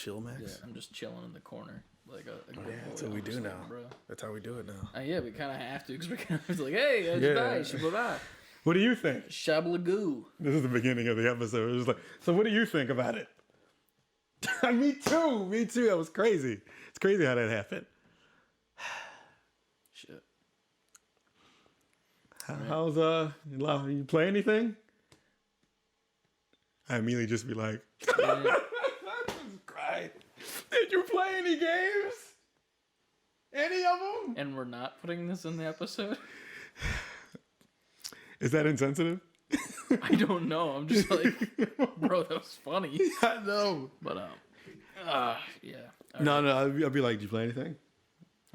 chill, Max? Yeah, I'm just chilling in the corner. Like a good boy. That's what we do now. Bro. That's how we do it now. Yeah, we kind of have to because we're kind of like, hey, shabba-bye. What do you think? Shablagoo. This is the beginning of the episode. It was like, so what do you think about it? Me too. That was crazy. It's crazy how that happened. Shit. How's you play anything? I immediately just be like, just cry. Did you play any games? Any of them? And we're not putting this in the episode? Is that insensitive? I don't know. I'm just like, bro, that was funny. I know. But, yeah. No, I'll be like, did you play anything?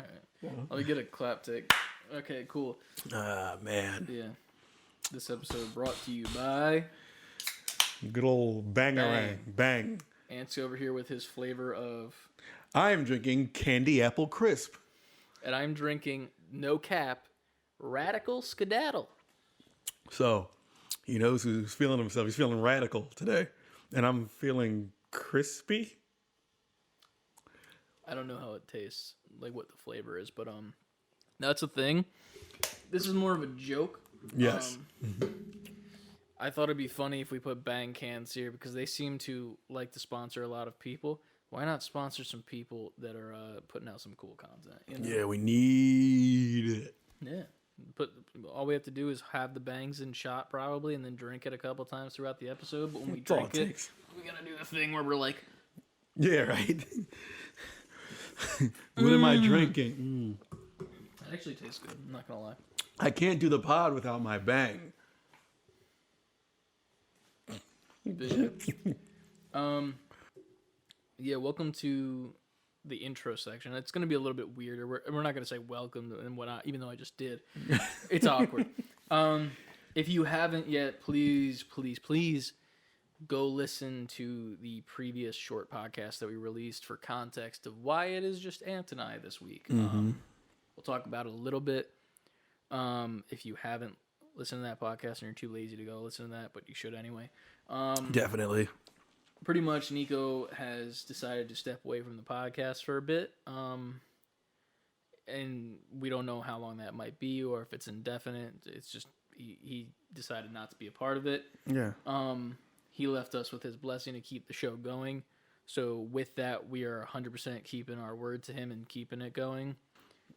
All right. Let me get a clap take. Okay, cool. Man. Yeah. This episode brought to you by... Good old bangarang. Bang. Ant's over here with his flavor of... I am drinking Candy Apple Crisp. And I'm drinking, no cap, Radical Skedaddle. So, he knows who's feeling himself. He's feeling radical today. And I'm feeling crispy. I don't know how it tastes, like what the flavor is, but that's a thing. This is more of a joke. Yes. I thought it'd be funny if we put Bang Cans here because they seem to like to sponsor a lot of people. Why not sponsor some people that are putting out some cool content? You know? Yeah, we need it. Yeah. All we have to do is have the bangs in shot probably and then drink it a couple times throughout the episode. But when we drink it, we gotta do the thing where we're like... Yeah, right. What am I drinking? It actually tastes good. I'm not gonna lie. I can't do the pod without my bang. Yeah, welcome to the intro section. It's going to be a little bit weirder. We're not going to say welcome and whatnot, even though I just did. It's awkward. If you haven't yet, please go listen to the previous short podcast that we released for context of why it is just Ant and I this week. We'll talk about it a little bit. If you haven't listened to that podcast and you're too lazy to go listen to that, but you should anyway. Definitely. Pretty much, Nico has decided to step away from the podcast for a bit, and we don't know how long that might be or if it's indefinite. It's just he decided not to be a part of it. Yeah. He left us with his blessing to keep the show going. So with that, we are 100% keeping our word to him and keeping it going.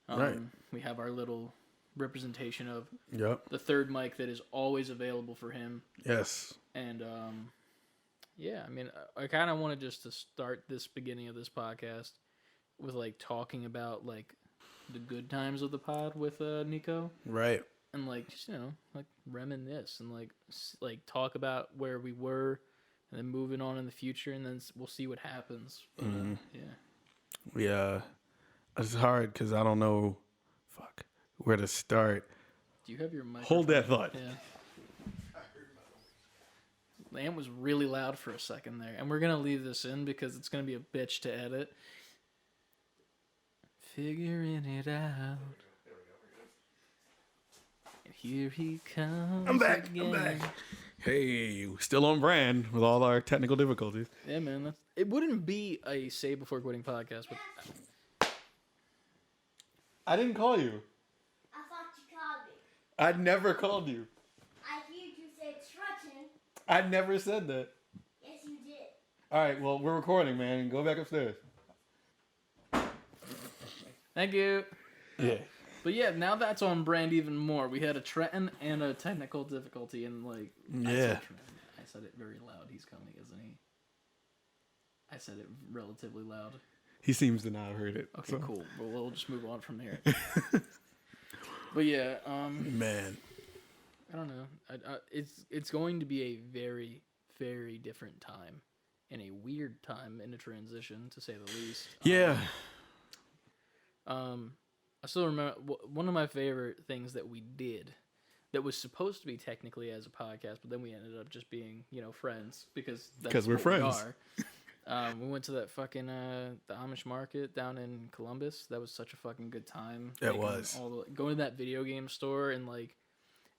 Right. We have our little representation of Yep. the third mic that is always available for him. Yes. And yeah, I mean, I kind of wanted just to start this beginning of this podcast with like talking about like the good times of the pod with Nico. Right. And like just, like reminisce and like talk about where we were and then moving on in the future, and then we'll see what happens. But, Yeah. It's hard because I don't know where to start. Do you have your mic? Hold that thought. Yeah. Lamp was really loud for a second there, and we're gonna leave this in because it's gonna be a bitch to edit. Figuring it out. And here he comes. I'm back. Again. Hey, still on brand with all our technical difficulties. Yeah, man. It wouldn't be a Save Before Quitting podcast, but I didn't call you. I thought you called me. I never called you. I heard you say Trutton. I never said that. Yes, you did. All right, well, we're recording, man. Go back upstairs. thank you. Yeah. But yeah, now that's on brand even more. We had a Trenton and a technical difficulty, and like Yeah. I said it very loud. He's coming, isn't he? I said it relatively loud. He seems to not have heard it. Okay, cool. Well, we'll just move on from there. But yeah, Man. I don't know. It's going to be a very, very different time, and a weird time in a transition, to say the least. Yeah. I still remember one of my favorite things that we did that was supposed to be technically as a podcast, but then we ended up just being, friends because we're friends. We are. We went to that fucking the Amish market down in Columbus. That was such a fucking good time. It was. Going to that video game store and like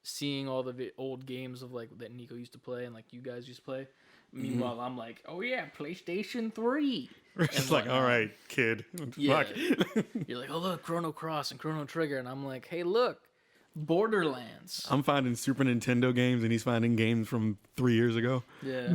seeing all the old games of like that Nico used to play and like you guys used to play. Meanwhile, I'm like, oh yeah, PlayStation 3. It's like, all right, kid. Yeah. Fuck. You're like, oh look, Chrono Cross and Chrono Trigger, and I'm like, hey look, Borderlands. I'm finding Super Nintendo games, and he's finding games from 3 years ago. Yeah.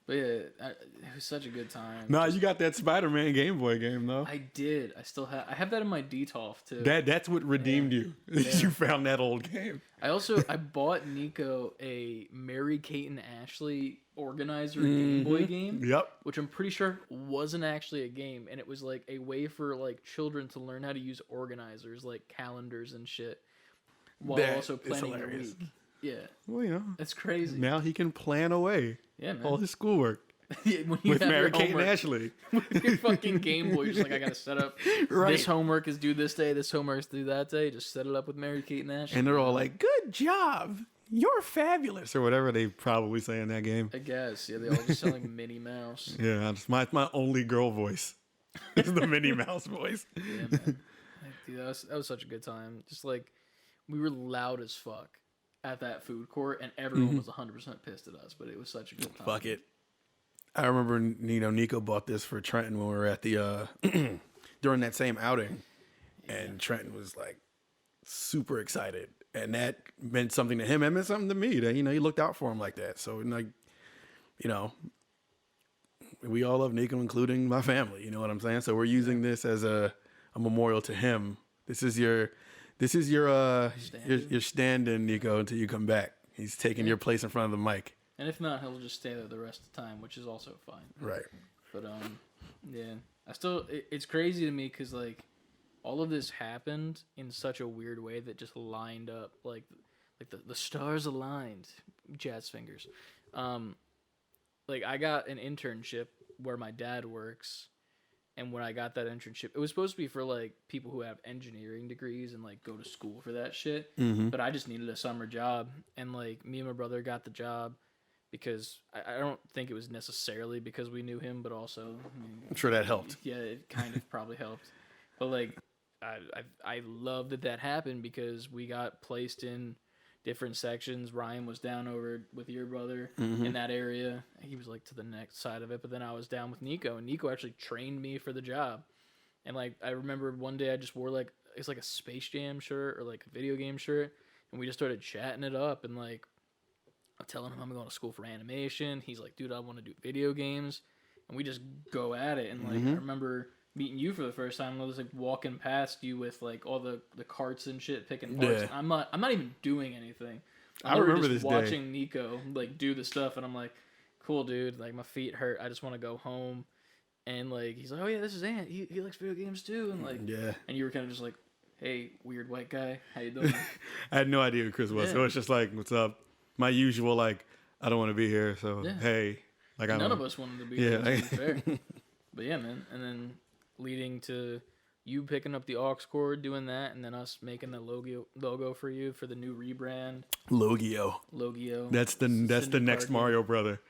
But yeah, it was such a good time. Nah, you got that Spider-Man Game Boy game though. I did. I have that in my DTOF too. That's what redeemed you. You found that old game. I bought Nico a Mary Kate and Ashley organizer Game Boy game. Yep. Which I'm pretty sure wasn't actually a game, and it was like a way for like children to learn how to use organizers like calendars and shit, while That also is planning their hilarious. week. Yeah, Well, you know, that's crazy. now he can plan away Yeah, man. all his schoolwork When you with have your Mary Kate and homework- Ashley. with your fucking Game Boy, you're just like, I gotta set up. Right. This homework is due this day. This homework is due that day. Just set it up with Mary Kate and Ashley. And they're all like, "Good job, you're fabulous," or whatever they probably say in that game. I guess. Yeah, they all just sound like Minnie Mouse. Yeah, it's my only girl voice. It's the Minnie Mouse voice. Yeah, man. Dude, that was such a good time. Just like, we were loud as fuck at that food court, and everyone was 100% pissed at us, but it was such a good time. Fuck it. I remember, Nico bought this for Trenton when we were at the during that same outing, and Trenton was like super excited, and that meant something to him and meant something to me. That he looked out for him like that. So like, we all love Nico, including my family. You know what I'm saying? So we're using this as a memorial to him. This is your stand-in, Nico, until you come back. He's taking your place in front of the mic. And if not, he'll just stay there the rest of the time, which is also fine. Right. But yeah, it's crazy to me because like all of this happened in such a weird way that just lined up, like the stars aligned, jazz fingers. Like I got an internship where my dad works, and when I got that internship, it was supposed to be for like people who have engineering degrees and like go to school for that shit. But I just needed a summer job, and like me and my brother got the job because I don't think it was necessarily because we knew him, but also I'm sure that helped. Yeah, it kind of probably helped. But like I love that happened because we got placed in different sections. Ryan was down over with your brother in that area. He was like to the next side of it, but then I was down with Nico, and Nico actually trained me for the job. And like I remember one day I just wore like it's like a Space Jam shirt or like a video game shirt, and we just started chatting it up, and like I'm telling him I'm going to school for animation. He's like, dude, I want to do video games, and we just go at it. And like I remember meeting you for the first time, and I was like walking past you with like all the carts and shit, picking parts. Yeah. I'm not even doing anything. I remember just this day. watching Nico like do the stuff, and I'm like, cool, dude. Like my feet hurt. I just want to go home. And like he's like, oh yeah, this is Ant. He likes video games too. And like and you were kind of just like, hey, weird white guy, how you doing? I had no idea who Chris was, so it's just like, what's up? My usual like, I don't want to be here, so hey, like None of us wanted to be here. To Yeah. be fair. But yeah, man. And then leading to you picking up the aux cord, doing that, and then us making the logo for you for the new rebrand. Logio. That's the new next card Mario brother.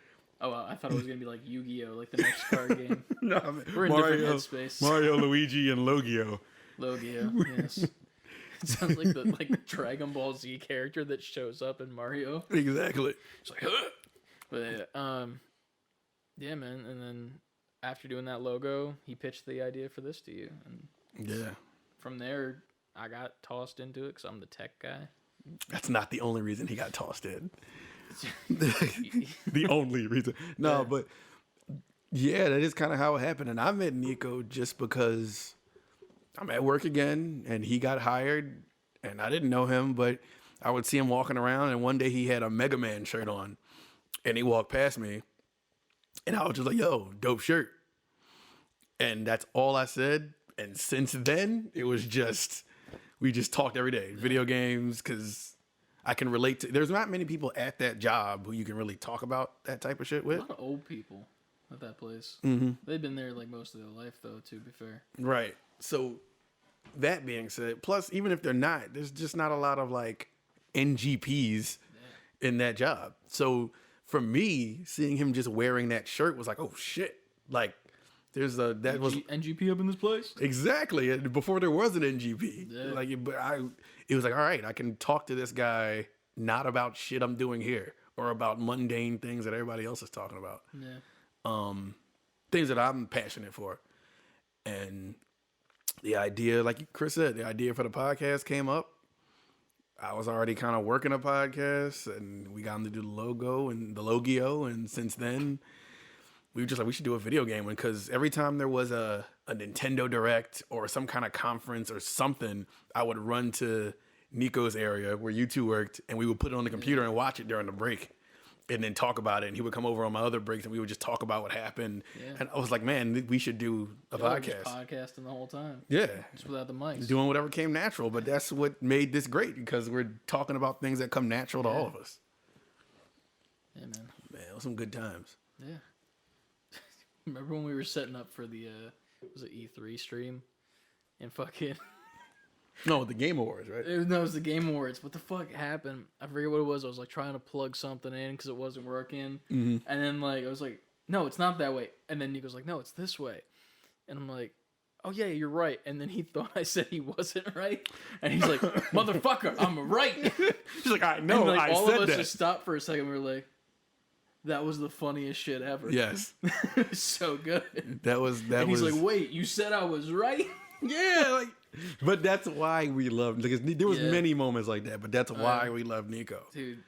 Oh, wow, I thought it was gonna be like Yu-Gi-Oh, like the next card game. No, I mean, We're in different headspace. Mario, Luigi, and Logio. Logio, yes. It sounds like the Dragon Ball Z character that shows up in Mario. Exactly. It's like, huh? But yeah, man. And then after doing that logo, he pitched the idea for this to you, and Yeah. from there, I got tossed into it because I'm the tech guy. That's not the only reason he got tossed in. The only reason. No, Yeah. but yeah, that is kind of how it happened. And I met Nico just because I'm at work again and he got hired and I didn't know him, but I would see him walking around and one day he had a Mega Man shirt on and he walked past me and I was just like, yo, dope shirt. And that's all I said. And since then, it was just, we just talked every day. Video games, because I can relate to, there's not many people at that job who you can really talk about that type of shit A with. lot of old people at that place. Mm-hmm. They've been there like most of their life, though. To be fair, Right. So that being said, plus even if they're not, there's just not a lot of like NGPs in that job. So for me, seeing him just wearing that shirt was like, oh shit. Like there's a, that was NGP up in this place. exactly. And before there was an NGP. Yeah. Like, but it was like, all right, I can talk to this guy not about shit I'm doing here or about mundane things that everybody else is talking about. Yeah. Things that I'm passionate for. And the idea, like Chris said, the idea for the podcast came up. I was already kind of working a podcast, and we got him to do the logo and the logio. And since then, we were just like, we should do a video game one, because every time there was a Nintendo Direct or some kind of conference or something, I would run to Nico's area where you two worked, and we would put it on the computer and watch it during the break. And then talk about it, and he would come over on my other breaks, and we would just talk about what happened. Yeah. And I was like, man, we should do a podcast. Podcasting the whole time. Yeah. Just without the mics. Doing whatever came natural, but that's what made this great, because we're talking about things that come natural to all of us. Yeah, man. Man, it was some good times. Yeah. Remember when we were setting up for the, was it E3 stream? And fucking... No, the Game Awards, right? No, it was the Game Awards. What the fuck happened? I forget what it was. I was like trying to plug something in because it wasn't working. Mm-hmm. And then like I was like, no, it's not that way. And then Nico's like, no, it's this way. And I'm like, oh yeah, you're right. And then he thought I said he wasn't right. And he's like, motherfucker, I'm right. He's like, I know, and like, I all said of us that. just stopped for a second. We were like, that was the funniest shit ever. Yes. It was so good. That was. And he's like, wait, you said I was right? Yeah, like, but that's why we love, because there was many moments like that, but that's why we love Nico. Dude.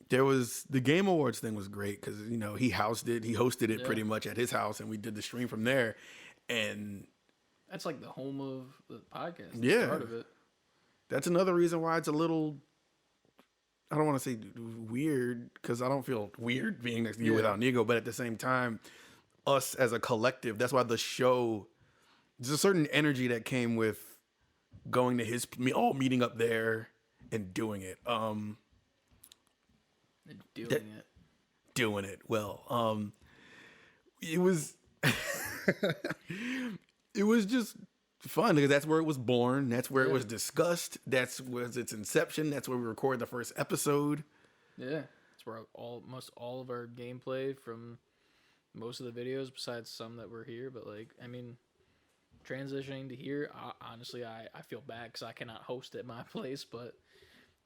There was, the Game Awards thing was great, because, you know, he hosted it pretty much at his house, and we did the stream from there, and... That's like the home of the podcast, the start of it. That's another reason why it's a little, I don't want to say weird, because I don't feel weird being next to you without Nico, but at the same time, us as a collective, that's why the show... There's a certain energy that came with going to all meeting up there and doing it. Doing it well. It was it was just fun, because that's where it was born. That's where it was discussed. That's was its inception. That's where we recorded the first episode. Yeah, that's where most all of our gameplay from most of the videos, besides some that were here. But like, I mean. Transitioning to here, honestly, I feel bad because I cannot host at my place, but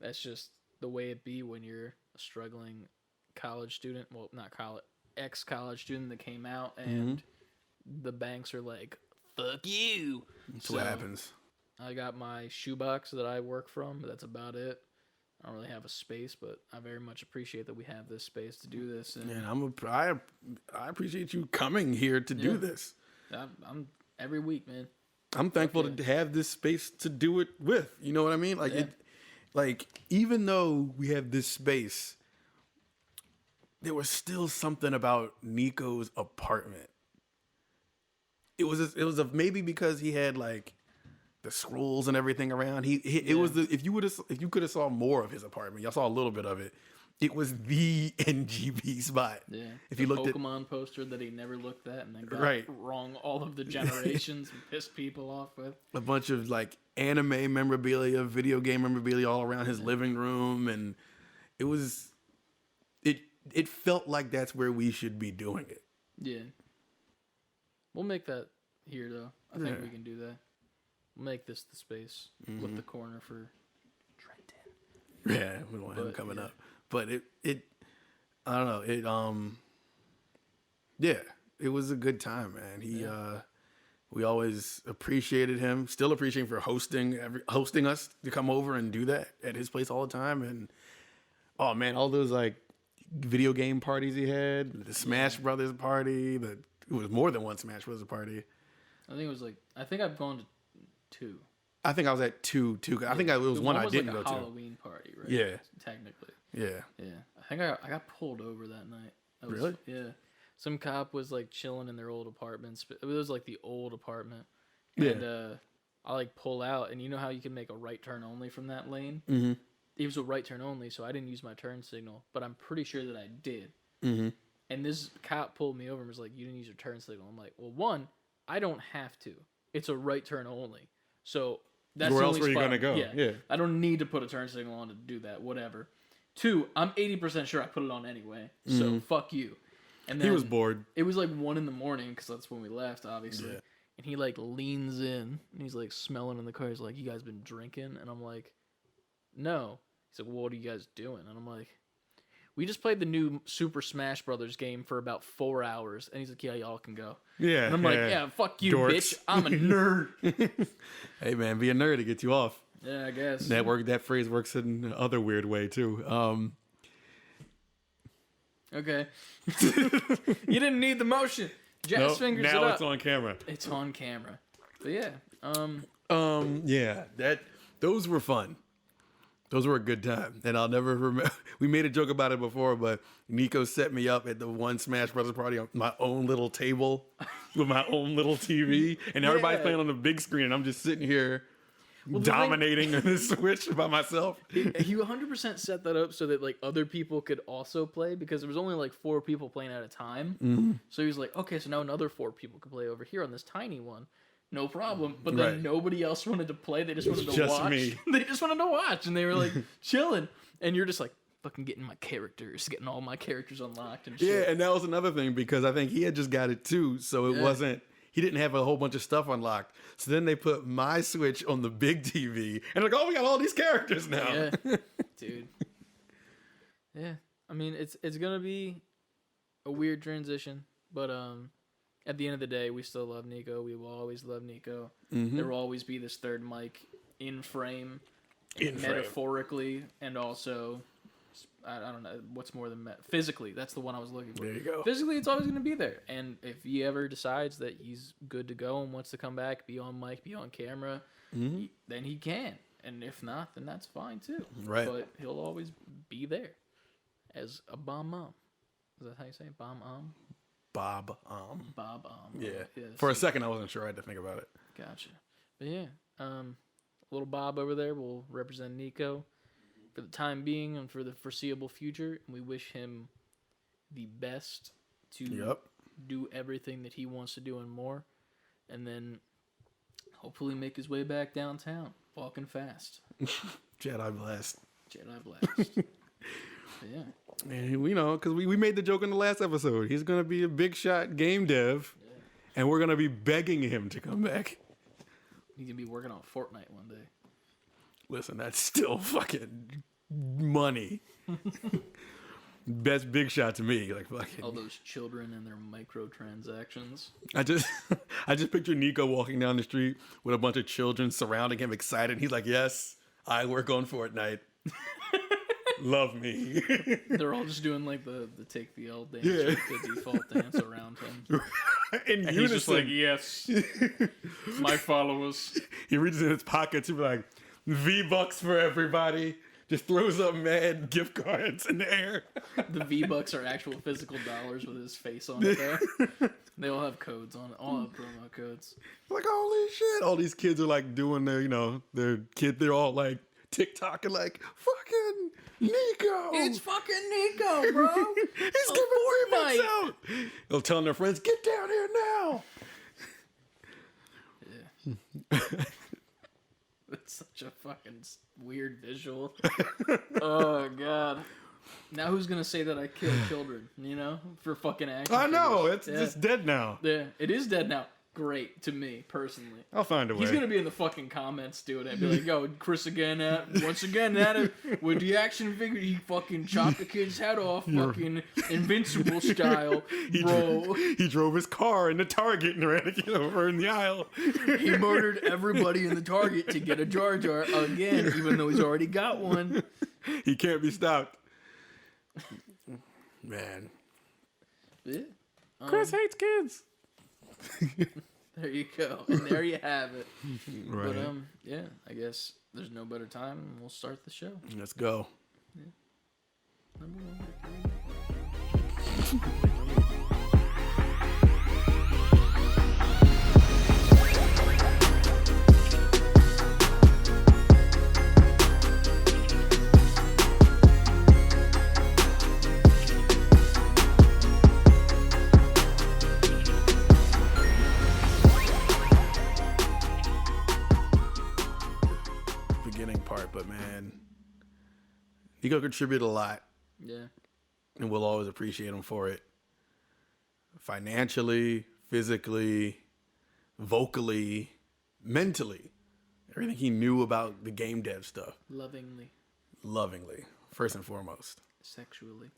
that's just the way it be when you're a struggling college student. Well, not college, ex-college student that came out, and the banks are like, fuck you. That's what happens. I got my shoebox that I work from, but that's about it. I don't really have a space, but I very much appreciate that we have this space to do this. And I appreciate you coming here to do this. I'm every week, man. I'm thankful to have this space to do it with. You know what I mean? Like even though we have this space, there was still something about Nico's apartment. It was maybe because he had like the scrolls and everything around. It was if you could have saw more of his apartment, y'all saw a little bit of it. It was the NGB spot. Yeah. If the you looked Pokemon poster that he never looked at and then got wrong all of the generations and pissed people off with. A bunch of like anime memorabilia, video game memorabilia all around his living room, and it felt like that's where we should be doing it. Yeah. We'll make that here though. I think we can do that. We'll make this the space with the corner for Trenton. Yeah, we don't want him coming up. But it I don't know, it was a good time, man. We always appreciated him, still appreciate him for hosting us to come over and do that at his place all the time. And oh man, all those like video game parties he had, the Smash Brothers party, it was more than one Smash Brothers party. I think I've gone to 2. I think I was at 2 too. I think it was one I didn't go to. Halloween party, right? Yeah. Technically. Yeah. Yeah. I think I got pulled over that night. Really? Yeah. Some cop was like chilling in their old apartments. It was like the old apartment. And I like pull out, and you know how you can make a right turn only from that lane? Mm-hmm. It was a right turn only, so I didn't use my turn signal, but I'm pretty sure that I did. Mm-hmm. And this cop pulled me over and was like, you didn't use your turn signal. I'm like, well, one, I don't have to. It's a right turn only. So that's where the else only were you spot. going to go? Yeah. I don't need to put a turn signal on to do that, whatever. 2, I'm 80% sure I put it on anyway, so fuck you. And then he was bored. It was like 1 a.m, because that's when we left, obviously. Yeah. And he like leans in, and he's like smelling in the car. He's like, you guys been drinking? And I'm like, no. He's like, well, what are you guys doing? And I'm like, we just played the new Super Smash Brothers game for about 4 hours. And he's like, yeah, y'all can go. Yeah. And I'm like, yeah, fuck you, Dorks. bitch. I'm a nerd. Hey, man, be a nerd to get you off. Yeah, I guess. That phrase works in another weird way, too. Okay. You didn't need the motion. Jazz fingers it now up. it's on camera. It's on camera. But yeah. Yeah, those were fun. Those were a good time, and I'll never remember. We made a joke about it before, but Nico set me up at the one Smash Brothers party on my own little table with my own little TV, and everybody's playing on the big screen, and I'm just sitting here dominating the Switch by myself. He 100% set that up so that like other people could also play because there was only like 4 people playing at a time. Mm-hmm. So he was like, okay, so now another 4 people can play over here on this tiny one. No problem. But then Right. nobody else wanted to play. They just wanted to Just watch. me. They just wanted to watch, and they were like chilling. And you're just like fucking getting my characters, getting all my characters unlocked and shit. Yeah, and that was another thing because I think he had just got it too, so it Yeah. wasn't. He didn't have a whole bunch of stuff unlocked. So then they put my Switch on the big TV, and like, oh, we got all these characters now. Yeah, dude. Yeah, I mean, it's gonna be a weird transition, but at the end of the day, we still love Nico. We will always love Nico. Mm-hmm. There will always be this third mic in frame, In frame. metaphorically, and also, I don't know what's more than physically. That's the one I was looking for. There you go. Physically, it's always going to be there. And if he ever decides that he's good to go and wants to come back, be on mic, be on camera, then he can. And if not, then that's fine too. Right. But he'll always be there as a bomb mom. Is that how you say it? Bomb mom? Bob. Bob Yeah. Yeah, For a so- second, I wasn't sure. I had to think about it. Gotcha. But yeah, little Bob over there will represent Nico for the time being and for the foreseeable future. And we wish him the best to Yep. do everything that he wants to do and more. And then hopefully make his way back downtown, walking fast. Jedi Blast. Jedi Blast. But yeah. And we know, because we made the joke in the last episode. He's going to be a big shot game dev, and we're going to be begging him to come back. He's going to be working on Fortnite one day. Listen, that's still fucking money. Best big shot to me. Like fucking. All those children and their microtransactions. I just picture Nico walking down the street with a bunch of children surrounding him, excited. He's like, "Yes, I work on Fortnite. Love me." They're all just doing like the take the L dance, Yeah. the default dance around him. In And unison, he's just like, yes, my followers. he reaches in his pocket to be like, "V-Bucks for everybody." Just throws up mad gift cards in the air. The V-Bucks are actual physical dollars with his face on it there. They all have codes on it, all have promo codes. Like, holy shit. All these kids are like doing their, they're all like TikTok and like, fucking Nico. fucking Nico, bro. He's giving V-Bucks out. They're telling their friends, get down here now. Yeah. That's such a fucking weird visual. Oh, God. Now who's going to say that I killed children, for fucking action I know. figures? It's dead now. Yeah, it is dead now. Great, to me, personally. I'll find a way. He's gonna be in the fucking comments doing it. Be like, yo, Chris once again at it with the action figure. He fucking chopped the kid's head off, fucking Invincible style, bro. He drove his car into Target and ran it over in the aisle. He murdered everybody in the Target to get a Jar Jar again, even though he's already got one. He can't be stopped. Man. Yeah. Chris hates kids. There you go, and there you have it. Right. But yeah, I guess there's no better time, and we'll start the show. Let's go. Number one. Beginning part, but man, he gonna contribute a lot, Yeah. and we'll always appreciate him for it. Financially, physically, vocally, mentally, everything he knew about the game dev stuff, Lovingly, lovingly, first and foremost. sexually.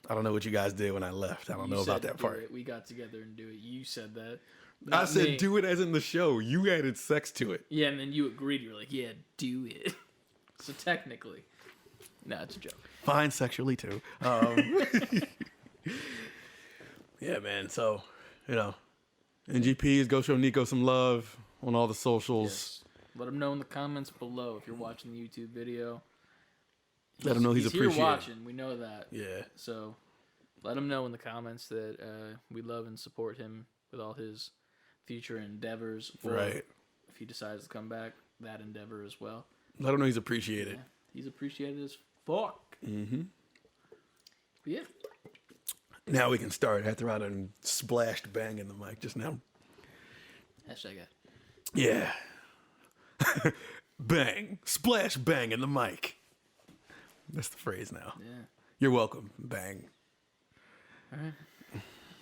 I don't know what you guys did when I left. I don't know about that part. We got together and do it. You said that. I Not said me. do it as in the show. You added sex to it. Yeah, and then you agreed. You were like, yeah, do it. So technically, nah, it's a joke. Fine sexually too. Yeah, man. So, NGPs, go show Nico some love on all the socials. Yes. Let him know in the comments below if you're watching the YouTube video. Let him know he's here appreciated. watching. We know that. Yeah. So let him know in the comments that we love and support him with all his future endeavors. Or Right. if he decides to come back, that endeavor as well. Let him know he's appreciated. Yeah, he's appreciated as fuck. Mm-hmm. But yeah. Now we can start after I done splashed bang in the mic just now. Hashtag that. Yeah. Bang. Splash bang in the mic. That's the phrase now. Yeah. You're welcome. Bang. All right.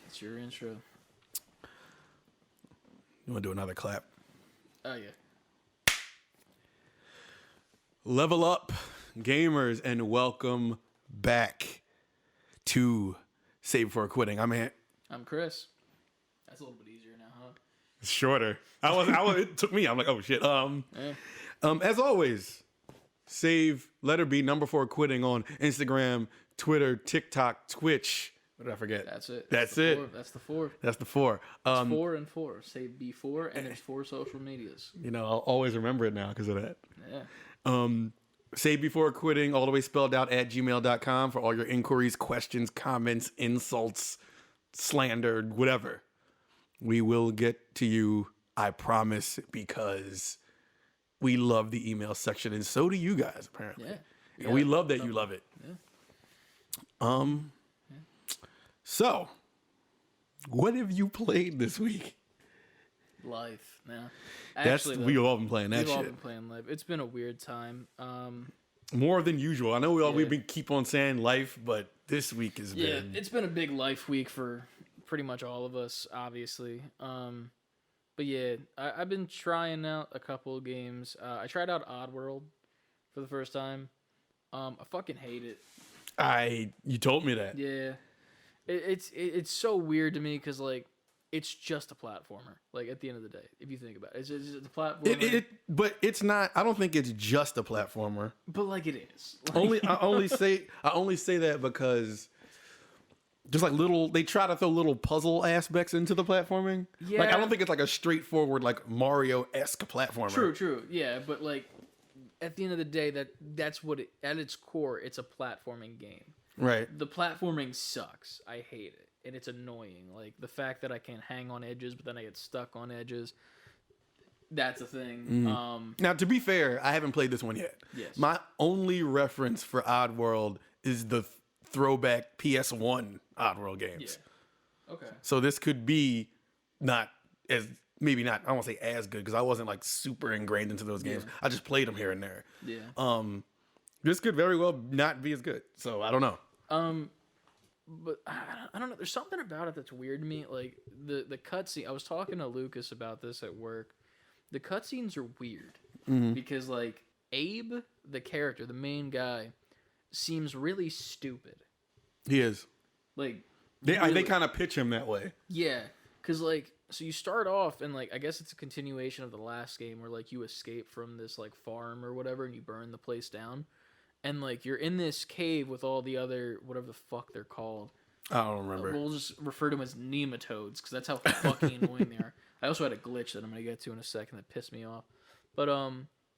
That's your intro. You want to do another clap? Oh, yeah. Level up, gamers, and welcome back to Save Before Quitting. I'm Ant. I'm Chris. That's a little bit easier now, huh? It's shorter. It took me. I'm like, oh shit. Yeah. As always, save letter B number 4 quitting on Instagram, Twitter, TikTok, Twitch. What did I forget? That's it. That's the it. Four. That's the 4. That's the 4. It's 4 and 4. Say before, and there's 4 social medias. I'll always remember it now because of that. Yeah. Save Before Quitting, all the way spelled out at gmail.com for all your inquiries, questions, comments, insults, slander, whatever. We will get to you, I promise, because we love the email section, and so do you guys, apparently. Yeah. And we love that you love it. Yeah. So, what have you played this week? Life. Now. We've all been playing that we've all shit. been playing life. It's been a weird time. More than usual. I know we've been keep on saying life, but this week has been... it's been a big life week for pretty much all of us, obviously. But yeah, I've been trying out a couple of games. I tried out Oddworld for the first time. I fucking hate it. You told me that. Yeah, it's so weird to me because like it's just a platformer. Like at the end of the day, if you think about it, it's just a platformer. But it's not. I don't think it's just a platformer. But like it is. Like, I only say that because just like they try to throw little puzzle aspects into the platforming. Yeah. Like I don't think it's like a straightforward like Mario-esque platformer. True. Yeah, but like at the end of the day, that's what at its core, it's a platforming game. Right. The platforming sucks. I hate it. And it's annoying. Like, the fact that I can't hang on edges, but then I get stuck on edges. That's a thing. Now, to be fair, I haven't played this one yet. Yes. My only reference for Oddworld is the throwback PS1 Oddworld games. Yeah. Okay. So this could be maybe not, I won't say as good, because I wasn't like super ingrained into those games. Yeah. I just played them here and there. Yeah. This could very well not be as good. So I don't know. But I don't know. There's something about it that's weird to me. Like the cutscene. I was talking to Lucas about this at work. The cutscenes are weird because like Abe, the character, the main guy, seems really stupid. He is. Like They kind of pitch him that way. yeah, because like so you start off and like I guess it's a continuation of the last game where like you escape from this like farm or whatever and you burn the place down. And, like, you're in this cave with all the other, whatever the fuck they're called. I don't remember. We'll just refer to them as nematodes, because that's how fucking annoying they are. I also had a glitch that I'm going to get to in a second that pissed me off. But,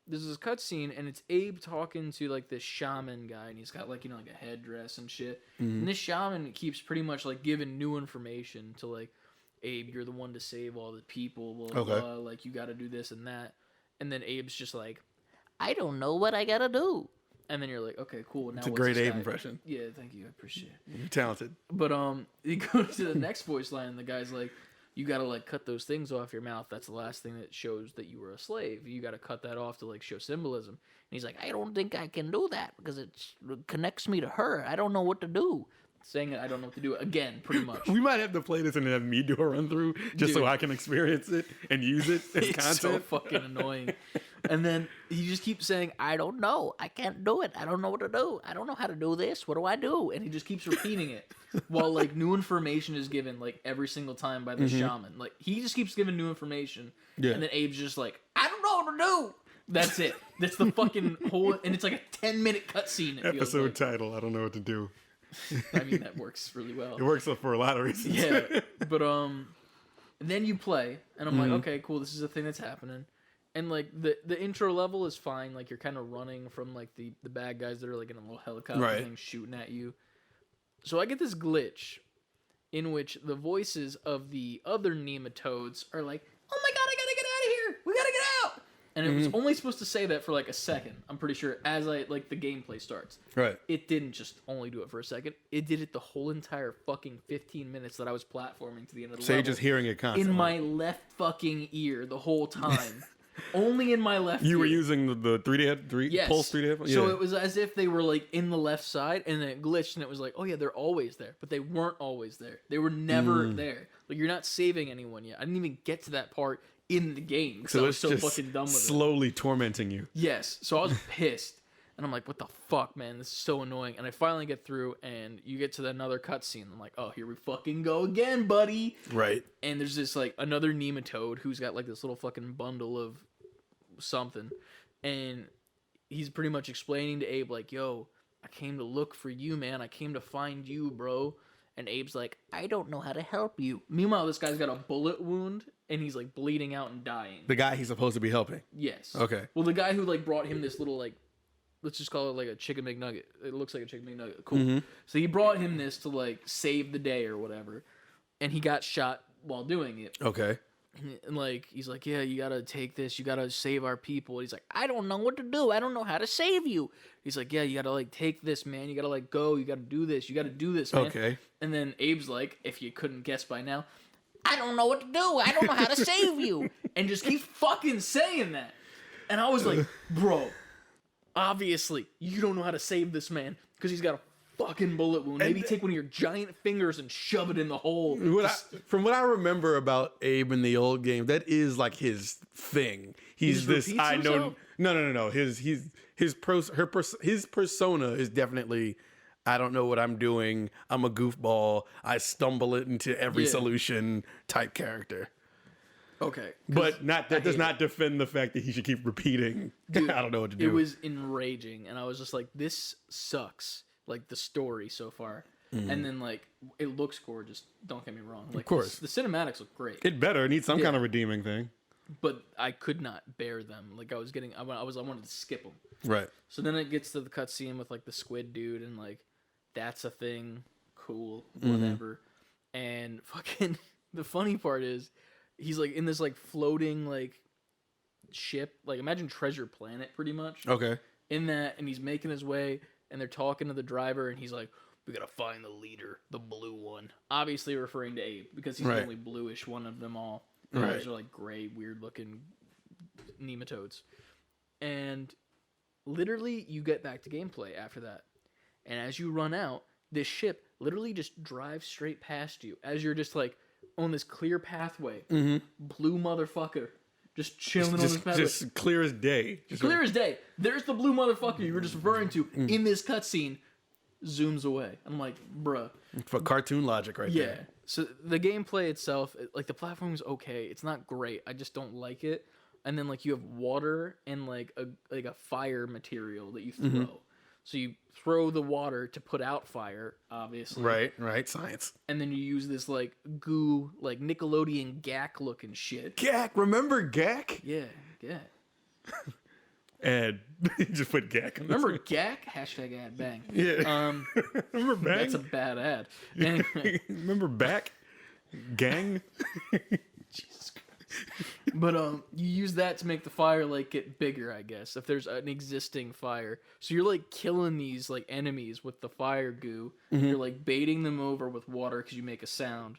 there's this cutscene, and it's Abe talking to, like, this shaman guy, and he's got, like, like, a headdress and shit. Mm-hmm. And this shaman keeps pretty much, like, giving new information to, like, Abe, you're the one to save all the people, blah, blah, Okay. blah. Like, you got to do this and that. And then Abe's just like, I don't know what I got to do. And then you're like, okay, cool. Now It's a what's great this Abe guy? impression. Yeah, thank you. I appreciate it. You're talented. But you go to the next voice line, and the guy's like, you got to, like, cut those things off your mouth. That's the last thing that shows that you were a slave. You got to cut that off to, like, show symbolism. And he's like, I don't think I can do that because it connects me to her. I don't know what to do. Saying it, I don't know what to do again, pretty much. We might have to play this and have me do a run through just so Dude. I can experience it and use it as It's content. so fucking annoying. And then he just keeps saying, I don't know. I can't do it. I don't know what to do. I don't know how to do this. What do I do? And he just keeps repeating it while like new information is given like every single time by the shaman. Like he just keeps giving new information. Yeah. And then Abe's just like, I don't know what to do. That's it. That's the fucking whole, and it's like a 10-minute cutscene. Episode title, I don't know what to do. I mean, that works really well. It works for a lot of reasons. Yeah, but then you play, and I'm like, okay, cool, this is a thing that's happening, and like the intro level is fine, like you're kind of running from like the bad guys that are like in a little helicopter thing shooting at you. So I get this glitch, in which the voices of the other nematodes are like, oh my god, I gotta get out of here, we gotta get out, and it was only supposed to say that for like a second. I'm pretty sure as the gameplay starts. Right. It didn't just only do it for a second. It did it the whole entire fucking 15 minutes that I was platforming to the end of the So level. you're just hearing it constantly. In my left fucking ear the whole time. Only in my left ear. You were using the 3D Pulse 3D headphones? So it was as if they were like in the left side, and then it glitched, and it was like, oh yeah, they're always there. But they weren't always there. They were never there. Like, you're not saving anyone yet. I didn't even get to that part in the game because I was so fucking done with it. Slowly tormenting you. Yes. So I was pissed. And I'm like, what the fuck, man? This is so annoying. And I finally get through, and you get to another cutscene. I'm like, oh, here we fucking go again, buddy. Right. And there's this, like, another nematode who's got, like, this little fucking bundle of something. And he's pretty much explaining to Abe, like, yo, I came to look for you, man. I came to find you, bro. And Abe's like, I don't know how to help you. Meanwhile, this guy's got a bullet wound, and he's, like, bleeding out and dying. The guy he's supposed to be helping. Yes. Okay. Well, the guy who, like, brought him this little, like, let's just call it like a chicken McNugget. It looks like a chicken McNugget. Cool. So he brought him this to like save the day or whatever, and he got shot while doing it. Okay. And like he's like, yeah, you gotta take this. You gotta save our people. And he's like, I don't know what to do. I don't know how to save you. He's like, yeah, you gotta like take this, man. You gotta like go. You gotta do this. You gotta do this, man. Okay. And then Abe's like, if you couldn't guess by now, I don't know what to do. I don't know how to save you. And just keep fucking saying that. And I was like, bro. Obviously, you don't know how to save this man because he's got a fucking bullet wound. Maybe take one of your giant fingers and shove it in the hole. From what I remember about Abe in the old game, that is like his thing. He's this. I know. No. His persona is definitely. I don't know what I'm doing. I'm a goofball. I stumble it into every solution type character. Okay. But that does not defend the fact that he should keep repeating. Dude, I don't know what to do. It was enraging, and I was just like, this sucks. Like, the story so far. And then, like, it looks gorgeous. Don't get me wrong. Like, of course. The cinematics look great. It better. Need some kind of redeeming thing. But I could not bear them. Like, I wanted to skip them. Right. So then it gets to the cutscene with, like, the squid dude, and, like, that's a thing. Cool. Whatever. And fucking, the funny part is, he's like in this like floating like ship, like imagine Treasure Planet pretty much. Okay. In that, and he's making his way, and they're talking to the driver, and he's like, we gotta find the leader, the blue one. Obviously referring to Abe, because he's the only bluish one of them all. The others are like gray, weird looking nematodes. And literally you get back to gameplay after that. And as you run out, this ship literally just drives straight past you as you're just like on this clear pathway. Blue motherfucker. Just chilling on this pathway. Just clear as day. Clear as day. There's the blue motherfucker you were just referring to in this cutscene. Zooms away. I'm like, bruh. For cartoon logic right there. Yeah. So the gameplay itself, like the platform's okay. It's not great. I just don't like it. And then like you have water and like a fire material that you throw. So you throw the water to put out fire, obviously. Right. Science. And then you use this like goo, like Nickelodeon Gak looking shit. Gak. Remember Gak? Yeah. And you just put Gak. Remember Gak? Hashtag ad bang. Yeah. Remember Bang? That's a bad ad. Anyway. Remember Back? Gang? Jesus Christ. But you use that to make the fire like get bigger, I guess, if there's an existing fire. So you're like killing these like enemies with the fire goo. You're like baiting them over with water because you make a sound.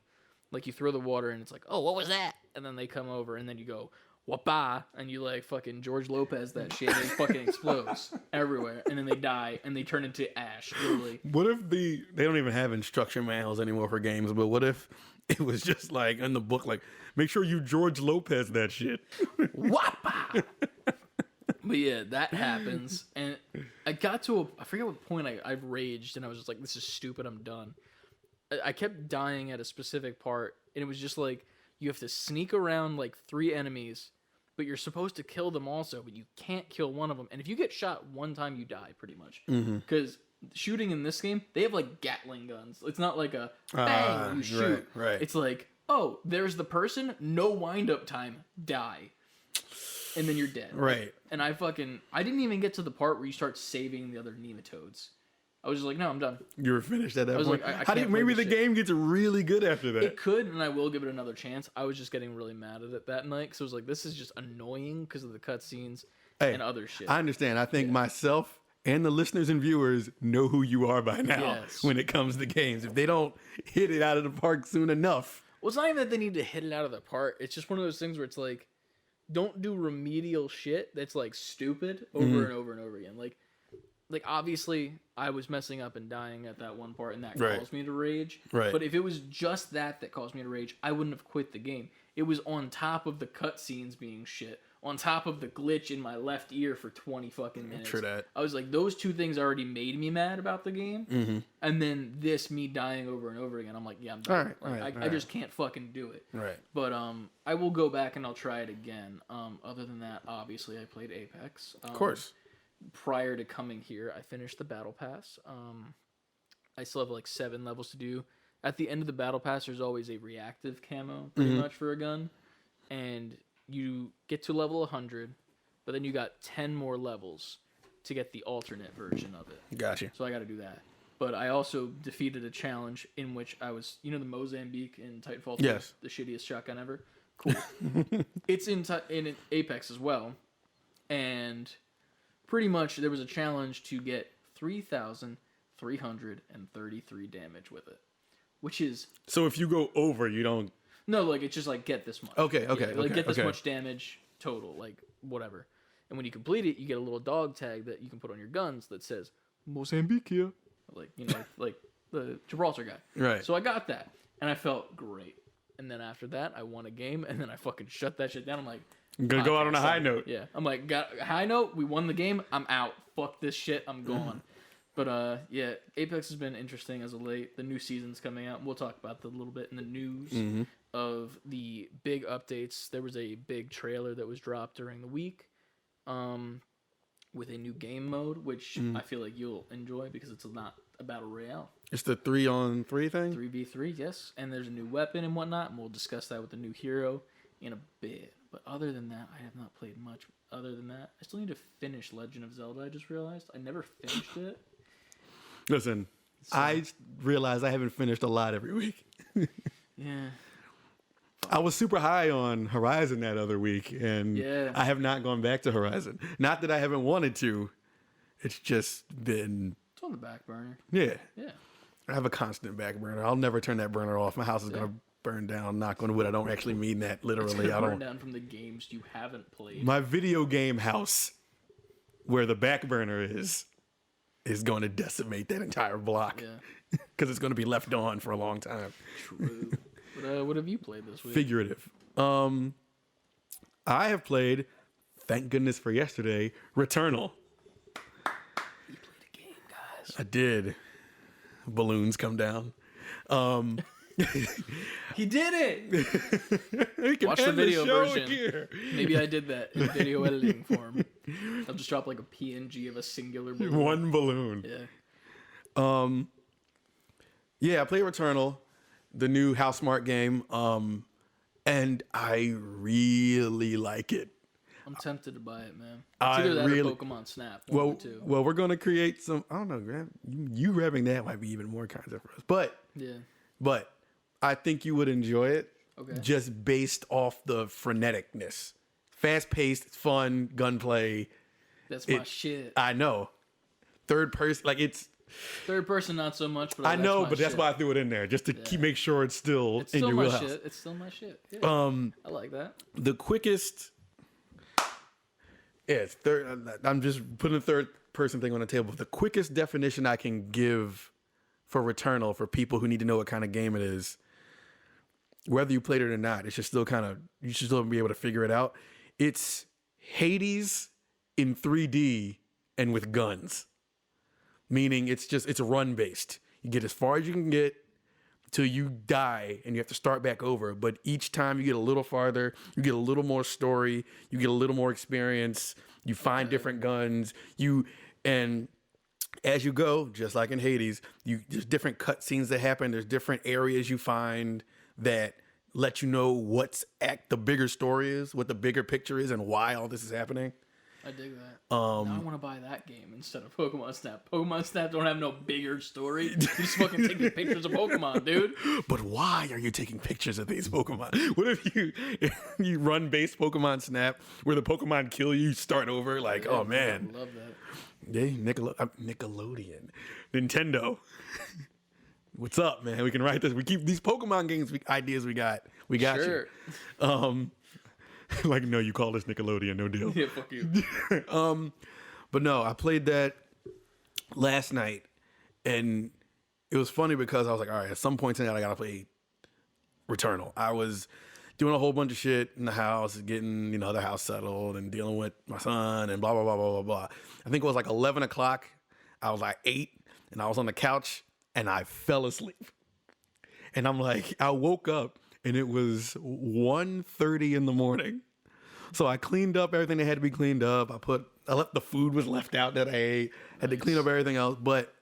Like you throw the water and it's like, oh, what was that? And then they come over and then you go, wapa, and you like fucking George Lopez that shit and it fucking explodes everywhere. And then they die and they turn into ash, literally. What if they don't even have instruction manuals anymore for games, but what if it was just like in the book, like, make sure you George Lopez that shit. Wapa! But yeah, that happens, and I got to I forget what point I raged, and I was just like, "This is stupid. I'm done." I kept dying at a specific part, and it was just like you have to sneak around like 3 enemies, but you're supposed to kill them also, but you can't kill one of them. And if you get shot one time, you die pretty much. Because shooting in this game, they have like Gatling guns. It's not like a bang, you shoot. Right. It's like, oh, there's the person, no wind up time, die. And then you're dead. Right. And I didn't even get to the part where you start saving the other nematodes. I was just like, no, I'm done. You were finished at that was point. like, I How do you, can't play maybe this the shit. game gets really good after that. It could, and I will give it another chance. I was just getting really mad at it that night, because I was like, this is just annoying because of the cutscenes and other shit. I understand. I think myself and the listeners and viewers know who you are by now Yes. when it comes to games. If they don't hit it out of the park soon enough. Well, it's not even that they need to hit it out of the park. It's just one of those things where it's like, don't do remedial shit that's like stupid over and over and over again. Like obviously I was messing up and dying at that one part, and that Right. caused me to rage. Right. But if it was just that caused me to rage, I wouldn't have quit the game. It was on top of the cutscenes being shit, on top of the glitch in my left ear for 20 fucking minutes. True that. I was like, those two things already made me mad about the game. And then this, me dying over and over again, I'm like, yeah, I'm done. I just can't fucking do it. Right. But I will go back and I'll try it again. Other than that, obviously I played Apex. Of course. Prior to coming here, I finished the battle pass. I still have like 7 levels to do. At the end of the battle pass, there's always a reactive camo, pretty much, for a gun. And you get to level 100, but then you got 10 more levels to get the alternate version of it. Gotcha. So I got to do that. But I also defeated a challenge in which I was, the Mozambique in Titanfall 2, Yes. the shittiest shotgun ever. Cool. It's in Apex as well. And pretty much there was a challenge to get 3,333 damage with it, which is So if you go over, you don't. no, like it's just like get this much. Okay, get this okay. much damage total, like whatever. And when you complete it, you get a little dog tag that you can put on your guns that says Mozambique here, like like the Gibraltar guy. Right. So I got that, and I felt great. And then after that, I won a game, and then I fucking shut that shit down. I'm like, I'm gonna go out on a high note. yeah. I'm like, got a high note. We won the game. I'm out. Fuck this shit. I'm gone. But yeah, Apex has been interesting as of late. The new season's coming out. We'll talk about that a little bit in the news of the big updates. There was a big trailer that was dropped during the week, with a new game mode, which I feel like you'll enjoy because it's not a battle royale. It's the 3-on-3 thing? 3v3, yes. And there's a new weapon and whatnot, and we'll discuss that with the new hero in a bit. But other than that, I have not played much. Other than that, I still need to finish Legend of Zelda. I just realized I never finished it. Listen, I realize I haven't finished a lot every week. Yeah. I was super high on Horizon that other week, and Yeah. I have not gone back to Horizon. Not that I haven't wanted to. It's just been, It's on the back burner. yeah. Yeah. I have a constant back burner. I'll never turn that burner off. My house is going to burn down. Knock on wood. I don't actually mean that literally. I Burn don't. down from the games you haven't played. My video game house, where the back burner is going to decimate that entire block Yeah. because it's going to be left on for a long time. True. But what have you played this week? Figurative. I have played, thank goodness for yesterday, Returnal. You played a game, guys. I did. Balloons come down. He did it! We can Watch the end video show version. here. Maybe I did that in video editing form. I'll just drop like a PNG of a singular balloon. One balloon. Yeah. Yeah, I played Returnal, the new Housemarque game, and I really like it. I'm tempted to buy it, man. It's I either that really- or Pokemon Snap. One of the two. Well, we're gonna create some. I don't know. You grabbing that might be even more content for us, Yeah. but I think you would enjoy it. Okay. Just based off the freneticness, fast paced, fun gunplay. That's my It- shit. I know, third person, like it's. Third person, not so much. But I know, my but that's shit. why I threw it in there just to make sure it's still It's in still your my wheelhouse. shit. It's still my shit. Yeah. I like that. The quickest. Yeah, it's third. I'm just putting a third person thing on the table. The quickest definition I can give for Returnal for people who need to know what kind of game it is, whether you played it or not, it should still you should still be able to figure it out. It's Hades in 3D and with guns. Meaning it's run based. You get as far as you can get till you die and you have to start back over. But each time you get a little farther, you get a little more story, you get a little more experience, you find different guns, and as you go, just like in Hades, there's different cutscenes that happen, there's different areas you find that let you know the bigger story is, what the bigger picture is, and why all this is happening. I dig that. Now I want to buy that game instead of Pokemon Snap. Pokemon Snap don't have no bigger story. You just fucking taking pictures of Pokemon, dude. But why are you taking pictures of these Pokemon? What if you run base Pokemon Snap where the Pokemon kill you, start over? Like, oh man. I love that. Yeah, Nickelodeon. Nintendo. What's up, man? We can write this. We keep these Pokemon games ideas we got. We got Sure. you. Like, no, you call this Nickelodeon, no deal. Yeah, fuck you. But no, I played that last night, and it was funny because I was like, all right, at some point tonight I gotta play Returnal. I was doing a whole bunch of shit in the house, getting the house settled and dealing with my son and blah blah blah blah blah blah. I think it was like 11 o'clock. I was like 8, and I was on the couch and I fell asleep. And I'm like, I woke up and it was 1:30 in the morning. So I cleaned up everything that had to be cleaned up. The food was left out that I ate. Had to clean up everything else. But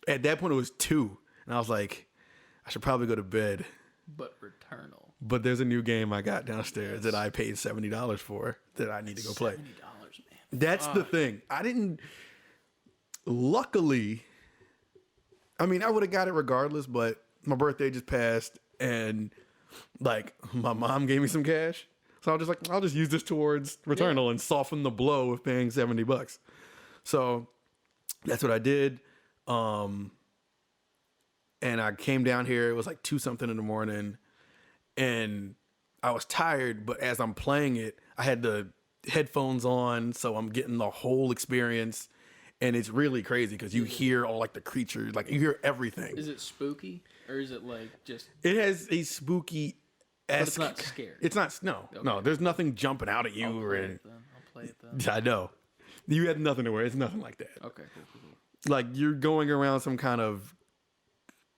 at that point it was 2. And I was like, I should probably go to bed. But Returnal. But there's a new game I got downstairs that I paid $70 for that I need to go play. $70, man. That's the thing. Luckily, I mean, I would have got it regardless, but my birthday just passed and like my mom gave me some cash. So I was just like, I'll just use this towards Returnal and soften the blow of paying $70. So that's what I did. And I came down here. It was like 2 something in the morning and I was tired, but as I'm playing it, I had the headphones on. So I'm getting the whole experience. And it's really crazy because you hear all like the creatures, like you hear everything. Is it spooky or is it like just? It has a spooky. But it's not scary. It's not. No, Okay. no. There's nothing jumping out at you I'll or play anything. it then. I'll play it then. I know. You had nothing to worry. It's nothing like that. Okay, cool. Like you're going around some kind of,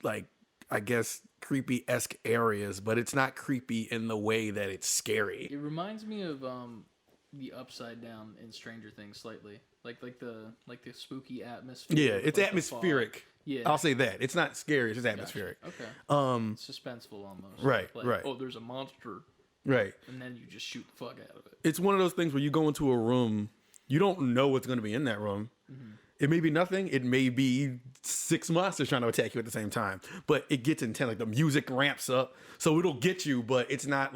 like, I guess creepy-esque areas, but it's not creepy in the way that it's scary. It reminds me of the Upside Down in Stranger Things slightly, like the spooky atmosphere. Yeah, it's like the atmospheric. fog. Yeah, I'll say that. It's not scary. It's just Gotcha. atmospheric. Okay. It's suspenseful almost. Right, Like, right. Oh, there's a monster, Right. and then you just shoot the fuck out of it. It's one of those things where you go into a room, you don't know what's going to be in that room. Mm-hmm. It may be nothing. It may be 6 monsters trying to attack you at the same time. But it gets intense. Like the music ramps up, so it'll get you. But it's not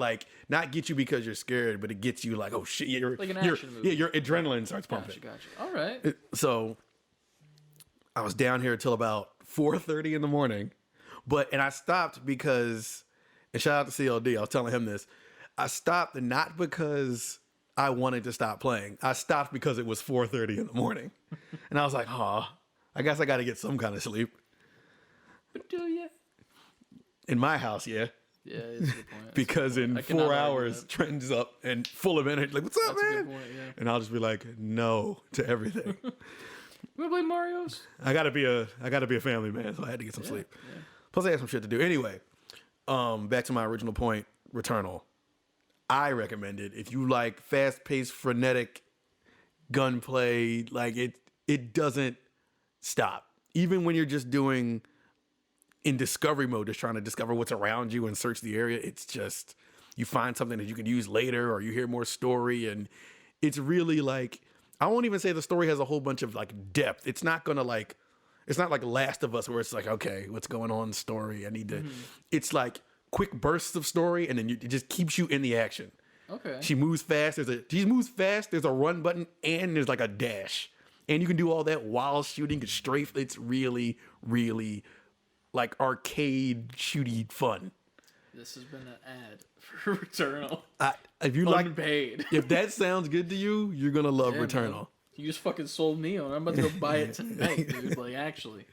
get you because you're scared, but it gets you like, oh shit, Like an action movie. Yeah, your adrenaline starts pumping. Gotcha. All right. So I was down here till about 4:30 in the morning, and I stopped because, and shout out to CLD, I was telling him this. I stopped not because I wanted to stop playing. I stopped because it was 4:30 in the morning, and I was like, I guess I got to get some kind of sleep. But do you? In my house, yeah. Yeah, it's a good point. Because in I cannot 4 argue hours, that. Trent's up and full of energy. Like, what's up, That's a man? good point, yeah. And I'll just be like, no to everything. You wanna play Mario's? I gotta be a family man, so I had to get some sleep. Yeah. Plus, I had some shit to do. Anyway, back to my original point, Returnal. I recommend it if you like fast-paced, frenetic gunplay. Like it doesn't stop, even when you're just doing in discovery mode, just trying to discover what's around you and search the area. It's just you find something that you could use later, or you hear more story, and it's really like. I won't even say the story has a whole bunch of like depth. It's not gonna like, it's not like Last of Us where it's like, okay, what's going on in the story? I need to. It's like quick bursts of story, and then it just keeps you in the action. Okay. She moves fast. She moves fast. There's a run button, and there's like a dash, and you can do all that while shooting. It's strafe. It's really, really like arcade shooty fun. This has been an ad for Returnal. If you Unpaid. like, if that sounds good to you, you're gonna love Yeah, Returnal. man. You just fucking sold me on it. I'm about to go buy it tonight, dude. Like, actually.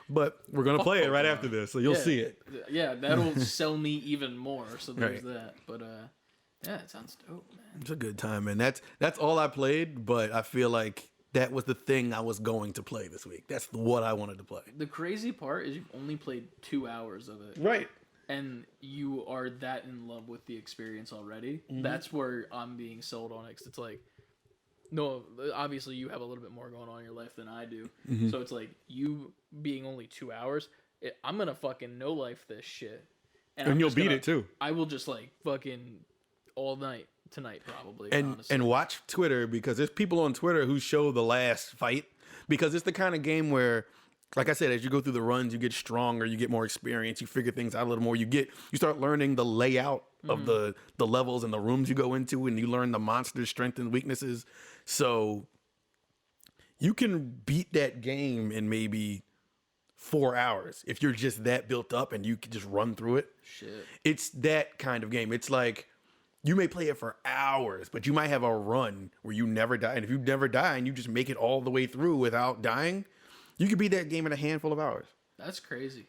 But we're gonna play it right Pokemon. after this, so you'll Yeah. see it. Yeah, that'll sell me even more. So there's Right. that. But Yeah, it sounds dope, man. It's a good time, and that's all I played. But I feel like that was the thing I was going to play this week. That's what I wanted to play. The crazy part is you've only played 2 hours of it. Right. And you are that in love with the experience already. Mm-hmm. That's where I'm being sold on it. 'Cause it's like, no, obviously you have a little bit more going on in your life than I do. Mm-hmm. So it's like, you being only 2 hours, I'm going to fucking no-life this shit. And I'm you'll just beat gonna- it too. I will just like fucking all night tonight probably. And honestly. and watch Twitter, because there's people on Twitter who show the last fight, because it's the kind of game where, like I said, as you go through the runs, you get stronger, you get more experience, you figure things out a little more, you start learning the layout of the levels and the rooms you go into, and you learn the monster's strengths and weaknesses. So you can beat that game in maybe 4 hours if you're just that built up and you can just run through it. Shit. It's that kind of game. It's like you may play it for hours, but you might have a run where you never die. And if you never die and you just make it all the way through without dying, you could beat that game in a handful of hours. That's crazy.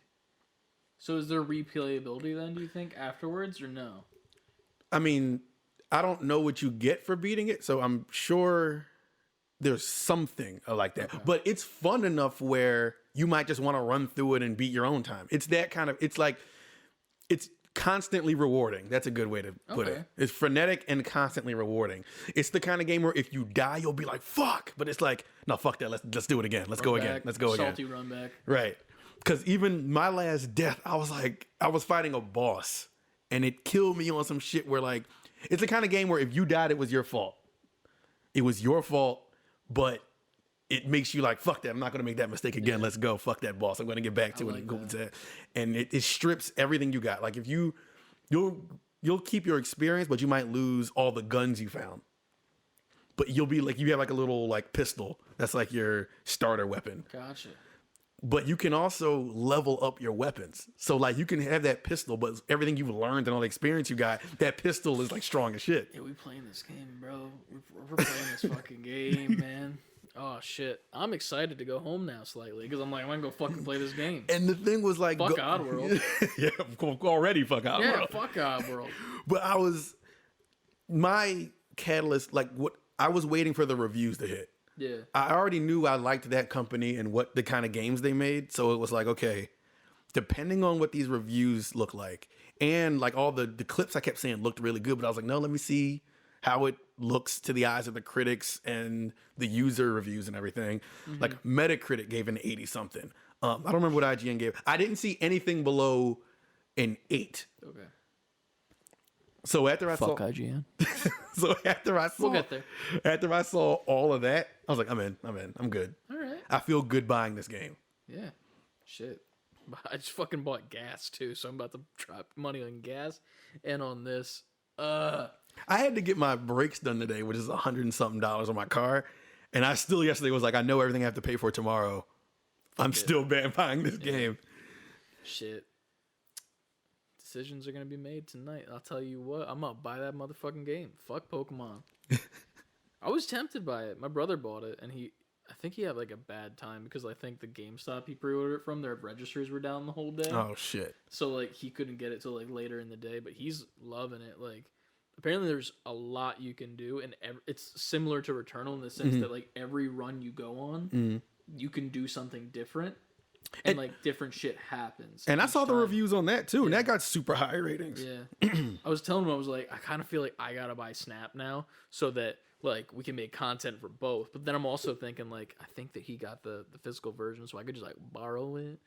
So is there replayability then, do you think, afterwards, or no? I mean, I don't know what you get for beating it, so I'm sure there's something like that. Okay. But it's fun enough where you might just want to run through it and beat your own time. It's that kind of, it's like, it's constantly rewarding. That's a good way to put Okay. it. It's frenetic and constantly rewarding. It's the kind of game where if you die, you'll be like, fuck. But it's like, no, fuck that. Let's do it again. Let's go again. Let's go again. Salty run back. Right. Because even my last death, I was fighting a boss, and it killed me on some shit where, like, it's the kind of game where if you died, it was your fault. It was your fault, but it makes you like, fuck that. I'm not going to make that mistake again. Let's go. Fuck that boss. I'm going to get back to it like and go with that. And it strips everything you got. Like, if you'll keep your experience, but you might lose all the guns you found. But you'll be like, you have like a little like pistol. That's like your starter weapon. Gotcha. But you can also level up your weapons. So, like, you can have that pistol, but everything you've learned and all the experience you got, that pistol is, like, strong as shit. Yeah, we playing this game, bro. We're playing this fucking game, man. Oh, shit. I'm excited to go home now slightly, because I'm like, I'm going to go fucking play this game. And the thing was, like... Fuck Oddworld. Yeah, already fuck Oddworld. Yeah, fuck Oddworld. But my catalyst, like, I was waiting for the reviews to hit. Yeah. I already knew I liked that company and what the kind of games they made. So it was like, okay, depending on what these reviews look like, and like all the clips I kept saying looked really good, but I was like, no, let me see how it looks to the eyes of the critics and the user reviews and everything. Mm-hmm. Like Metacritic gave an 80 something. I don't remember what IGN gave. I didn't see anything below an 8. Okay. So after I Fuck saw, IGN. so after I saw, We'll get there. After I saw all of that, I was like, I'm in, I'm good. All right. I feel good buying this game. Yeah. Shit. I just fucking bought gas, too, so I'm about to drop money on gas and on this. I had to get my brakes done today, which is $100 and something on my car. And I still yesterday was like, I know everything I have to pay for tomorrow. I'm still buying this game. Shit. Decisions are going to be made tonight. I'll tell you what, I'm going to buy that motherfucking game. Fuck Pokemon. I was tempted by it. My brother bought it, and I think he had like a bad time because I think the GameStop he pre-ordered it from, their registers were down the whole day. Oh, shit. So like he couldn't get it till like later in the day, but he's loving it. Like apparently there's a lot you can do, and it's similar to Returnal in the sense that like every run you go on, you can do something different, and like different shit happens. And I each saw the time. reviews on that too, and that got super high ratings. Yeah, I was telling him I was like, I kind of feel like I gotta buy Snap now so that like we can make content for both. But then I'm also thinking like I think that he got the physical version, so I could just like borrow it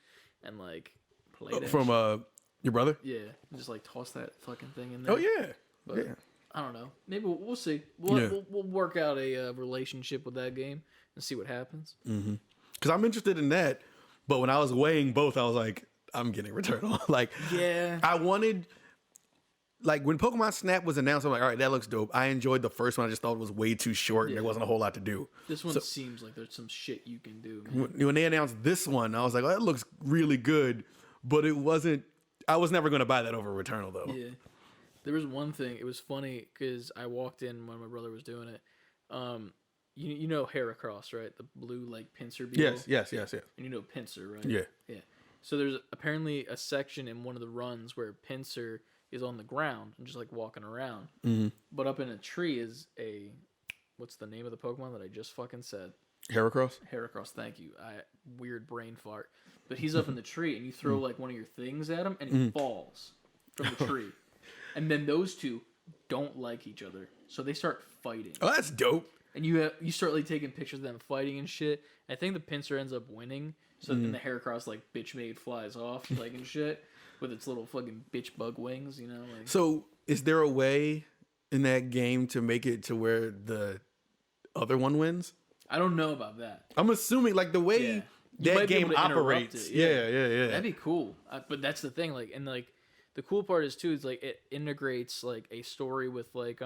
and like play that From shit. your brother? Yeah, just like toss that fucking thing in there. Oh, yeah. But Yeah. I don't know. Maybe we'll see. We'll, Yeah. we'll work out a relationship with that game and see what happens. Because I'm interested in that. But when I was weighing both, I was like, I'm getting Returnal. Like, Yeah. I wanted, like, when Pokemon Snap was announced, I'm like, all right, that looks dope. I enjoyed the first one. I just thought it was way too short and there wasn't a whole lot to do. This one seems like there's some shit you can do, man. When they announced this one, I was like, oh, that looks really good. But it wasn't, I was never going to buy that over Returnal, though. Yeah. There was one thing. It was funny because I walked in when my brother was doing it. You know Heracross, right? The blue like pincer beetle. Yes. And you know Pinsir, right? Yeah. Yeah. So there's apparently a section in one of the runs where Pinsir is on the ground and just like walking around. Mm-hmm. But up in a tree is a what's the name of the Pokemon that I just fucking said? Heracross. Heracross. Thank you. Weird brain fart. But he's up in the tree, and you throw like one of your things at him, and he falls from the tree. And then those two don't like each other, so they start fighting. Oh, that's dope. And you start like taking pictures of them fighting and shit. I think the Pinsir ends up winning. So then the Heracross like bitch made flies off like and shit with its little fucking bitch bug wings, you know. Like So, is there a way in that game to make it to where the other one wins? I don't know about that. I'm assuming like the way Yeah. You that might be game able to interrupt operates. it, Yeah. That'd be cool. But that's the thing, like, and like the cool part is too is like it integrates like a story with like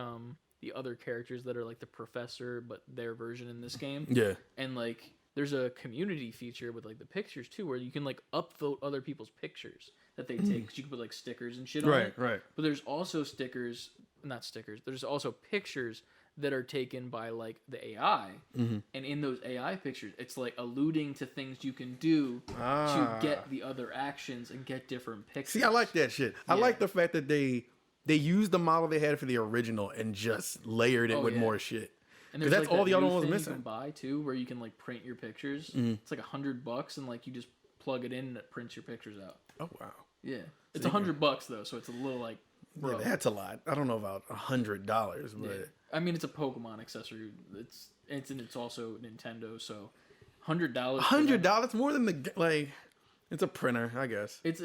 the other characters that are like the professor, but their version in this game. Yeah. And like there's a community feature with like the pictures too, where you can like upvote other people's pictures that they take. 'Cause you can put like stickers and shit on it. Right. But there's also not stickers. There's also pictures that are taken by like the AI, and in those AI pictures, it's like alluding to things you can do to get the other actions and get different pictures. See, I like that shit. I Yeah. like the fact that they used the model they had for the original and just layered it with yeah. more shit. And 'Cause there's that's like all that the other new one was thing missing. You can buy too, where you can like print your pictures. It's like $100, and like you just plug it in and it prints your pictures out. Oh wow. Yeah, it's $100 though, so it's a little like, bro. Yeah, that's a lot. I don't know about $100, but Yeah. I mean, it's a Pokemon accessory. It's also Nintendo, so $100. $100 more than like it's a printer, I guess. It's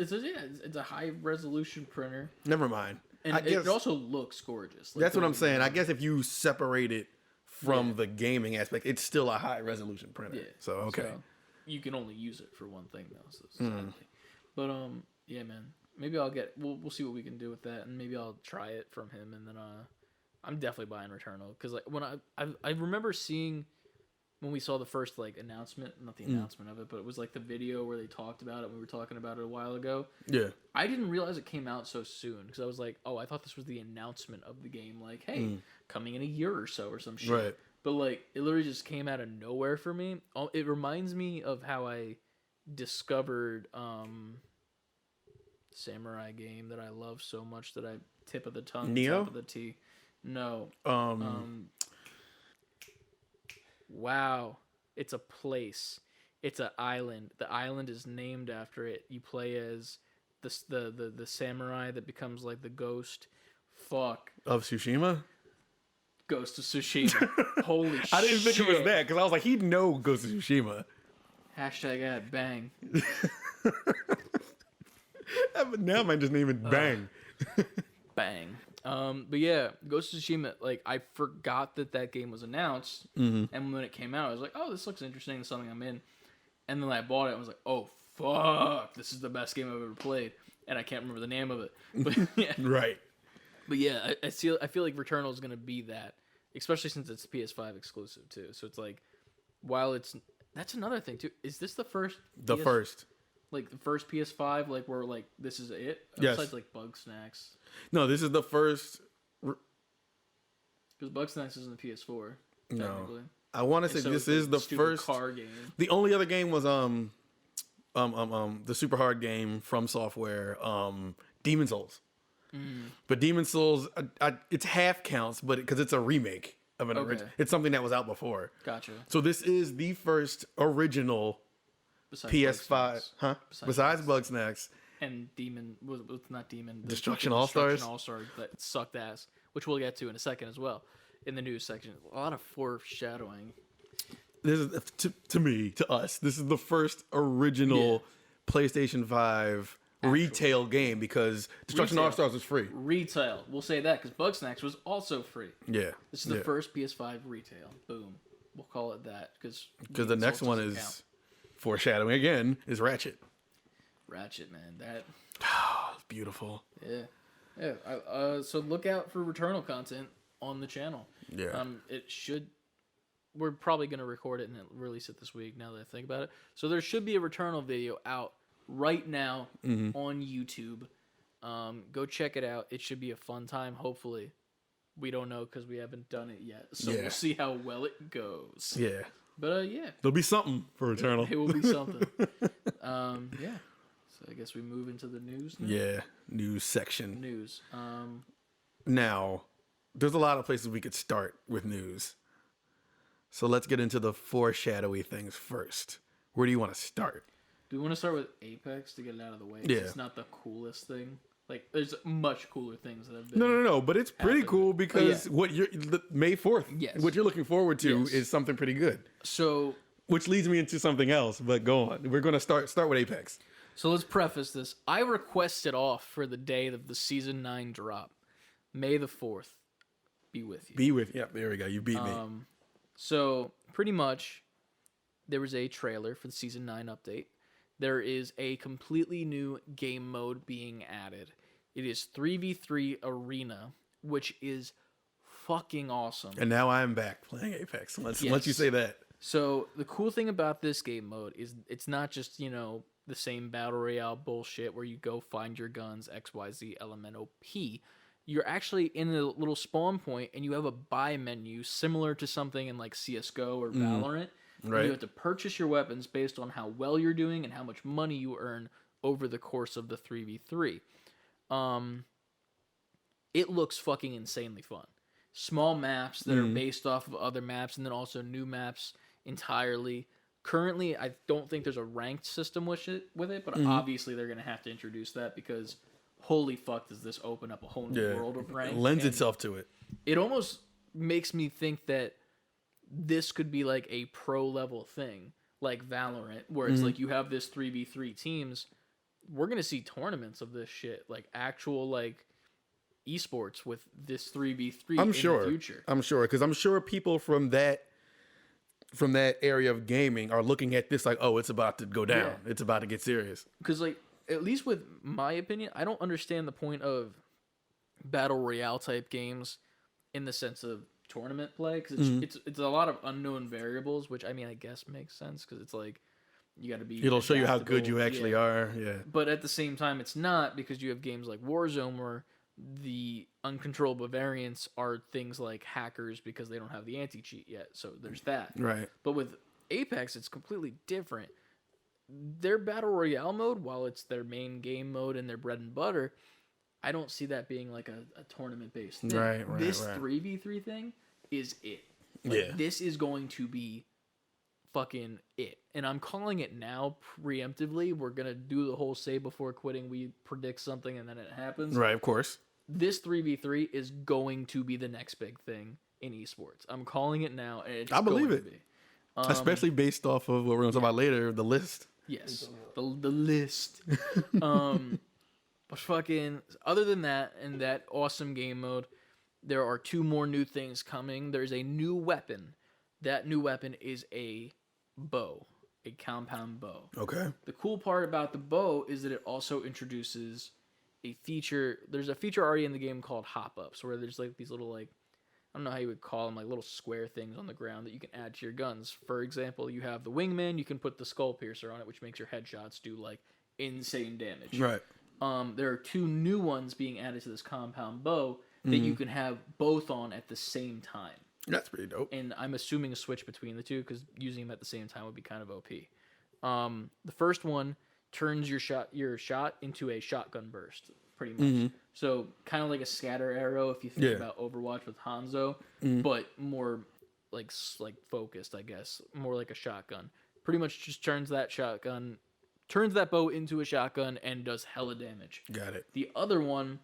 a high resolution printer, Never mind. and I it guess also looks gorgeous. Like, that's what don't I'm get me saying. I wrong. guess if you separate it from the gaming aspect, it's still a high resolution printer. Yeah. So okay. So, you can only use it for one thing though. So it's the side thing. But yeah, man. Maybe I'll get. We'll see what we can do with that, and maybe I'll try it from him, and then I'm definitely buying Returnal because like when I remember seeing when we saw the first like announcement, not the announcement of it, but it was like the video where they talked about it. We were talking about it a while ago. Yeah. I didn't realize it came out so soon because I was like, oh, I thought this was the announcement of the game, like, hey, coming in a year or so or some shit. Right. But like, it literally just came out of nowhere for me. It reminds me of how I discovered samurai game that I love so much that I tip of the tongue, Neo? top of the T. No. Wow. It's a place. It's an island. The island is named after it. You play as the samurai that becomes like the ghost. Fuck. Of Tsushima? Ghost of Tsushima. Holy shit. I didn't think it was that because I was like, he'd know Ghost of Tsushima. Hashtag ad bang. Now I might just name it Bang. Bang. But yeah, Ghost of Tsushima, like, I forgot that game was announced. And when it came out, I was like, oh, this looks interesting. It's something I'm in. And then I bought it and was like, oh, fuck. This is the best game I've ever played. And I can't remember the name of it. But yeah. Right. But yeah, I feel like Returnal is going to be that. Especially since it's PS5 exclusive, too. So it's like, while it's... That's another thing, too. Is this the first... The first. Like, the first PS5, like, where, like, this is it? Yes. Besides, like, Bug Snacks. No, this is the first. Because Bug Snacks is in the PS4, No. technically. I want to say So this it's is the stupid first. car game. The only other game was the super hard game from Software, Demon Souls. But Demon Souls, it's half counts, but because it's a remake of an original, it's something that was out before. Gotcha. So this is the first original Besides PS5, Bug Snacks. huh? Besides Bugsnax. And Demon was not Demon. Destruction All-Stars? Destruction All-Star that sucked ass, which we'll get to in a second as well. In the news section, a lot of foreshadowing. This is to us. This is the first original PlayStation 5 retail game because Destruction Retail. All-Stars was free. Retail, we'll say that because Bug Snacks was also free. Yeah. This is the first PS5 retail. Boom. We'll call it that because the next one is foreshadowing again is Ratchet. Ratchet, man. That Beautiful. yeah. So look out for Returnal content on the channel. Yeah. It should. We're probably gonna record it and release it this week. Now that I think about it, so there should be a Returnal video out right now on YouTube. Go check it out. It should be a fun time. Hopefully, we don't know because we haven't done it yet. So we'll see how well it goes. Yeah. But yeah, There'll be something for Returnal. it will be something. Yeah. So I guess we move into the news now? Yeah, news section. News. Now, there's a lot of places we could start with news. So let's get into the foreshadowy things first. Where do you want to start? Do we want to start with Apex to get it out of the way? 'Cause Yeah. It's not the coolest thing. Like, there's much cooler things that have been. No, but it's pretty happened. cool because Oh, what you're May 4th. Yes. What you're looking forward to Yes. is something pretty good. So Which leads me into something else, but go on. We're going to start with Apex. let's preface this. I requested off for the day of the Season 9 drop. May the 4th be with you. Yeah, there we go. You beat me. So, pretty much, there was a trailer for the Season 9 update. There is a completely new game mode being added. It is 3v3 Arena, which is fucking awesome. And now I'm back playing Apex. Once you Yes. say that. So, the cool thing about this game mode is it's not just, the same Battle Royale bullshit where you go find your guns, XYZ, Elemental P. You're actually in a little spawn point and you have a buy menu similar to something in like CSGO or Valorant. And Right. you have to purchase your weapons based on how well you're doing and how much money you earn over the course of the 3v3. It looks fucking insanely fun. Small maps that are based off of other maps and then also new maps entirely. Currently, I don't think there's a ranked system with it, but obviously they're going to have to introduce that because holy fuck does this open up a whole new Yeah. world of It ranked. lends And itself to it. it almost makes me think that this could be like a pro level thing, like Valorant, where it's like you have this 3v3 teams. We're going to see tournaments of this shit, like actual like esports with this 3v3 I'm in sure. the future. I'm sure because I'm sure people from that area of gaming are looking at this like, oh, it's about to go down. Yeah. It's about to get serious. Because, like, at least with my opinion, I don't understand the point of battle royale type games in the sense of tournament play. Because it's a lot of unknown variables, which I mean, I guess makes sense because it's like you got to be. It'll show you how good adaptable. you actually Yeah. are. Yeah. But at the same time, it's not because you have games like Warzone where the uncontrollable variants are things like hackers because they don't have the anti-cheat yet. So there's that. Right. But with Apex, it's completely different. Their Battle Royale mode, while it's their main game mode and their bread and butter, I don't see that being like a tournament-based thing. Right, This right. 3v3 thing is it. Like, Yeah. This is going to be fucking it. And I'm calling it now preemptively. We're going to do the whole say before quitting. We predict something and then it happens. Right, of course. This 3v3 is going to be the next big thing in esports. I'm calling it now. And it's I believe going it. to be. Especially based off of what we're going to talk about later, the list. Yes, the list. But fucking, other than that and that awesome game mode, there are two more new things coming. There's a new weapon. That new weapon is a bow, a compound bow. Okay. The cool part about the bow is that it also introduces a feature. There's a feature already in the game called hop ups, where there's like these little like, I don't know how you would call them, like little square things on the ground that you can add to your guns. For example, you have the wingman, you can put the skull piercer on it, which makes your headshots do like insane damage. Right. There are two new ones being added to this compound bow that you can have both on at the same time. That's pretty dope. And I'm assuming a switch between the two because using them at the same time would be kind of OP. The first one turns your shot into a shotgun burst, pretty much. So kind of like a scatter arrow if you think about Overwatch with Hanzo, but more like focused, I guess. More like a shotgun. Pretty much just turns that bow into a shotgun and does hella damage. Got it. The other one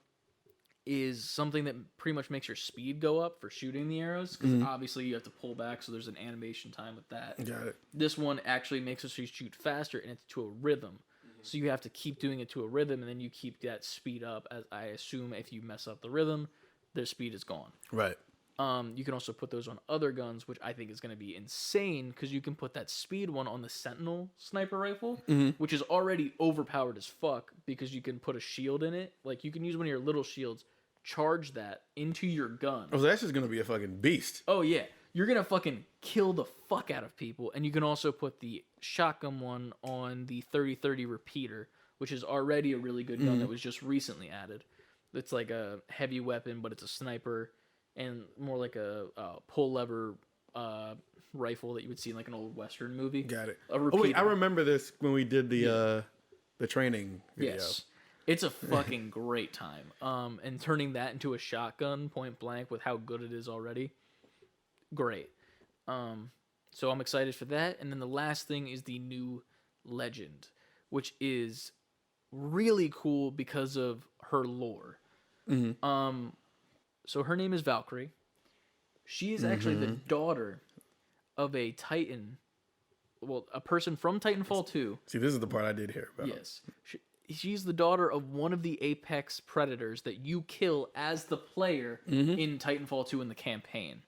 is something that pretty much makes your speed go up for shooting the arrows because obviously you have to pull back, so there's an animation time with that. Got it. This one actually makes it so you shoot faster and it's to a rhythm. So you have to keep doing it to a rhythm and then you keep that speed up, as I assume if you mess up the rhythm, their speed is gone. Right. You can also put those on other guns, which I think is going to be insane because you can put that speed one on the Sentinel sniper rifle, which is already overpowered as fuck because you can put a shield in it. Like you can use one of your little shields, charge that into your gun. Oh, so that's just going to be a fucking beast. Oh yeah, you're going to fucking kill the fuck out of people. And you can also put the shotgun one on the 30-30 repeater, which is already a really good gun that was just recently added. It's like a heavy weapon, but it's a sniper. And more like a pull lever rifle that you would see in like an old Western movie. Got it. A Oh, repeater. wait, I remember this when we did the the training video. Yes. It's a fucking great time. And turning that into a shotgun point blank with how good it is already, great. So I'm excited for that. And then the last thing is the new legend, which is really cool because of her lore. So her name is Valkyrie. She is actually the daughter of a Titan. Well, a person from Titanfall 2. See, this is the part I did hear about. Yes. She's the daughter of one of the apex predators that you kill as the player in Titanfall 2 in the campaign.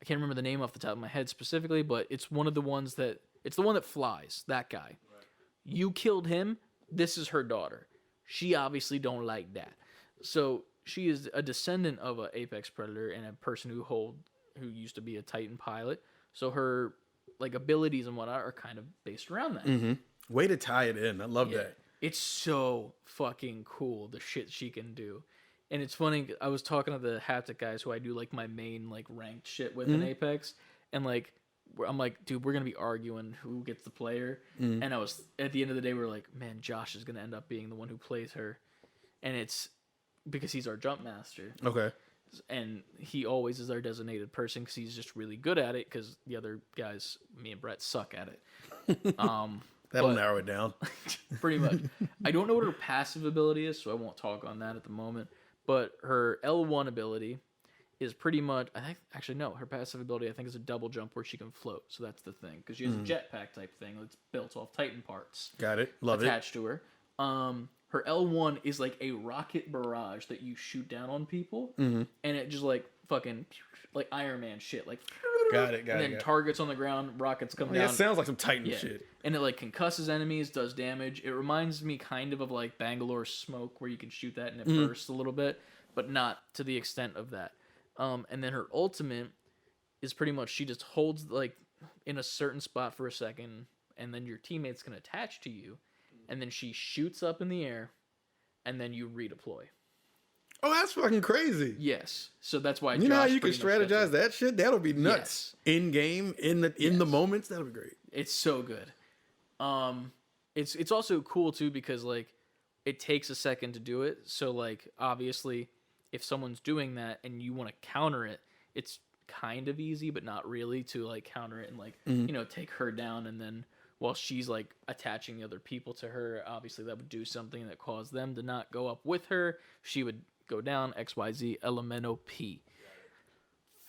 I can't remember the name off the top of my head specifically, but it's one of the ones that... It's the one that flies, that guy. Right. You killed him, this is her daughter. She obviously don't like that. So she is a descendant of an apex predator and a person who used to be a Titan pilot. So her like abilities and whatnot are kind of based around that. Way to tie it in. I love that. It's so fucking cool, the shit she can do. And it's funny, I was talking to the Haptic guys who I do like my main like ranked shit with in Apex, and like I'm like, dude, we're gonna be arguing who gets the player. And I was at the end of the day, we were like, man, Josh is gonna end up being the one who plays her, and it's because he's our jump master. Okay. And he always is our designated person because he's just really good at it. Because the other guys, me and Brett, suck at it. That'll narrow it down. Pretty much. I don't know what her passive ability is, so I won't talk on that at the moment. But her L1 ability is pretty much, I think, actually no, her passive ability I think is a double jump where she can float. So that's the thing, because she has a jetpack type thing that's built off Titan parts. Got it. Love attached to her. Her L1 is like a rocket barrage that you shoot down on people, and it just like fucking like Iron Man shit, like got it. and then targets on the ground, rockets come down. It sounds like some Titan shit. And it like concusses enemies, does damage. It reminds me kind of like Bangalore Smoke, where you can shoot that and it bursts a little bit, but not to the extent of that. And then her ultimate is pretty much she just holds like in a certain spot for a second, and then your teammates can attach to you, and then she shoots up in the air, and then you redeploy. Oh, that's fucking crazy. Yes, so that's why you know how you can strategize that shit. That'll be nuts. Yes. In game, in the moments, that'll be great. It's so good. It's also cool too because like it takes a second to do it. So like obviously, if someone's doing that and you want to counter it, it's kind of easy, but not really to like counter it and like take her down, and then while she's like attaching the other people to her, obviously that would do something that caused them to not go up with her. She would go down, XYZ, Elemento P.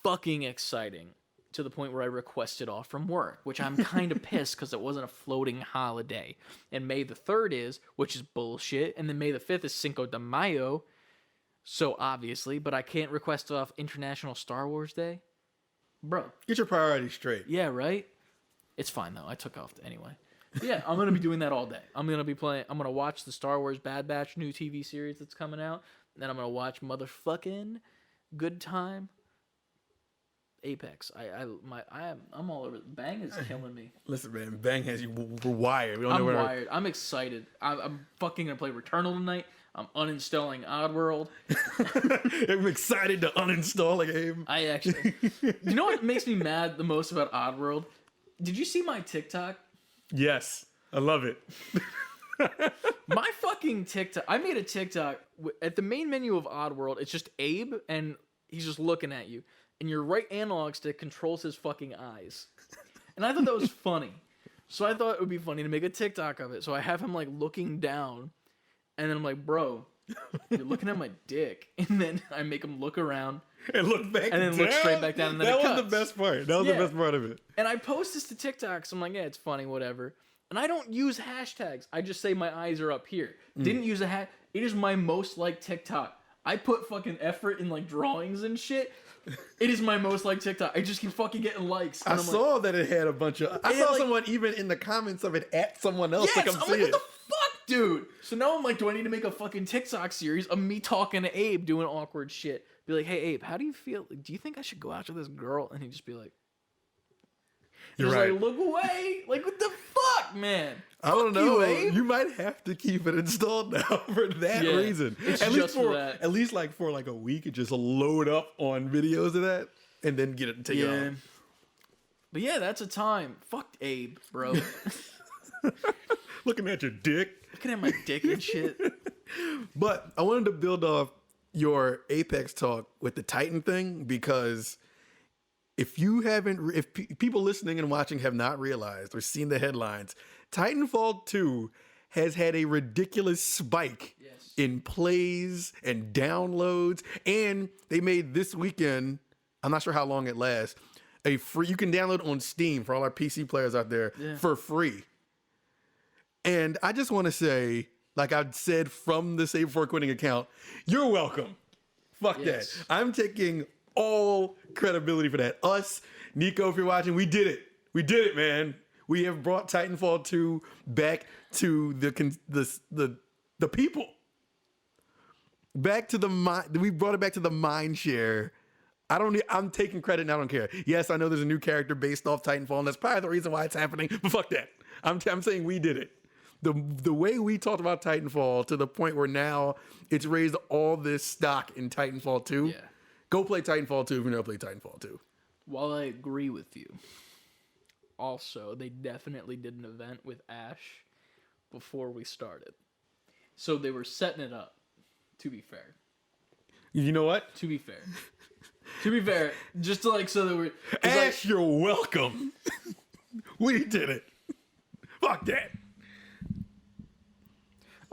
Fucking exciting. To the point where I requested off from work, which I'm kind of pissed because it wasn't a floating holiday. And May the 3rd is, which is bullshit. And then May the 5th is Cinco de Mayo. So obviously, but I can't request off International Star Wars Day. Bro. Get your priorities straight. Yeah, right? It's fine though. I took off anyway. But yeah, I'm going to be doing that all day. I'm going to watch the Star Wars Bad Batch new TV series that's coming out. And then I'm going to watch motherfucking Good Time Apex. I'm all over. Bang is killing me. Listen, man, Bang has you wired. I'm wired. I'm excited. I'm fucking gonna play Returnal tonight. I'm uninstalling Oddworld. I'm excited to uninstall a game. I actually, you know what makes me mad the most about Oddworld? Did you see my TikTok? Yes, I love it. My fucking TikTok. I made a TikTok at the main menu of Oddworld. It's just Abe, and he's just looking at you. And your right analog stick controls his fucking eyes. And I thought that was funny. So I thought it would be funny to make a TikTok of it. So I have him like looking down. And then I'm like, bro, you're looking at my dick. And then I make him look around. And look back and then look straight back down. And then that it was cuts. the best part. That was the best part of it. And I post this to TikTok. So I'm like, yeah, it's funny, whatever. And I don't use hashtags. I just say my eyes are up here. Didn't use a hat. It is my most liked TikTok. I put fucking effort in like drawings and shit. It is my most liked TikTok. I just keep fucking getting likes. I saw that it had a bunch of. I saw someone even in the comments of it at someone else to come see like, it. What the fuck, dude? So now I'm like, do I need to make a fucking TikTok series of me talking to Abe doing awkward shit? Be like, hey Abe, how do you feel? Do you think I should go after this girl? And he'd just be like, You're right. Like, look away. Like, what the fuck, man? I don't know. Abe. You might have to keep it installed now for that reason. It's at just for that. At least like for like a week, and just load up on videos of that, and then get it and take it off. But yeah, that's a time. Fuck Abe, bro. Looking at your dick. looking at my dick and shit. But I wanted to build off your Apex talk with the Titan thing because if people listening and watching have not realized or seen the headlines, Titanfall 2 has had a ridiculous spike in plays and downloads, and they made this weekend, I'm not sure how long it lasts, a free, you can download on Steam for all our PC players out there for free. And I just want to say, like I said from the Save Before Quitting account, you're welcome. Fuck that. I'm taking all credibility for that. Us, Nico, if you're watching, we did it. We did it, man. We have brought Titanfall 2 back to the people. Back to the mind. We brought it back to the mind share. I'm taking credit and I don't care. Yes, I know there's a new character based off Titanfall, and that's probably the reason why it's happening. But fuck that. I'm saying we did it. The way we talked about Titanfall to the point where now it's raised all this stock in Titanfall 2. Yeah. Go play Titanfall 2 if you never played Titanfall 2. While I agree with you, also, they definitely did an event with Ash before we started. So they were setting it up, to be fair. You know what? To be fair. To be fair, just to so that we're... Ash, you're welcome. We did it. Fuck that.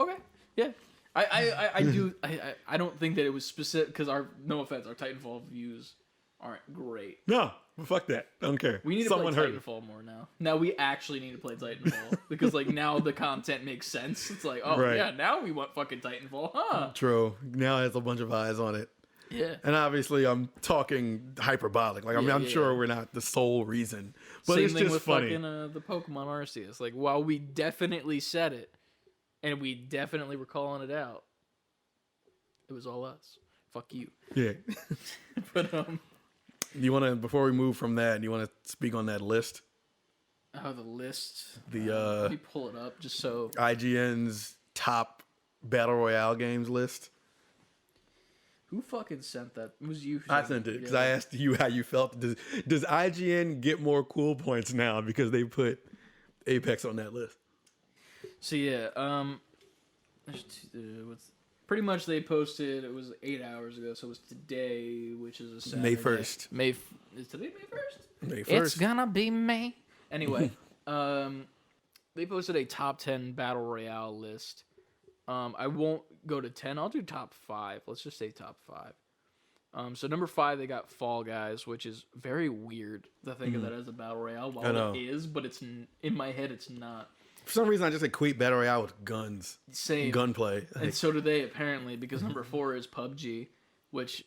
Okay, yeah. I don't think that it was specific, because no offense, our Titanfall views aren't great. No, fuck that. I don't care. We need to Someone play heard it. Titanfall more now. Now we actually need to play Titanfall, because now the content makes sense. It's like, oh Right. yeah, now we want fucking Titanfall, huh? True. Now it has a bunch of eyes on it. Yeah. And obviously, I'm talking hyperbolic. Like, I'm sure we're not the sole reason, but Same it's thing just with funny. fucking the Pokemon Arceus. Like, while we definitely said it, and we definitely were calling it out, it was all us. Fuck you. Yeah. But You want to, before we move from that, you want to speak on that list? oh, the list. The Let me pull it up just so. IGN's top battle royale games list. Who fucking sent that? It was you. I sent it because I asked you how you felt. Does IGN get more cool points now because they put Apex on that list? So yeah, pretty much they posted. It was 8 hours ago, so it was today, which is a Saturday. May 1st. Is today May 1st? May 1st. It's gonna be May. Anyway, they posted a top 10 battle royale list. I won't go to 10. I'll do top 5. Let's just say top 5. So number 5, they got Fall Guys, which is very weird to think of that as a battle royale. While it is, but it's in my head, it's not. For some reason, I just equate battle royale with guns. Same. Gunplay. And so do they, apparently, because number 4 is PUBG, which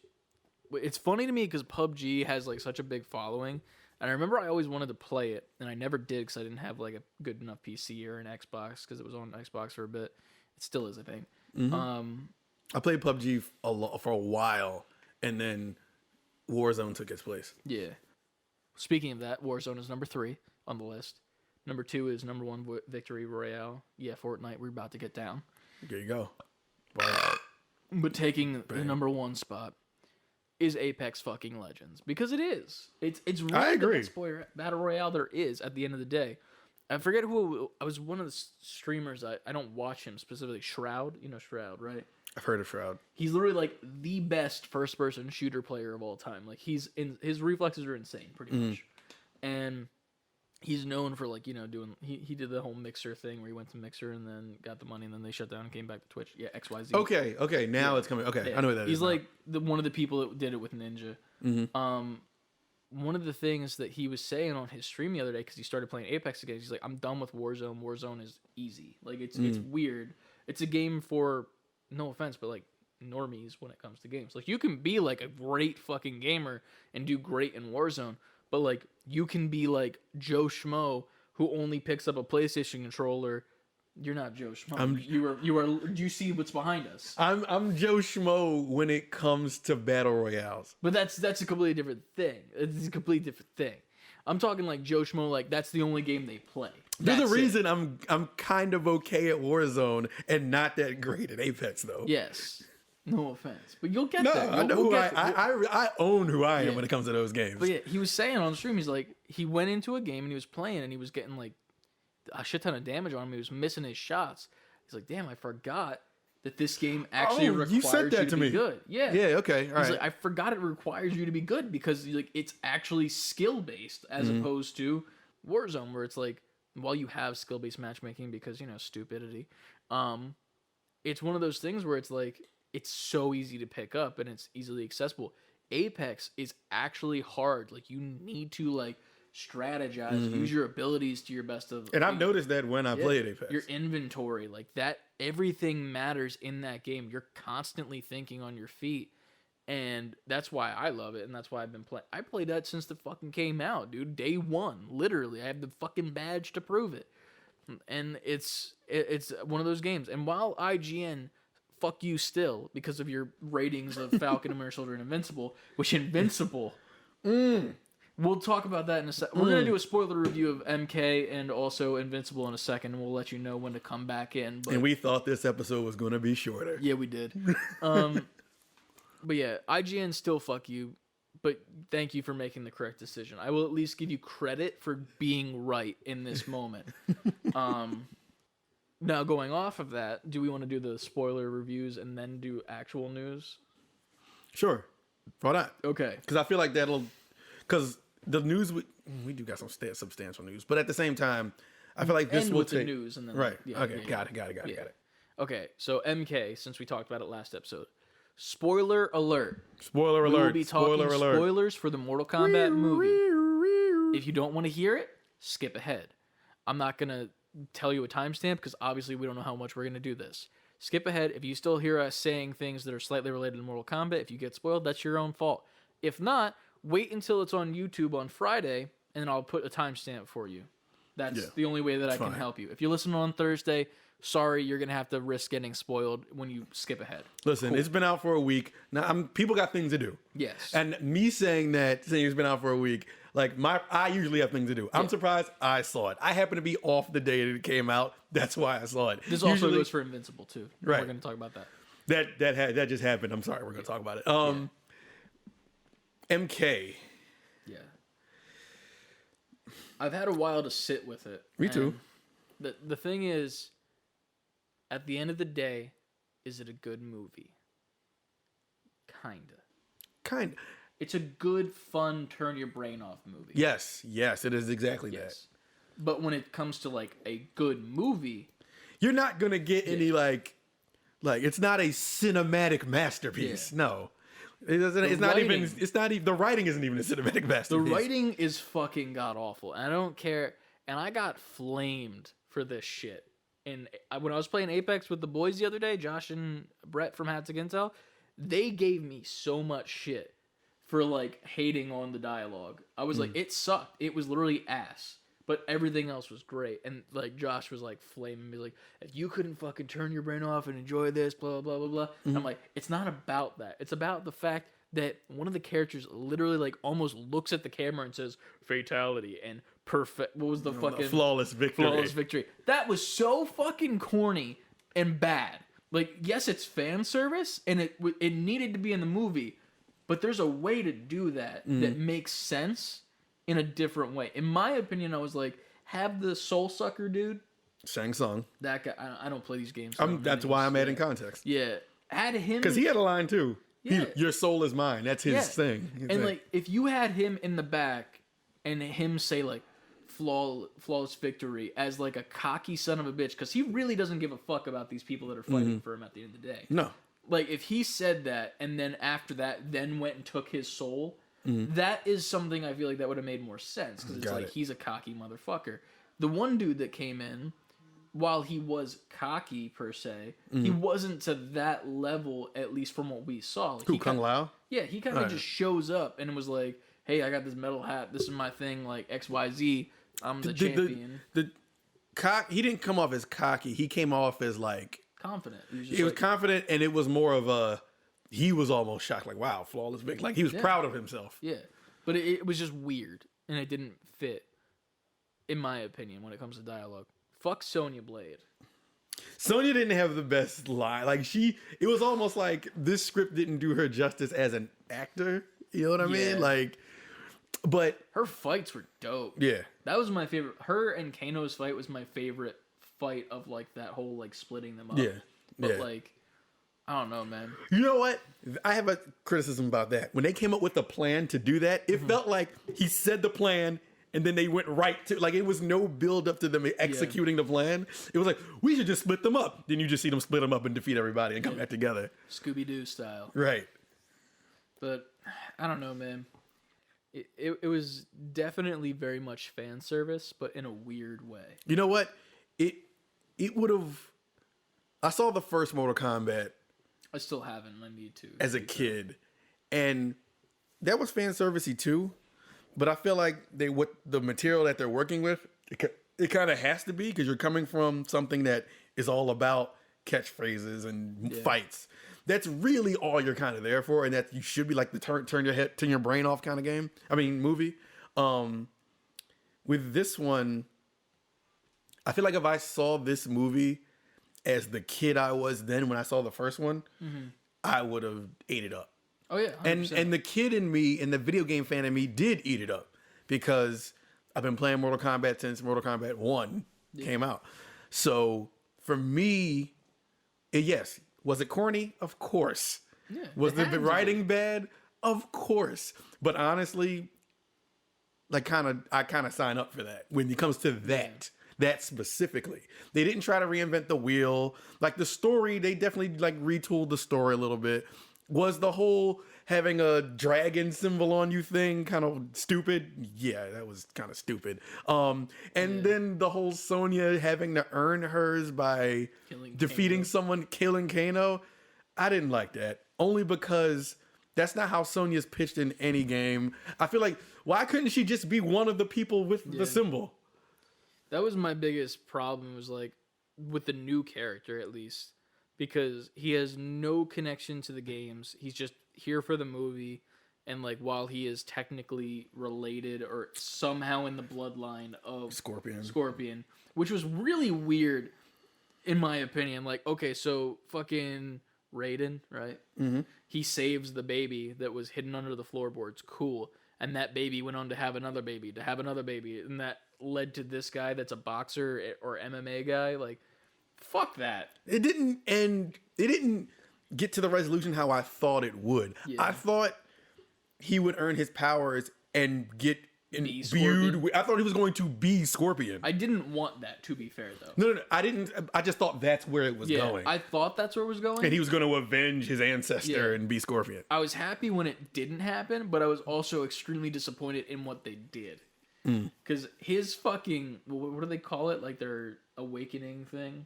it's funny to me because PUBG has such a big following. And I remember I always wanted to play it, and I never did because I didn't have a good enough PC or an Xbox, because it was on Xbox for a bit. It still is, I think. I played PUBG for a while, and then Warzone took its place. Yeah. Speaking of that, Warzone is number 3 on the list. Number 2 is number 1 Victory Royale. Yeah, Fortnite, we're about to get down. There you go. Wow. But taking the number 1 spot is Apex fucking Legends, because it is. It's really I agree. the best battle royale there is at the end of the day. I forget who I was. One of the streamers. I don't watch him specifically. Shroud, you know Shroud, right? I've heard of Shroud. He's literally the best first-person shooter player of all time. His reflexes are insane, pretty much, and he's known for doing. He did the whole Mixer thing where he went to Mixer and then got the money and then they shut down and came back to Twitch. Yeah, XYZ. Okay. Now it's coming. Okay, Yeah. I know what that is. He's one of the people that did it with Ninja. One of the things that he was saying on his stream the other day, because he started playing Apex again, he's like, I'm done with Warzone. Warzone is easy. It's weird. It's a game for, no offense, but normies when it comes to games. You can be a great fucking gamer and do great in Warzone, but you can be Joe Schmo who only picks up a PlayStation controller. You're not Joe Schmo. You are. Do you see what's behind us? I'm Joe Schmo when it comes to battle royales. But that's a completely different thing. It's a completely different thing. I'm talking Joe Schmo. That's the only game they play. There's a That's it. reason I'm kind of okay at Warzone and not that great at Apex though. Yes. No offense, but you'll get No, there. I know We'll who get I own who I am Yeah. when it comes to those games. But yeah, he was saying on stream, he's he went into a game and he was playing and he was getting a shit ton of damage on him. He was missing his shots. He's like, damn, I forgot that this game actually Oh, requires you said that you to to be me. good. Yeah. Yeah, okay. All He's right. like, I forgot it requires you to be good because like it's actually skill based as opposed to Warzone, where it's like, while you have skill based matchmaking because stupidity, it's one of those things where it's like it's so easy to pick up and it's easily accessible. Apex is actually hard. Like you need to like strategize, use your abilities to your best of. And I've noticed that when I played Apex. Your inventory, like that, everything matters in that game. You're constantly thinking on your feet, and that's why I love it, and that's why I've been playing. I played that since the fucking came out, dude. Day one, literally. I have the fucking badge to prove it, and it's one of those games. And while IGN, fuck you still because of your ratings of Falcon and Winter Soldier and Invincible, which Invincible. We'll talk about that in a second. We're going to do a spoiler review of MK and also Invincible in a second, and we'll let you know when to come back in. But, And we thought this episode was going to be shorter. yeah, we did. But yeah, IGN still fuck you, but thank you for making the correct decision. I will at least give you credit for being right in this moment. Now, going off of that, do we want to do the spoiler reviews and then do actual news? Sure. Why not? Okay. Because I feel like that'll... Because the news... We do got some substantial news. But at the same time, I feel like this End will with take... the news and then... Right. yeah, Okay. yeah, Got it. yeah. Okay, so MK, since we talked about it last episode. Spoiler alert. Spoiler We alert. will be talking Spoiler alert. spoilers for the Mortal Kombat movie. If you don't want to hear it, skip ahead. I'm not going to tell you a timestamp because obviously we don't know how much we're going to do this. Skip ahead. If you still hear us saying things that are slightly related to Mortal Kombat, if you get spoiled, that's your own fault. If not, wait until it's on YouTube on Friday, and I'll put a timestamp for you. That's the only way that I can fine. help you. If you listen on Thursday, sorry, you're going to have to risk getting spoiled when you skip ahead. Listen, it's been out for a week. Now, people got things to do. Yes. And me saying it's been out for a week, like I usually have things to do. I'm surprised I saw it. I happen to be off the day that it came out. That's why I saw it. This also goes for Invincible, too. Right. We're going to talk about that. That just happened. I'm sorry. We're going to talk about it. MK. Yeah. I've had a while to sit with it. Me too. The thing is, at the end of the day, is it a good movie? Kinda. It's a good, fun, turn your brain off movie. Yes, it is exactly that. But when it comes to like a good movie, You're not gonna get any like it's not a cinematic masterpiece. Yeah. No, it doesn't. It's not even. It's not even. The writing isn't even a cinematic masterpiece. the writing is fucking god awful. And I don't care. And I got flamed for this shit. And when I was playing Apex with the boys the other day, Josh and Brett from Hats Against Intel, they gave me so much shit for like hating on the dialogue. I was like, it sucked. It was literally ass. But everything else was great. And like Josh was like flaming me like, if you couldn't fucking turn your brain off and enjoy this, blah, blah, blah, blah. And I'm like, it's not about that. It's about the fact that one of the characters literally like almost looks at the camera and says fatality and perfect. What was the fucking flawless victory? flawless victory? That was so fucking corny and bad. Like, yes, it's fan service and it needed to be in the movie, but there's a way to do that that makes sense in a different way. In my opinion, I was like, have the soul sucker dude, Shang Tsung. that guy. I don't play these games. So I don't know That's names. why I'm adding context. Yeah, had him Because he had a line too. Yeah. Your soul is mine. That's his thing. And like, if you had him in the back and him say like flawless victory as like a cocky son of a bitch, because he really doesn't give a fuck about these people that are fighting for him at the end of the day. No. Like if he said that and then after that then went and took his soul, that is something I feel like that would have made more sense, because it's Got like it. he's a cocky motherfucker. The one dude that came in, while he was cocky per se, he wasn't to that level, at least from what we saw. Like, Who, Kung Lao? Yeah, he kind of just shows up and was like, hey, I got this metal hat. This is my thing, like XYZ. I'm the champion. He didn't come off as cocky. He came off as like... Confident. He was confident, and it was more of a... He was almost shocked, like, wow, flawless victory. Like, he was proud of himself. Yeah. But it was just weird, and it didn't fit, in my opinion, when it comes to dialogue. Fuck Sonya Blade. Sonya didn't have the best line. Like, it was almost like this script didn't do her justice as an actor. You know what I mean? Like, but... Her fights were dope. Yeah. That was my favorite. Her and Kano's fight was my favorite fight of like that whole like splitting them up. Yeah. But Yeah. like, I don't know, man. You know what? I have a criticism about that. When they came up with the plan to do that, it felt like he said the plan and then they went right to, like, it was no build up to them executing the plan. It was like, we should just split them up. Then you just see them split them up and defeat everybody and come back together. Scooby-Doo style. Right. But I don't know, man. It was definitely very much fan service, but in a weird way. You know what? It would have. I saw the first Mortal Kombat I still haven't. I need to. as a kid, and that was fan servicey too. But I feel like the material that they're working with, it kind of has to be, because you're coming from something that is all about catchphrases and fights. That's really all you're kind of there for, and that you should be like the turn your brain off kind of game. I mean, movie. With this one, I feel like if I saw this movie as the kid I was then when I saw the first one, I would have ate it up. Oh yeah, 100%. And the kid in me and the video game fan in me did eat it up, because I've been playing Mortal Kombat since Mortal Kombat 1 came out. So for me, yes, was it corny? Of course. Yeah, Was it the had to be. writing bad? Of course. But honestly, like I kind of sign up for that when it comes to that specifically. They didn't try to reinvent the wheel. Like the story, they definitely like retooled the story a little bit. Was the whole having a dragon symbol on you thing kind of stupid? Yeah, that was kind of stupid. And then the whole Sonya having to earn hers by defeating someone, killing Kano. I didn't like that. Only because that's not how Sonya's pitched in any game. I feel like, why couldn't she just be one of the people with the symbol? That was my biggest problem, was like with the new character, at least, because he has no connection to the games. He's just here for the movie, and like while he is technically related or somehow in the bloodline of Scorpion, which was really weird in my opinion. Like, okay, so fucking Raiden, right? Mm-hmm. He saves the baby that was hidden under the floorboards. Cool. And that baby went on to have another baby, and that led to this guy that's a boxer or MMA guy. Like, fuck that. It didn't get to the resolution how I thought it would. Yeah. I thought he would earn his powers and get Be imbued with, I thought he was going to be Scorpion. I didn't want that, to be fair, though. No, I didn't. I just thought that's where it was going. I thought that's where it was going. And he was going to avenge his ancestor and be Scorpion. I was happy when it didn't happen, but I was also extremely disappointed in what they did. Because his fucking, what do they call it? Like their awakening thing?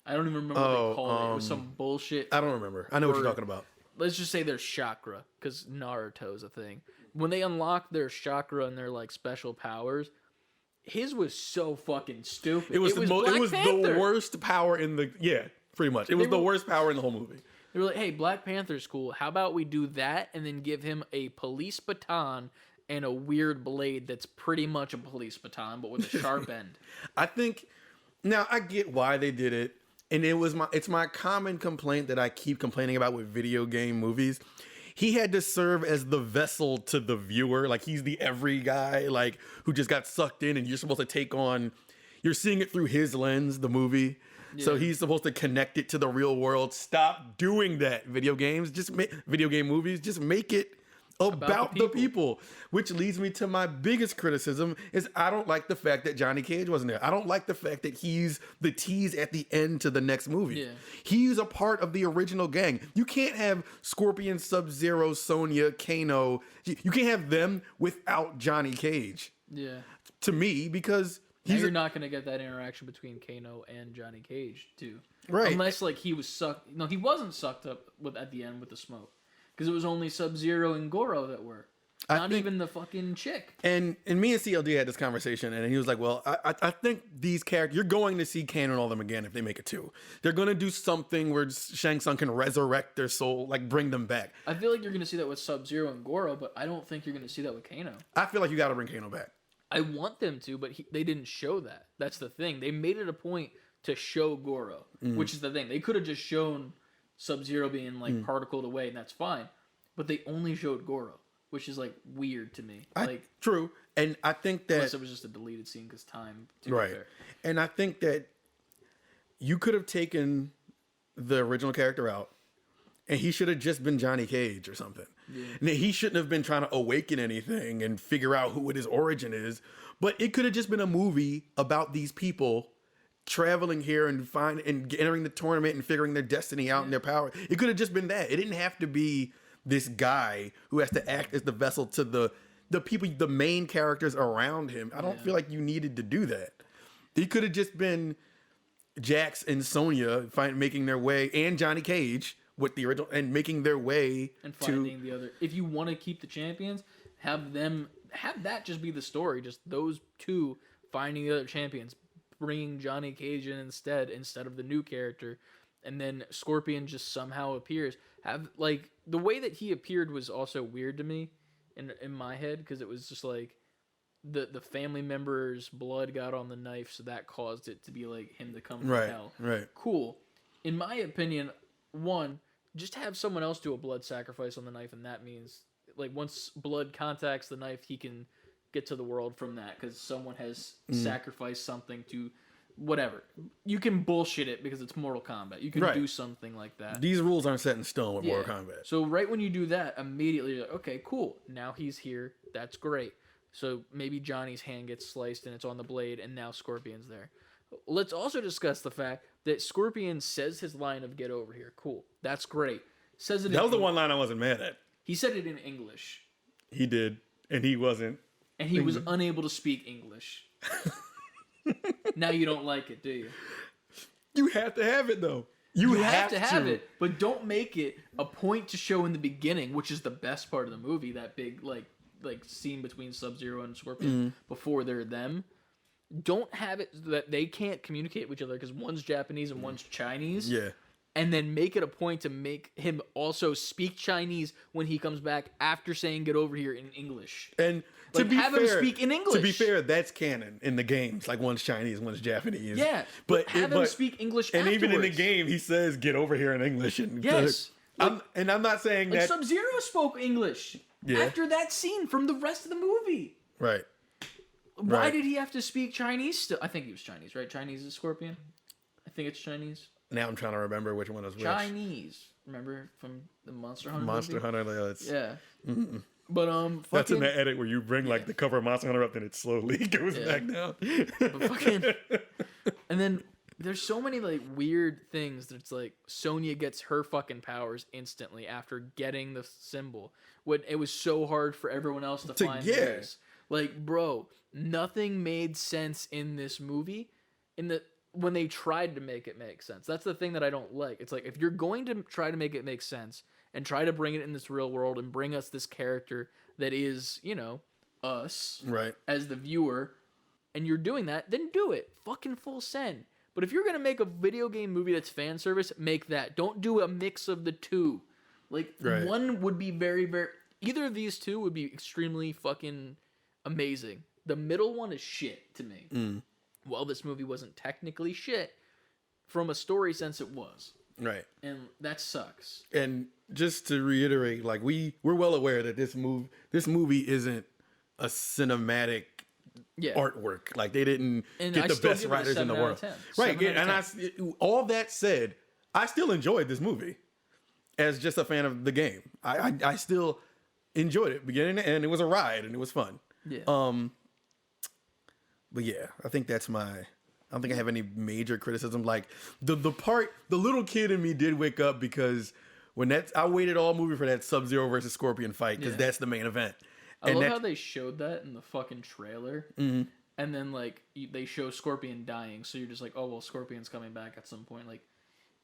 I don't even remember what they called it. It was some bullshit. I don't remember. I know what you're talking about. Let's just say their chakra, because Naruto's a thing. When they unlock their chakra and their like special powers, his was so fucking stupid. It was Panther. the worst power in the pretty much. It was the worst power in the whole movie. They were like, "Hey, Black Panther's cool. How about we do that and then give him a police baton and a weird blade that's pretty much a police baton but with a sharp end." I think now I get why they did it. And it's my common complaint that I keep complaining about with video game movies. He had to serve as the vessel to the viewer. Like, he's the every guy, like, who just got sucked in, and you're supposed to take on, you're seeing it through his lens, the movie. Yeah. So he's supposed to connect it to the real world. Stop doing that, video games. Video game movies. Just make it about the people. Which leads me to my biggest criticism is I don't like the fact that Johnny Cage wasn't there. I don't like the fact that he's the tease at the end to the next movie. Yeah. He's a part of the original gang. You can't have Scorpion, Sub-Zero, Sonya, Kano. You can't have them without Johnny Cage. Yeah. To me, because you're not going to get that interaction between Kano and Johnny Cage, too. Right. Unless, like, he was sucked. No, he wasn't sucked up at the end with the smoke. Because it was only Sub-Zero and Goro that were. Not even the fucking chick. And me and CLD had this conversation, and he was like, well, I think these characters, you're going to see Kano and all them again if they make it too. They're going to do something where Shang Tsung can resurrect their soul, like bring them back. I feel like you're going to see that with Sub-Zero and Goro, but I don't think you're going to see that with Kano. I feel like you got to bring Kano back. I want them to, but they didn't show that. That's the thing. They made it a point to show Goro, which is the thing. They could have just shown Sub-Zero being like particled away, and that's fine. But they only showed Goro, which is like weird to me. True, and I think that unless it was just a deleted scene because time. Right, and I think that you could have taken the original character out, and he should have just been Johnny Cage or something. Yeah. He shouldn't have been trying to awaken anything and figure out what his origin is. But it could have just been a movie about these people traveling here and entering the tournament and figuring their destiny out and their power. It could have just been that. It didn't have to be this guy who has to act as the vessel to the people, the main characters around him. I don't feel like you needed to do that. It could have just been Jax and Sonya making their way, and Johnny Cage with the original, and making their way and finding the other. If you want to keep the champions, have that just be the story. Just those two finding the other champions, bringing Johnny Cage in instead of the new character, and then Scorpion just somehow appears. Have like the way that he appeared was also weird to me in my head, because it was just like the family member's blood got on the knife, so that caused it to be like him to come from hell. Right. Cool. In my opinion, one, just have someone else do a blood sacrifice on the knife, and that means like once blood contacts the knife, he can get to the world from that because someone has sacrificed something to whatever. You can bullshit it because it's Mortal Kombat. You can do something like that. These rules aren't set in stone with Mortal Kombat. So right when you do that, immediately you're like, okay, cool. Now he's here. That's great. So maybe Johnny's hand gets sliced and it's on the blade, and now Scorpion's there. Let's also discuss the fact that Scorpion says his line of "Get over here." Cool. That's great. Says it. That was the one line I wasn't mad at. He said it in English. He did, and he wasn't. And he was unable to speak English. Now you don't like it, do you? You have to have it, though. You have to have it, but don't make it a point to show in the beginning, which is the best part of the movie, that big like scene between Sub-Zero and Scorpion before they're them. Don't have it so that they can't communicate with each other because one's Japanese and one's Chinese. Yeah. And then make it a point to make him also speak Chinese when he comes back after saying "Get over here" in English. And to be have fair, him speak in English. To be fair, that's canon in the games. Like one's Chinese, one's Japanese. Yeah, but have him speak English. And afterwards. even in the game, he says "Get over here" in English. And yes, I'm not saying that Sub-Zero spoke English after that scene from the rest of the movie. Right. Why did he have to speak Chinese still? I think he was Chinese, right? Chinese is Scorpion. I think it's Chinese. Now I'm trying to remember which one was which. Chinese. Remember from the Monster Hunter Monster movie? Hunter. Yeah. Mm-mm. But that's in the edit where you bring like the cover of Monster Hunter up and it slowly goes back down. But fucking, and then there's so many like weird things that it's like Sonya gets her fucking powers instantly after getting the symbol when it was so hard for everyone else to find theirs. Like, bro, nothing made sense in this movie when they tried to make it make sense. That's the thing that I don't like. It's like, if you're going to try to make it make sense and try to bring it in this real world and bring us this character that is, us as the viewer, and you're doing that, then do it. Fucking full send. But if you're going to make a video game movie that's fan service, make that. Don't do a mix of the two. Like, one would be very, very... Either of these two would be extremely fucking amazing. The middle one is shit to me. Well, this movie wasn't technically shit. From a story sense, it was. Right. And that sucks. And just to reiterate, like we're well aware that this movie isn't a cinematic artwork. Like they didn't get the best writers in the world. Right. And all that said, I still enjoyed this movie as just a fan of the game. I still enjoyed it beginning to end. It was a ride and it was fun. Yeah. But yeah, I think that's I don't think I have any major criticism. Like the little kid in me did wake up because I waited all movie for that Sub-Zero versus Scorpion fight because that's the main event. I love how they showed that in the fucking trailer, and then like they show Scorpion dying, so you're just like, oh well, Scorpion's coming back at some point. Like,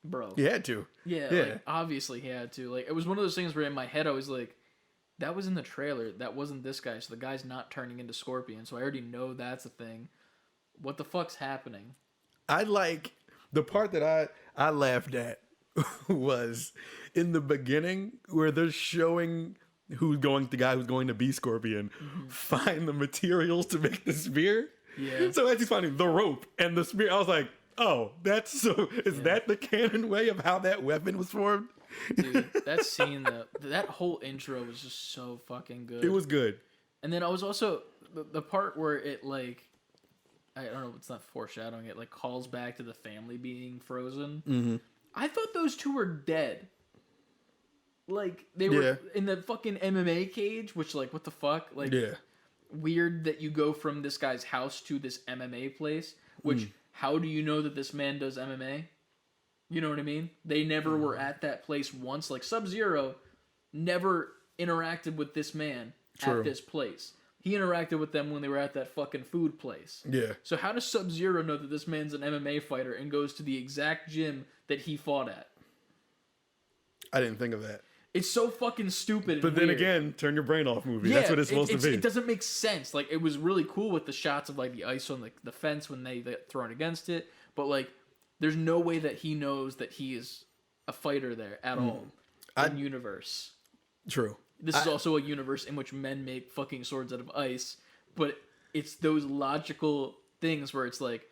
bro, he had to. Yeah. Like, obviously he had to. Like, it was one of those things where in my head I was like, that was in the trailer. That wasn't this guy. So the guy's not turning into Scorpion. So I already know that's a thing. What the fuck's happening? I like the part that I laughed at was in the beginning where they're showing the guy who's going to be Scorpion find the materials to make the spear. Yeah. So as he's finding the rope and the spear, I was like, oh, is that the canon way of how that weapon was formed? Dude, that scene, that whole intro was just so fucking good. It was good. And then I was also, the part where it like, I don't know, it's not foreshadowing it, like calls back to the family being frozen. Mm-hmm. I thought those two were dead. Like, they were in the fucking MMA cage, which, like, what the fuck? Like, weird that you go from this guy's house to this MMA place, which, how do you know that this man does MMA? You know what I mean? They never were at that place once. Like, Sub-Zero never interacted with this man at this place. He interacted with them when they were at that fucking food place. Yeah. So how does Sub-Zero know that this man's an MMA fighter and goes to the exact gym that he fought at? I didn't think of that. It's so fucking stupid. But then again, turn your brain off movie. That's what it's supposed to be. It doesn't make sense. Like, it was really cool with the shots of, like, the ice on the fence when they get thrown against it. But, like, there's no way that he knows that he is a fighter there at all in universe. True. This is also a universe in which men make fucking swords out of ice. But it's those logical things where it's like,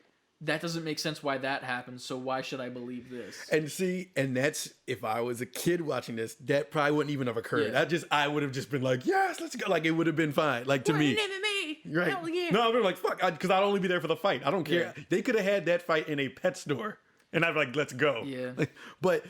that doesn't make sense why that happens, so why should I believe this? And see, and that's, if I was a kid watching this, that probably wouldn't even have occurred. Yeah. I would have just been like, yes, let's go. Like, it would have been fine. Like, to me. Right. Hell yeah. No, I'd be like, fuck, because I'd only be there for the fight. I don't care. Yeah. They could have had that fight in a pet store, and I'd be like, let's go. Yeah. But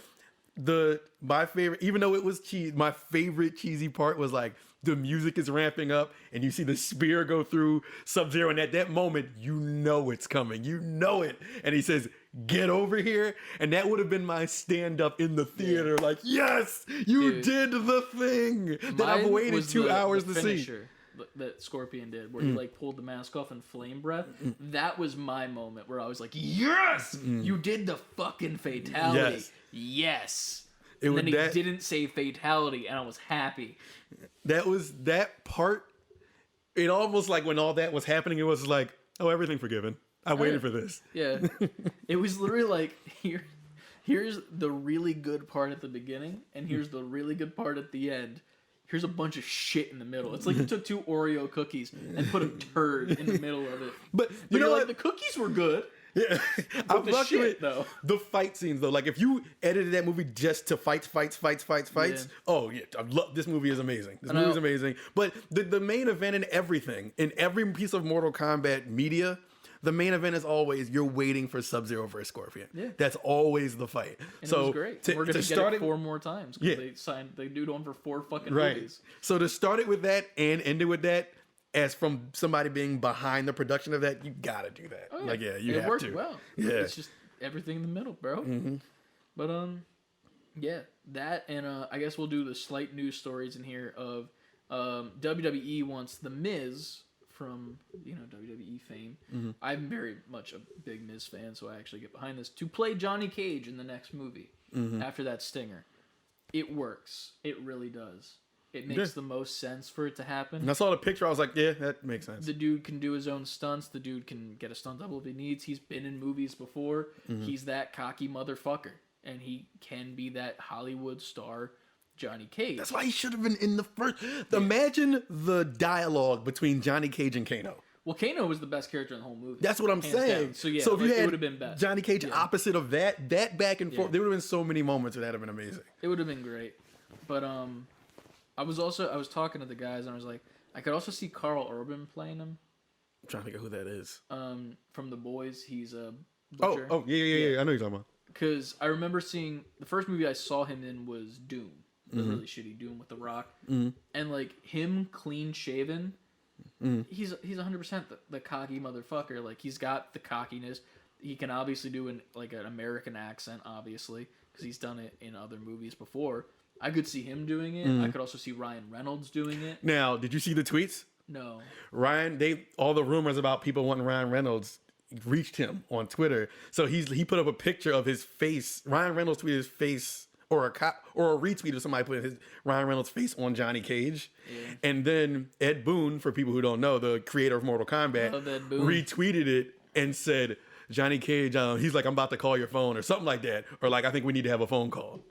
my favorite, even though it was cheese, my favorite cheesy part was like, the music is ramping up and you see the spear go through Sub-Zero, and at that moment you know it's coming, you know it, and he says, get over here, and that would have been my stand up in the theater, like, yes, you did the thing that I've waited 2 hours to see. That Scorpion did, where he like pulled the mask off and flame breath. That was my moment where I was like, yes, you did the fucking fatality. Yes. And then he didn't say fatality, and I was happy. That was that part. It almost like when all that was happening, it was like, oh, everything forgiven. I waited for this. Yeah. It was literally like, here's the really good part at the beginning, and here's the really good part at the end. Here's a bunch of shit in the middle. It's like you took 2 Oreo cookies and put a turd in the middle of it. But you know what? The cookies were good. Yeah, I'm the shit, though. The fight scenes, though, like if you edited that movie just to fights. Oh yeah, I love this movie. Is amazing. This movie is amazing. But the main event and everything in every piece of Mortal Kombat media, the main event is always you're waiting for Sub-Zero versus Scorpion. Yeah, that's always the fight. And so it was great. We're gonna get it 4 more times. Yeah, they do it on for 4 fucking movies. So to start it with that and end it with that, as from somebody being behind the production of that, you gotta do that. Oh, yeah. Like, yeah, you have to. It worked well. Yeah. It's just everything in the middle, bro. Mm-hmm. But, yeah, that, and I guess we'll do the slight news stories in here of WWE wants The Miz from, WWE fame. Mm-hmm. I'm very much a big Miz fan, so I actually get behind this, to play Johnny Cage in the next movie after that stinger. It works. It really does. It makes the most sense for it to happen. And I saw the picture. I was like, yeah, that makes sense. The dude can do his own stunts. The dude can get a stunt double if he needs. He's been in movies before. Mm-hmm. He's that cocky motherfucker. And he can be that Hollywood star, Johnny Cage. That's why he should have been in the first. Imagine the dialogue between Johnny Cage and Kano. Well, Kano was the best character in the whole movie. That's what I'm saying. Down. So, yeah, so if you had it would have been best. Johnny Cage opposite of that back and forth, there would have been so many moments where that would have been amazing. It would have been great. But, I was talking to the guys, and I was like, I could also see Carl Urban playing him. I'm trying to think of who that is. From The Boys, he's a butcher. Oh, yeah. I know you're talking about. Because I remember seeing, the first movie I saw him in was Doom. The really shitty Doom with The Rock. Mm-hmm. And, like, him clean shaven, he's 100% the cocky motherfucker. Like, he's got the cockiness. He can obviously do an American accent, obviously, because he's done it in other movies before. I could see him doing it. I could also see Ryan Reynolds doing it. Now, did you see the tweets? No. All the rumors about people wanting Ryan Reynolds reached him on Twitter. So he put up a picture of his face. Ryan Reynolds tweeted his face, or a retweet of somebody putting his Ryan Reynolds' face on Johnny Cage. Yeah. And then Ed Boon, for people who don't know, the creator of Mortal Kombat, retweeted it and said, Johnny Cage, he's like, I'm about to call your phone, or something like that. Or like, I think we need to have a phone call.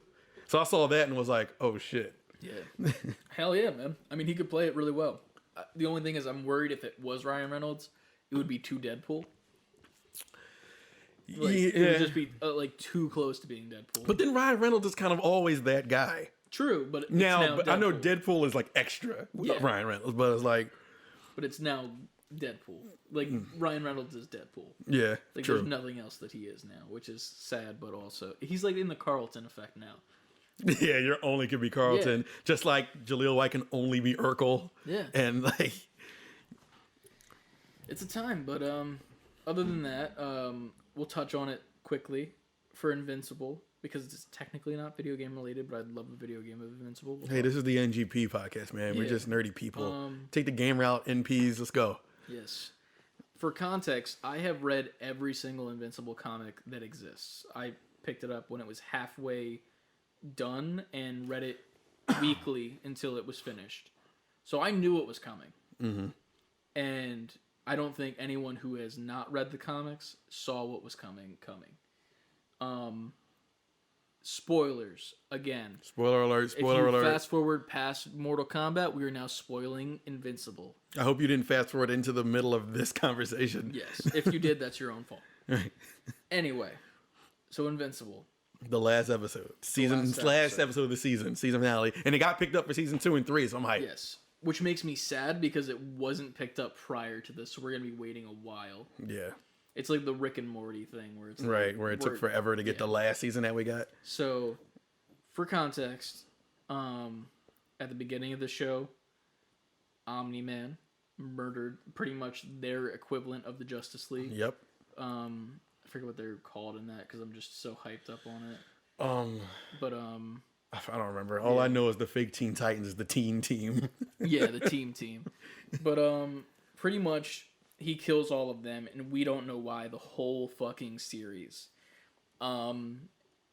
So I saw that and was like, oh, shit. Yeah. Hell yeah, man. I mean, he could play it really well. The only thing is I'm worried if it was Ryan Reynolds, it would be too Deadpool. It would just be too close to being Deadpool. But then Ryan Reynolds is kind of always that guy. True, but but I know Deadpool is like extra with Ryan Reynolds, but it's like... But it's now Deadpool. Like Ryan Reynolds is Deadpool. Yeah, Like true. there's nothing else that he is now, which is sad, but also he's like in the Carlton effect now. Yeah, you're only can be Carlton, just like Jaleel White can only be Urkel. Yeah. And like, It's a time, but other than that, we'll touch on it quickly for Invincible because it's technically not video game related, but I'd love a video game of Invincible. We'll hey, talk- this is the NGP podcast, man. We're Yeah. just nerdy people. Um, Take the game route, NPs. Let's go. Yes. For context, I have read every single Invincible comic that exists. I picked it up when it was halfway done and read it weekly until it was finished. So I knew it was coming. Mm-hmm. And I don't think anyone who has not read the comics saw what was coming. Spoilers again. Spoiler alert! If Spoiler you alert! fast forward past Mortal Kombat, we are now spoiling Invincible. I hope you didn't fast forward into the middle of this conversation. Yes, if you did, that's your own fault. Anyway, so Invincible. The last episode, last episode of the season finale, and it got picked up for season 2 and 3. So I'm hyped. Yes, which makes me sad because it wasn't picked up prior to this, so we're gonna be waiting a while. Yeah, It's like the Rick and Morty thing where it's right. Where it took forever to get the last season that we got. So, for context, at the beginning of the show, Omni-Man murdered pretty much their equivalent of the Justice League. Yep. I forget what they're called in that because I'm just so hyped up on it. But I don't remember. All I know is the fake Teen Titans is the teen team. yeah, the team. But pretty much he kills all of them, and we don't know why the whole fucking series.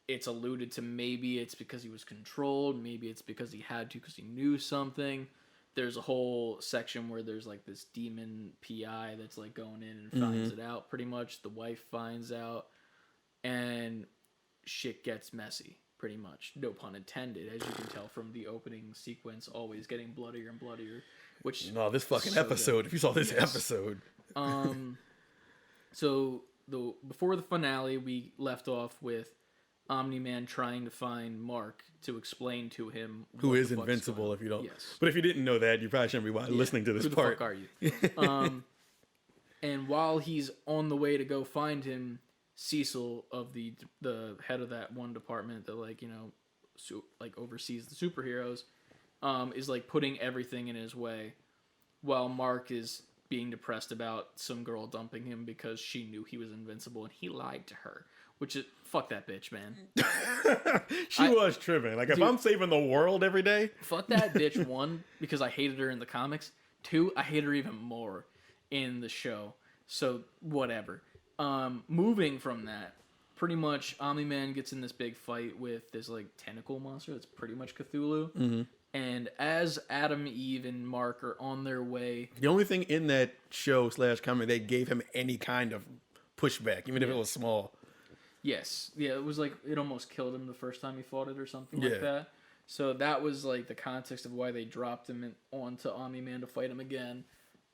It's alluded to maybe it's because he was controlled, maybe it's because he had to because he knew something. There's a whole section where there's like this demon PI that's like going in and finds it out pretty much. The wife finds out and shit gets messy pretty much. No pun intended, as you can tell from the opening sequence always getting bloodier and bloodier. Which No, this fucking so episode. good. If you saw this Yes. episode. So before the finale, we left off with Omni-Man trying to find Mark to explain to him Who what is the fuck's invincible going on. if you don't. Yes. But if you didn't know that, you probably shouldn't be listening to this Who the part. fuck are you? And while he's on the way to go find him, Cecil of the head of that one department that oversees the superheroes, is like putting everything in his way, while Mark is being depressed about some girl dumping him because she knew he was invincible and he lied to her. Which is fuck that bitch, man. She was tripping. Like, if Dude. I'm saving the world every day, Fuck that bitch, one, because I hated her in the comics. Two, I hate her even more in the show. So, whatever. Moving from that, pretty much Omni-Man gets in this big fight with this, like, tentacle monster that's pretty much Cthulhu. Mm-hmm. And as Adam, Eve, and Mark are on their way... the only thing in that show / comic, they gave him any kind of pushback, even if it was small. Yes. Yeah, it was like, it almost killed him the first time he fought it or something Yeah. like that. So that was, like, the context of why they dropped him onto Omni-Man to fight him again.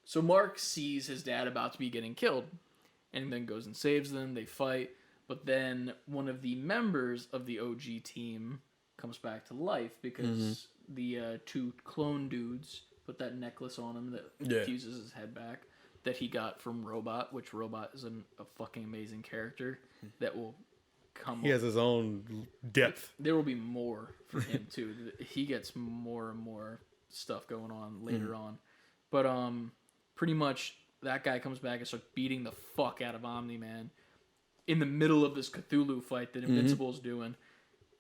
So Mark sees his dad about to be getting killed, and then goes and saves them. They fight, but then one of the members of the OG team comes back to life because the two clone dudes put that necklace on him that fuses his head back that he got from Robot, which Robot is a fucking amazing character that will come. He has his own depth. There will be more for him too. He gets more and more stuff going on later on, but pretty much that guy comes back and starts beating the fuck out of Omni-Man in the middle of this Cthulhu fight that Invincible's doing.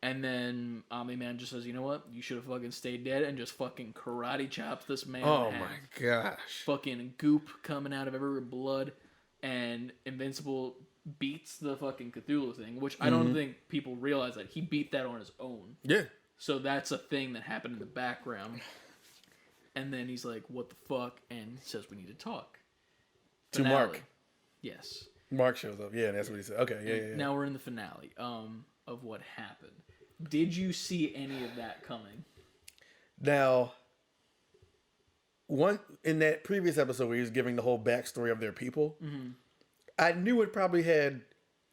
And then Omni-Man just says, you know what? You should have fucking stayed dead, and just fucking karate chops this man Oh in half. my gosh. Fucking goop coming out of every blood. And Invincible beats the fucking Cthulhu thing, which I don't think people realize that. He beat that on his own. Yeah. So that's a thing that happened in the background. And then he's like, what the fuck? And he says, we need to talk. To Finale. Mark. Yes. Mark shows up. Yeah, that's what he said. Okay, yeah. Now we're in the finale of what happened. Did you see any of that coming? Now, in that previous episode where he was giving the whole backstory of their people, I knew it probably had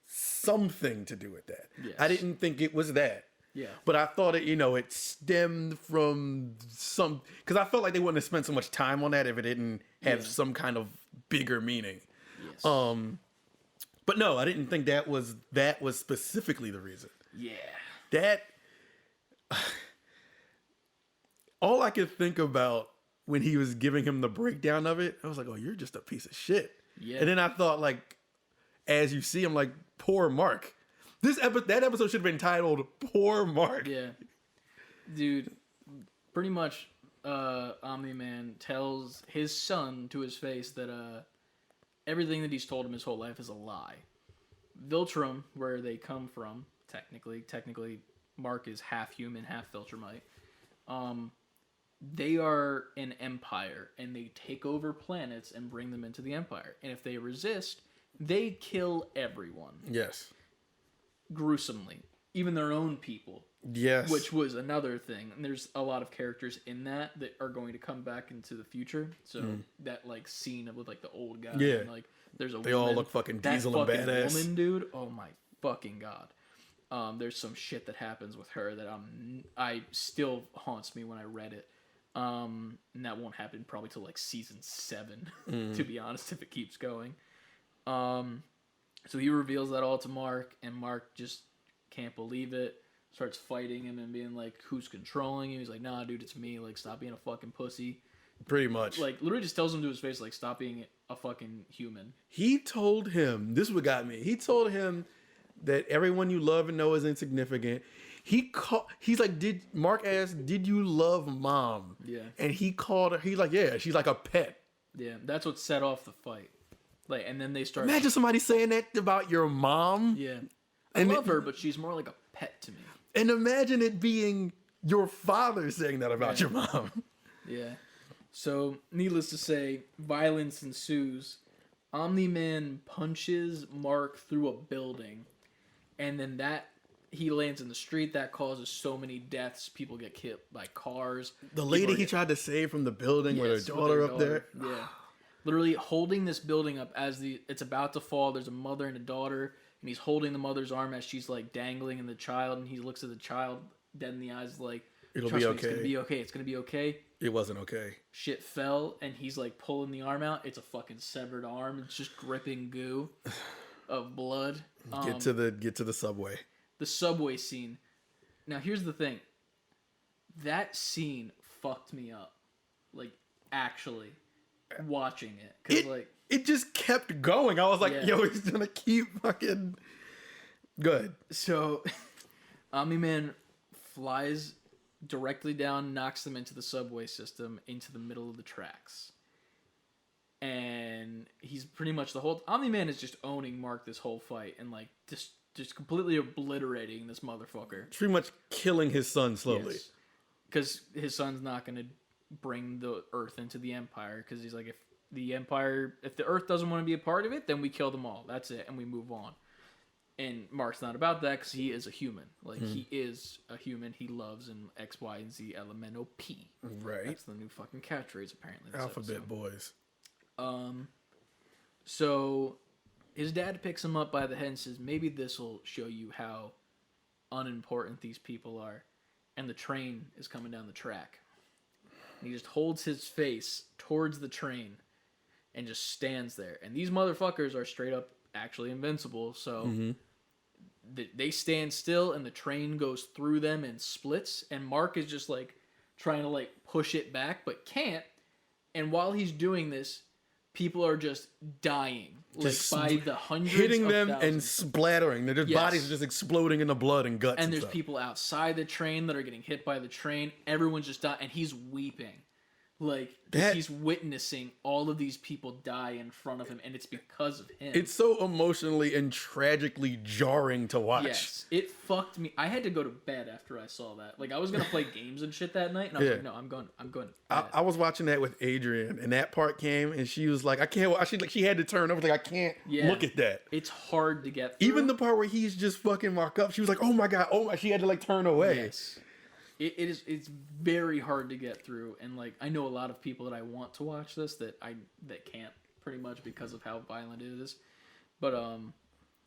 something to do with that. Yes. I didn't think it was that. Yeah. But I thought it stemmed from because I felt like they wouldn't have spent so much time on that if it didn't have some kind of bigger meaning. Yes. But no, I didn't think that was specifically the reason. Yeah. That all I could think about when he was giving him the breakdown of it, I was like, "Oh, you're just a piece of shit." Yeah. And then I thought, like, as you see him, like, poor Mark. That episode should have been titled "Poor Mark." Yeah. Dude, pretty much, Omni-Man tells his son to his face that everything that he's told him his whole life is a lie. Viltrum, where they come from, technically, Mark is half human, half Viltrumite. They are an empire, and they take over planets and bring them into the empire. And if they resist, they kill everyone. Yes. Gruesomely. Even their own people. Yes. Which was another thing. And there's a lot of characters in that are going to come back into the future. So that like scene with like the old guy. Yeah. And, like there's a They woman. all look fucking That diesel and fucking badass. woman, dude. Oh my fucking god. There's some shit that happens with her that I still haunts me when I read it. And that won't happen probably till like season 7, to be honest, if it keeps going. So he reveals that all to Mark, and Mark just can't believe it. Starts fighting him and being like, "Who's controlling you?" He's like, "Nah, dude, it's me. Like, stop being a fucking pussy." Pretty much. Like, literally just tells him to his face, like, "Stop being a fucking human." He told him, this is what got me. He told him that everyone you love and know is insignificant. He's like, Mark asked, "Did you love mom?" Yeah. And he called her, he's like, "Yeah, she's like a pet." Yeah, that's what set off the fight. Like, and then they start. Imagine somebody saying that about your mom. Yeah. I And love her, but she's more like a pet to me. And imagine it being your father saying that about Yeah. your mom. Yeah. So, needless to say, violence ensues. Omni-Man punches Mark through a building, and then he lands in the street. That causes so many deaths. People get killed by cars. The lady he tried to save from the building with her Yes, daughter their up there. Yeah. Literally holding this building up as it's about to fall. There's a mother and a daughter, and he's holding the mother's arm as she's like dangling in the child, and he looks at the child dead in the eyes like, It'll "Trust be me, it's okay." gonna be okay. It's gonna be okay." It wasn't okay. Shit fell, and he's like pulling the arm out. It's a fucking severed arm. It's just dripping goo of blood. Get to the subway. The subway scene. Now here's the thing. That scene fucked me up. Like, actually watching it. Because It just kept going. I was like, Yeah. yo, he's gonna keep fucking good. So Omni-Man flies directly down, knocks them into the subway system, into the middle of the tracks. And he's pretty much Omni-Man is just owning Mark this whole fight and like just completely obliterating this motherfucker. Pretty much killing his son slowly. Because his son's not going to bring the Earth into the Empire. Because he's like, if the Earth doesn't want to be a part of it, then we kill them all. That's it, and we move on. And Mark's not about that because he is a human. Like, he is a human. He loves an X, Y, and Z elemental P. Right. That's the new fucking catchphrase, apparently. This Alphabet episode. boys. So his dad picks him up by the head and says, "Maybe this will show you how unimportant these people are." And the train is coming down the track. And he just holds his face towards the train and just stands there. And these motherfuckers are straight up actually invincible. So they stand still and the train goes through them and splits. And Mark is just like trying to like push it back but can't. And while he's doing this, people are just dying. Just like by the hundreds hitting of them and thousands. splattering. Their Yes. bodies are just exploding into blood and guts. And there's stuff. people outside the train that are getting hit by the train. Everyone's just dying, and he's weeping. Like, he's witnessing all of these people die in front of him, and it's because of him. It's so emotionally and tragically jarring to watch. Yes, it fucked me. I had to go to bed after I saw that. Like, I was gonna play games and shit that night, and I was like, no, I'm going to bed. I was watching that with Adrian, and that part came, and she was like, "I can't." She had to turn over. Like, I can't look at that. It's hard to get through. Even the part where he's just fucking Mark up, she was like, "Oh my god!" Oh my! She had to like turn away. Yes. It's very hard to get through, and like I know a lot of people that I want to watch this that can't, pretty much because of how violent it is. But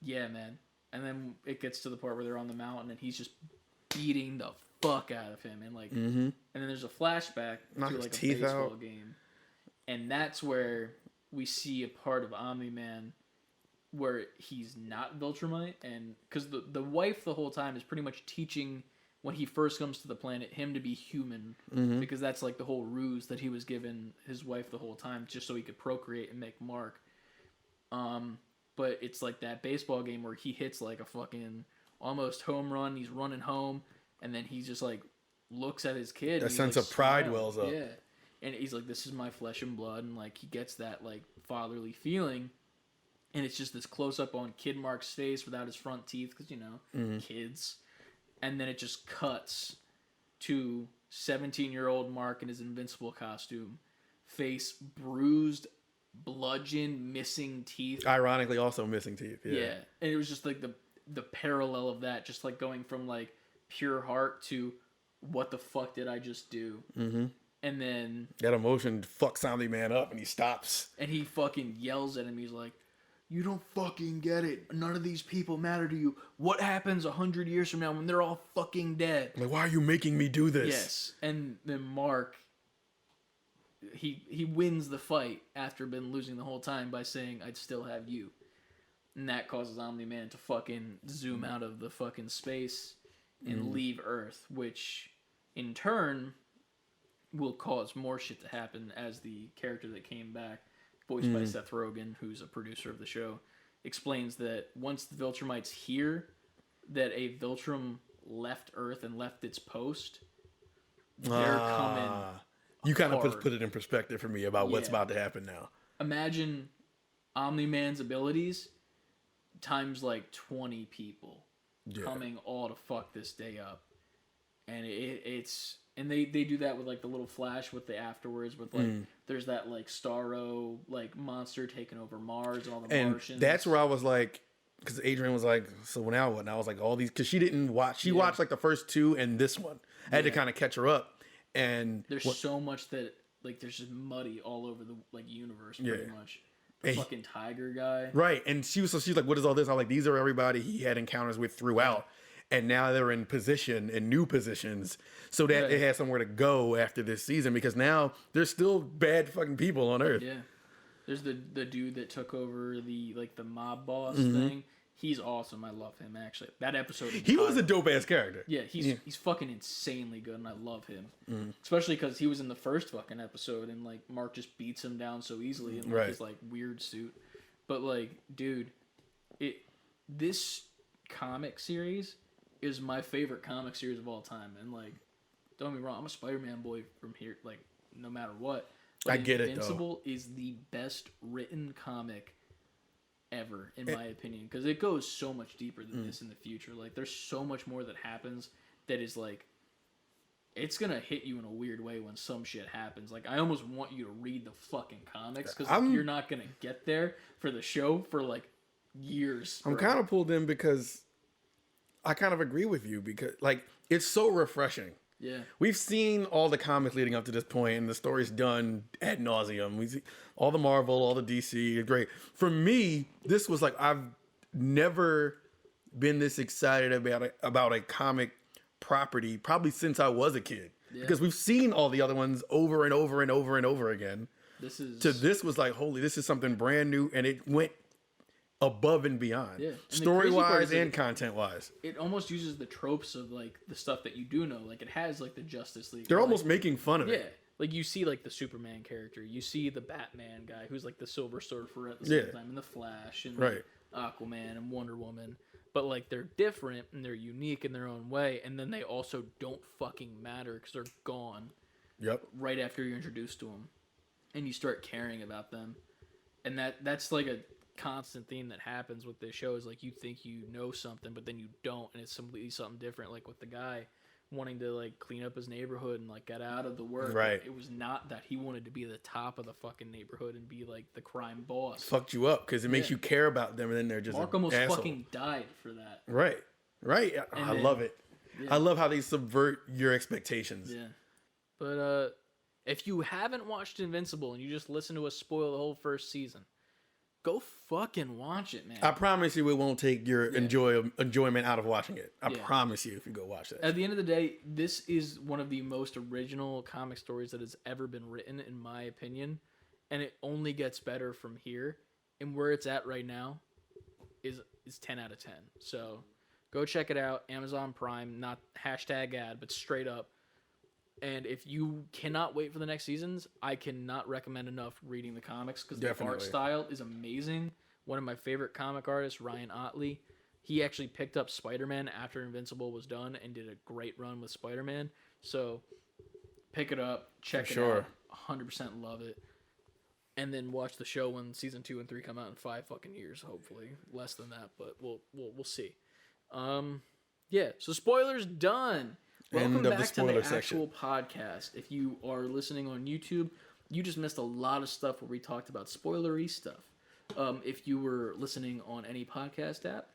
yeah, man. And then it gets to the part where they're on the mountain and he's just beating the fuck out of him, and like, and then there's a flashback Knock to his like a teeth baseball out. game, and that's where we see a part of Omni-Man where he's not Viltrumite, and because the wife the whole time is pretty much teaching when he first comes to the planet him to be human, because that's like the whole ruse that he was given his wife the whole time just so he could procreate and make Mark. But it's like that baseball game where he hits like a fucking almost home run. He's running home, and then he just like looks at his kid. That and he, sense like, of pride smiles. wells up. Yeah, and he's like, "This is my flesh and blood," and like he gets that like fatherly feeling. And it's just this close up on Kid Mark's face without his front teeth, because kids. And then it just cuts to 17-year-old Mark in his Invincible costume, face bruised, bludgeoned, missing teeth. Ironically, also missing teeth. Yeah, and it was just like the parallel of that, just like going from like pure heart to what the fuck did I just do? Mm-hmm. And then that emotion fucks Omni-Man up, and he stops. And he fucking yells at him. He's like, "You don't fucking get it. None of these people matter to you. What happens 100 years from now when they're all fucking dead?" Like, why are you making me do this? Yes. And then Mark, he wins the fight after been losing the whole time by saying, "I'd still have you." And that causes Omni-Man to fucking zoom out of the fucking space and leave Earth, which in turn will cause more shit to happen as the character that came back, voiced by Seth Rogen, who's a producer of the show, explains that once the Viltrumites hear that a Viltrum left Earth and left its post, they're coming. You kind of hard. put it in perspective for me about what's Yeah. about to happen now. Imagine Omni-Man's abilities times like 20 people coming all to fuck this day up. And it's... And they do that with like the little flash with the afterwards with like there's that like Starro like monster taking over Mars and all the And Martians. that's where I was like, because Adrian was like, "So now what?" And I was like, "All these," because she didn't watch. She watched like the first two and this one. I had to kind of catch her up. And there's so much that like there's just muddy all over the like universe pretty much. The fucking tiger guy. Right, and she's like, "What is all this?" I'm like, "These are everybody he had encounters with throughout." And now they're in new positions, so that it has somewhere to go after this season, because now there's still bad fucking people on Earth. Yeah. There's the dude that took over the mob boss thing. He's awesome. I love him actually. That episode He was a dope ass character. Yeah, he's fucking insanely good, and I love him. Especially because he was in the first fucking episode, and like Mark just beats him down so easily in like, his like weird suit. But like, dude, this comic series is my favorite comic series of all time, and like, don't get me wrong, I'm a Spider-Man boy from here, like no matter what. But I get it though. Invincible is the best written comic ever, in my opinion, because it goes so much deeper than this in the future. Like, there's so much more that happens that is like, it's gonna hit you in a weird way when some shit happens. Like, I almost want you to read the fucking comics, because like, you're not gonna get there for the show for like years. I'm kind of pulled in because I kind of agree with you, because like it's so refreshing. Yeah. We've seen all the comics leading up to this point, and the story's done ad nauseum. We see all the Marvel, all the DC. It's great. For me, this was like, I've never been this excited about a comic property probably since I was a kid. Yeah. Because we've seen all the other ones over and over and over and over again. This was like, holy, this is something brand new, and it went above and beyond. Yeah. Story wise and content wise. It almost uses the tropes of like the stuff that you do know. Like, it has like the Justice League. They're almost making fun of it. Yeah. Like, you see like the Superman character, you see the Batman guy who's like the Silver Surfer at the same time, and the Flash, and like, Aquaman and Wonder Woman. But like, they're different and they're unique in their own way, and then they also don't fucking matter because they're gone. Yep. Right after you're introduced to them, and you start caring about them, and that's like a constant theme that happens with this show, is like, you think you know something, but then you don't, and it's completely something different. Like with the guy wanting to like clean up his neighborhood and like get out of the work. Right. It was not that he wanted to be the top of the fucking neighborhood and be like the crime boss. Fucked you up because it makes you care about them, and then they're just Mark almost fucking died for that. Right. I love it. I love how they subvert your expectations. Yeah. But if you haven't watched Invincible and you just listen to us spoil the whole first season, go fucking watch it, man. I promise you, it won't take your enjoyment out of watching it. I promise you, if you go watch that. At the end of the day, this is one of the most original comic stories that has ever been written, in my opinion, and it only gets better from here. And where it's at right now is 10 out of 10. So go check it out. Amazon Prime, not hashtag ad, but straight up. And if you cannot wait for the next seasons, I cannot recommend enough reading the comics because the art style is amazing. One of my favorite comic artists, Ryan Otley, he actually picked up Spider-Man after Invincible was done and did a great run with Spider-Man. So pick it up, check it out. 100% love it. And then watch the show when season 2 and 3 come out in 5 fucking years, hopefully. Less than that, but we'll see. Yeah, so spoilers done. Welcome back to the actual podcast. If you are listening on YouTube, you just missed a lot of stuff where we talked about spoilery stuff. If you were listening on any podcast app,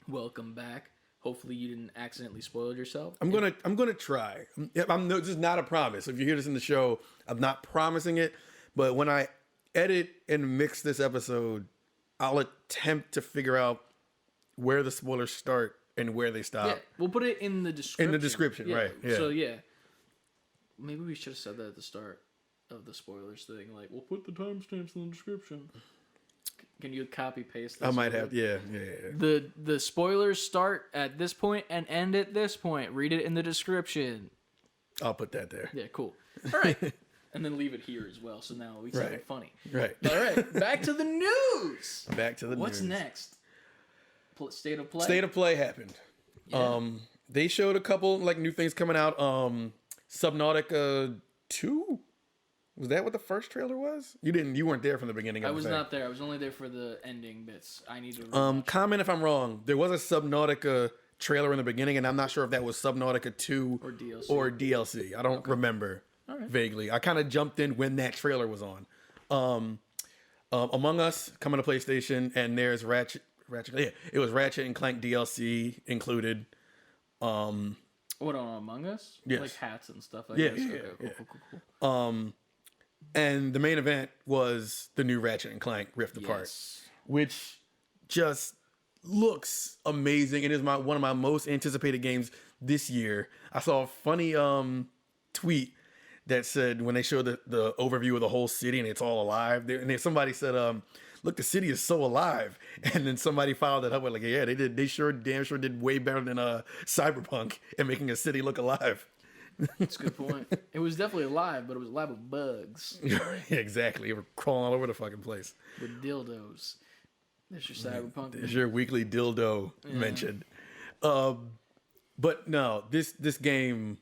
welcome back. Hopefully you didn't accidentally spoil yourself. I'm gonna try. This is not a promise. If you hear this in the show, I'm not promising it. But when I edit and mix this episode, I'll attempt to figure out where the spoilers start and where they stop. Yeah, we'll put it in the description. In the description, yeah. right. Yeah. So, yeah. Maybe we should have said that at the start of the spoilers thing. Like, we'll put the timestamps in the description. Can you copy-paste this? I might have. Yeah. The spoilers start at this point and end at this point. Read it in the description. I'll put that there. Yeah, cool. All right. And then leave it here as well. So now we sound funny. Right. All right. Back to the news. news. What's next? State of play. State of play happened. Yeah. They showed a couple like new things coming out. Subnautica 2. Was that what the first trailer was? You weren't there from the beginning. I was not there. I was only there for the ending bits. I need to. Comment if I'm wrong. There was a Subnautica trailer in the beginning, and I'm not sure if that was Subnautica 2 or DLC. I don't remember vaguely. I kind of jumped in when that trailer was on. Among Us coming to PlayStation, and there's Ratchet. Yeah, it was Ratchet and Clank DLC included. What on Among Us? Yes. Like hats and stuff. I guess. Cool. And the main event was the new Ratchet and Clank Rift Apart, which just looks amazing. It is one of my most anticipated games this year. I saw a funny tweet that said when they showed the overview of the whole city and it's all alive, and then somebody said, look, the city is so alive. And then somebody followed that up with like, yeah, they damn sure did way better than Cyberpunk in making a city look alive. That's a good point. It was definitely alive, but it was alive with bugs. Exactly. They were crawling all over the fucking place. With dildos. There's your Cyberpunk. There's your weekly dildo mentioned. But no, this game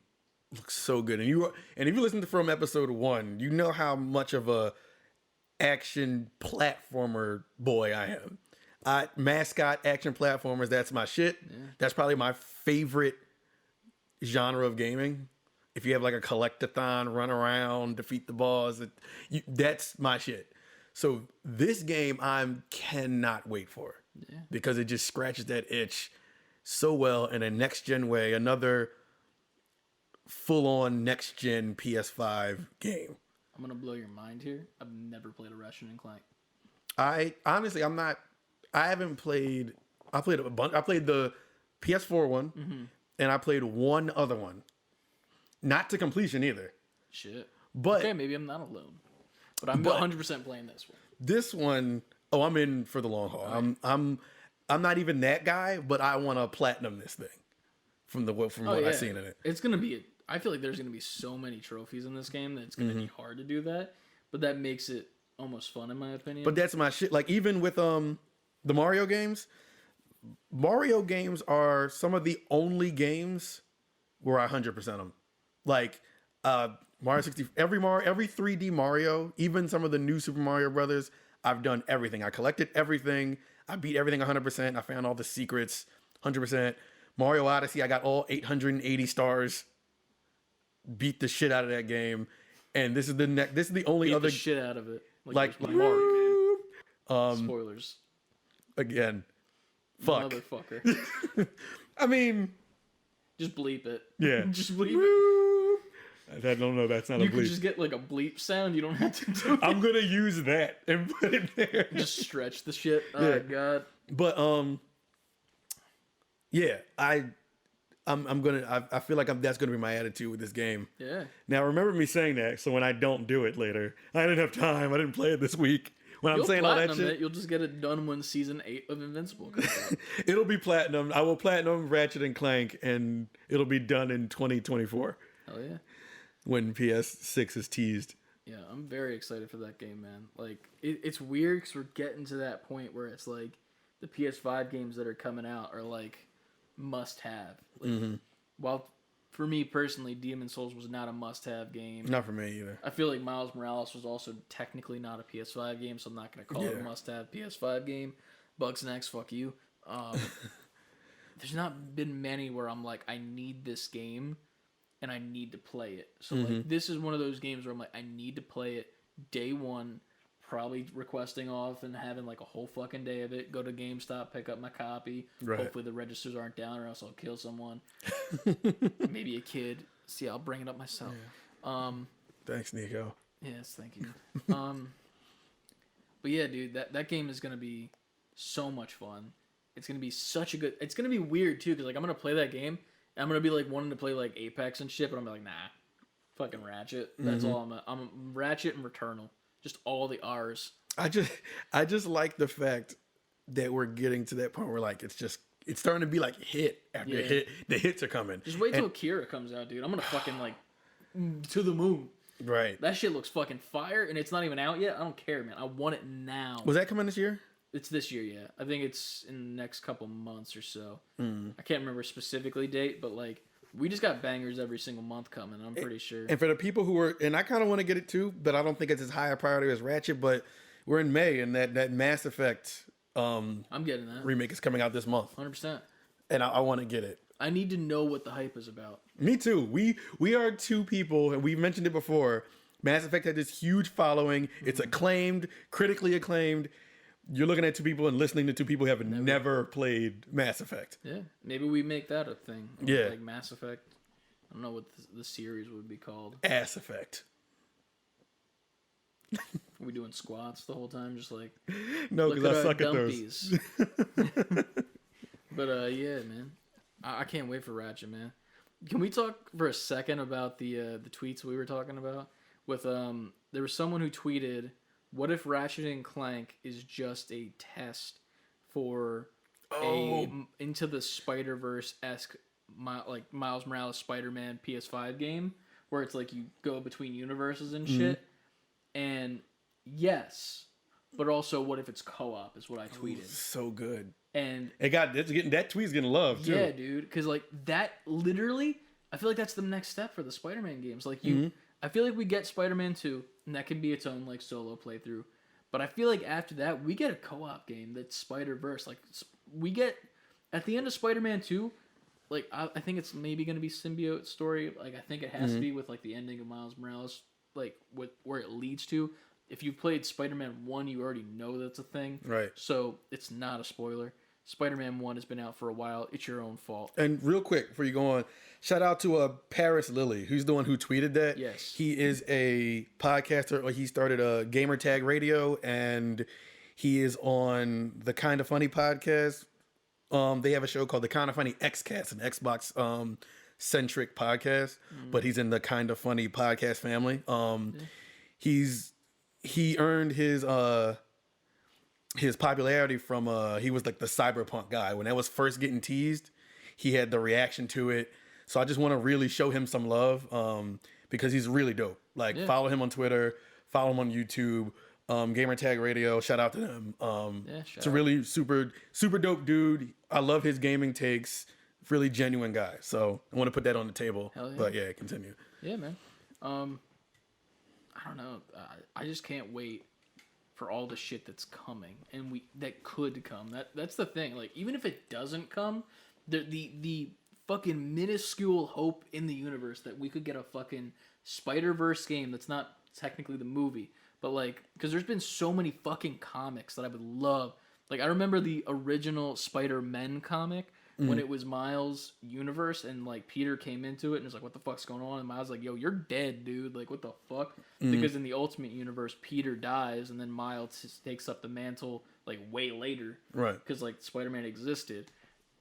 looks so good. And if you listen to from episode 1, you know how much of a action platformer boy I am. Mascot action platformers, that's my shit. Yeah. That's probably my favorite genre of gaming. If you have like a collectathon, run around, defeat the boss, that's my shit. So this game I cannot wait for because it just scratches that itch so well in a next gen way. Another full on next gen PS5 game. I'm gonna blow your mind here. I've never played a Ratchet and Clank. I haven't played. I played a bunch. I played the PS4 one, and I played one other one. Not to completion either. Shit. But okay, maybe I'm not alone. But I'm 100% playing this one. This one, I'm in for the long haul. Right. I'm not even that guy, but I want to platinum this thing from what I've seen in it. It's gonna be. I feel like there's gonna be so many trophies in this game that it's gonna be hard to do that. But that makes it almost fun in my opinion. But that's my shit. Like even with the Mario games are some of the only games where I 100% them. Like Mario 60, every 3D Mario, even some of the new Super Mario Brothers, I've done everything. I collected everything. I beat everything 100%. I found all the secrets 100%. Mario Odyssey, I got all 880 stars. Beat the shit out of that game. And this is the only other shit out of it. Like Mario. Spoilers. Again. Fuck. Motherfucker. I mean, just bleep it. Yeah. Just bleep it. I don't know. That's not You a could bleep. just get like a bleep sound. You don't have to do it. I'm gonna use that and put it there. Just stretch the shit. Oh Yeah. my god. But yeah, I'm gonna. I feel like that's gonna be my attitude with this game. Yeah. Now, remember me saying that, so when I don't do it later, I didn't have time. I didn't play it this week. When I'm You'll saying all that platinum shit, it. You'll just get it done when season 8 of Invincible comes out. it'll be platinum. I will platinum Ratchet and Clank, and it'll be done in 2024 Hell yeah. when PS6 is teased. Yeah, I'm very excited for that game, man. Like, it's weird because we're getting to that point where it's like the PS5 games that are coming out are like must-have. Like, while for me personally, Demon's Souls was not a must-have game. Not for me either. I feel like Miles Morales was also technically not a PS5 game, so I'm not going to call it a must-have PS5 game. Bugsnax, fuck you. There's not been many where I'm like, I need this game and I need to play it. So like, this is one of those games where I'm like, I need to play it day one, probably requesting off and having like a whole fucking day of it. Go to GameStop, pick up my copy. Right. Hopefully the registers aren't down or else I'll kill someone. Maybe a kid. See, I'll bring it up myself. Thanks, Nico. Yes, thank you. But yeah, dude, that game is gonna be so much fun. It's gonna be such a good. It's gonna be weird too, because like I'm gonna play that game, and I'm gonna be like wanting to play like Apex and shit, but I'm like, nah, fucking Ratchet. That's all I'm Ratchet and Returnal. Just all the R's. I just like the fact that we're getting to that point where like it's starting to be like hit after hit. The hits are coming. Just wait till Akira comes out, dude. I'm gonna fucking like to the moon. Right. That shit looks fucking fire, and it's not even out yet. I don't care, man. I want it now. Was that coming this year? It's this year, yeah. I think it's in the next couple months or so. I can't remember specifically date, but like we just got bangers every single month coming. I'm pretty sure. And for the people who are, and I kind of want to get it too, but I don't think it's as high a priority as Ratchet. But we're in May, and that Mass Effect I'm getting that remake is coming out this month, 100%. and I want to get it. I need to know what the hype is about. Me too. We are two people, and we've mentioned it before. Mass Effect had this huge following. It's acclaimed, critically acclaimed. You're looking at two people and listening to two people who have never played Mass Effect. Yeah, maybe we make that a thing. Yeah. Like Mass Effect. I don't know what the series would be called. Ass Effect. Are we doing squats the whole time? Just like, No, look because at I our suck at those. dumpies. But yeah, man. I can't wait for Ratchet, man. Can we talk for a second about the tweets we were talking about? With there was someone who tweeted, "What if Ratchet and Clank is just a test for a Into the Spider-Verse esque like Miles Morales Spider-Man PS5 game where it's like you go between universes and shit?" And yes, but also what if it's co-op? Is what I tweeted. So good. And that tweet's getting love too. yeah, dude, because like that literally, I feel like that's the next step for the Spider-Man games. Like I feel like we get Spider-Man 2, and that can be its own like solo playthrough. But I feel like after that, we get a co-op game that's Spider-Verse. Like we get at the end of Spider-Man 2, like I think it's maybe gonna be symbiote story. Like I think it has to be with like the ending of Miles Morales, like where it leads to. If you've played Spider-Man 1, you already know that's a thing. Right. So it's not a spoiler. Spider-Man 1 has been out for a while. It's your own fault. And real quick, before you go on, shout out to Paris Lilly, who's the one who tweeted that. Yes. He is a podcaster. He started a Gamer Tag Radio, and he is on the Kinda Funny podcast. They have a show called the Kinda Funny XCast, an Xbox centric podcast, but he's in the Kinda Funny podcast family. He earned his popularity from he was like the cyberpunk guy when that was first getting teased. He had the reaction to it, so I just want to really show him some love because he's really dope. Like follow him on Twitter, follow him on YouTube. Gamer Tag Radio, shout out to them. It's a really super dope dude. I love his gaming takes. Really genuine guy. So I want to put that on the table. Hell yeah. But yeah, continue. Yeah, man. I don't know. I just can't wait for all the shit that's coming and that could come. That's the thing. Like even if it doesn't come, the fucking minuscule hope in the universe that we could get a fucking Spider-Verse game that's not technically the movie, but like because there's been so many fucking comics that I would love. Like I remember the original Spider-Men comic when it was Miles' universe and like Peter came into it and was like, what the fuck's going on? And Miles was like, yo, you're dead, dude. Like, what the fuck? Because in the Ultimate Universe, Peter dies and then Miles takes up the mantle like way later. Right. Because like Spider-Man existed.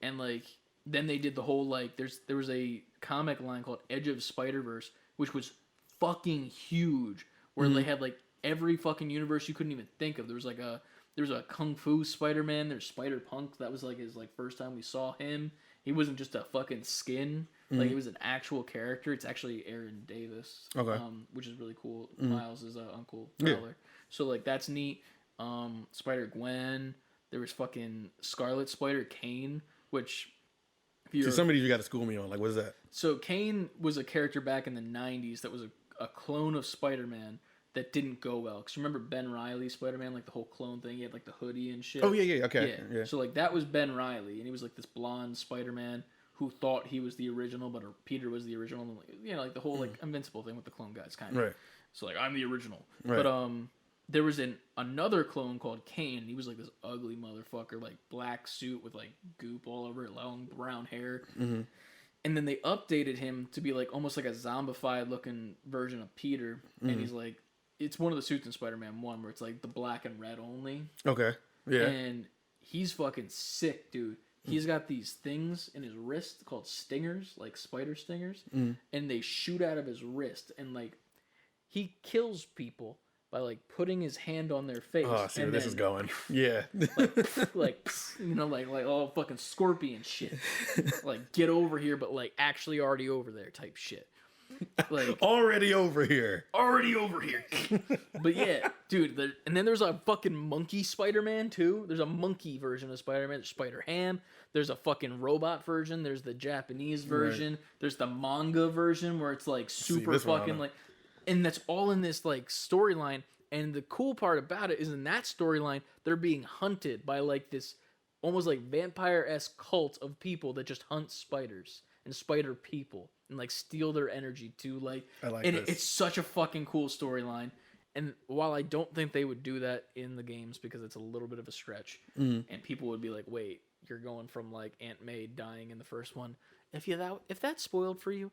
And like then they did the whole like there was a comic line called Edge of Spider-Verse, which was fucking huge, where they had like every fucking universe you couldn't even think of. There was a Kung Fu Spider-Man. There's Spider-Punk. That was like his like first time we saw him. He wasn't just a fucking skin. Like he was an actual character. It's actually Aaron Davis. Okay. Which is really cool. Miles is uncle Prowler. So like that's neat. Spider-Gwen. There was fucking Scarlet Spider Kane, which if you're So some of these you got to school me on. Like, what is that? so Kane was a character back in the 90s that was a clone of Spider-Man that didn't go well. Because remember Ben Reilly Spider-Man, like the whole clone thing? He had like the hoodie and shit. Oh, yeah. Okay. Yeah. So like that was Ben Reilly, and he was like this blonde Spider-Man who thought he was the original, but Peter was the original. And, you know, like the whole like Invincible thing with the clone guys, kind of. Right. So like I'm the original. Right. But there was another clone called Kane. He was like this ugly motherfucker, like black suit with like goop all over it, long brown hair. Mm-hmm. And then they updated him to be like almost like a zombified looking version of Peter. And he's like, it's one of the suits in Spider-Man 1 where it's like the black and red only. Okay. Yeah. And he's fucking sick, dude. He's got these things in his wrist called stingers, like spider stingers. And they shoot out of his wrist. And like, he kills people by like putting his hand on their face. Oh, I see and where this is going. Yeah. like you know, like all fucking scorpion shit. Like get over here, but like actually already over there type shit. Like Already over here. already over here. But yeah, dude. And then there's a fucking monkey Spider-Man too. There's a monkey version of Spider-Man. There's Spider-Ham. There's a fucking robot version. There's the Japanese version. Right. There's the manga version where it's like super fucking like. And that's all in this like storyline. And the cool part about it is in that storyline, they're being hunted by like this almost like vampire-esque cult of people that just hunt spiders and spider people and like steal their energy to like. I like and this. It's such a fucking cool storyline. And while I don't think they would do that in the games because it's a little bit of a stretch, and people would be like, "Wait, you're going from like Aunt May dying in the first one. If that's spoiled for you."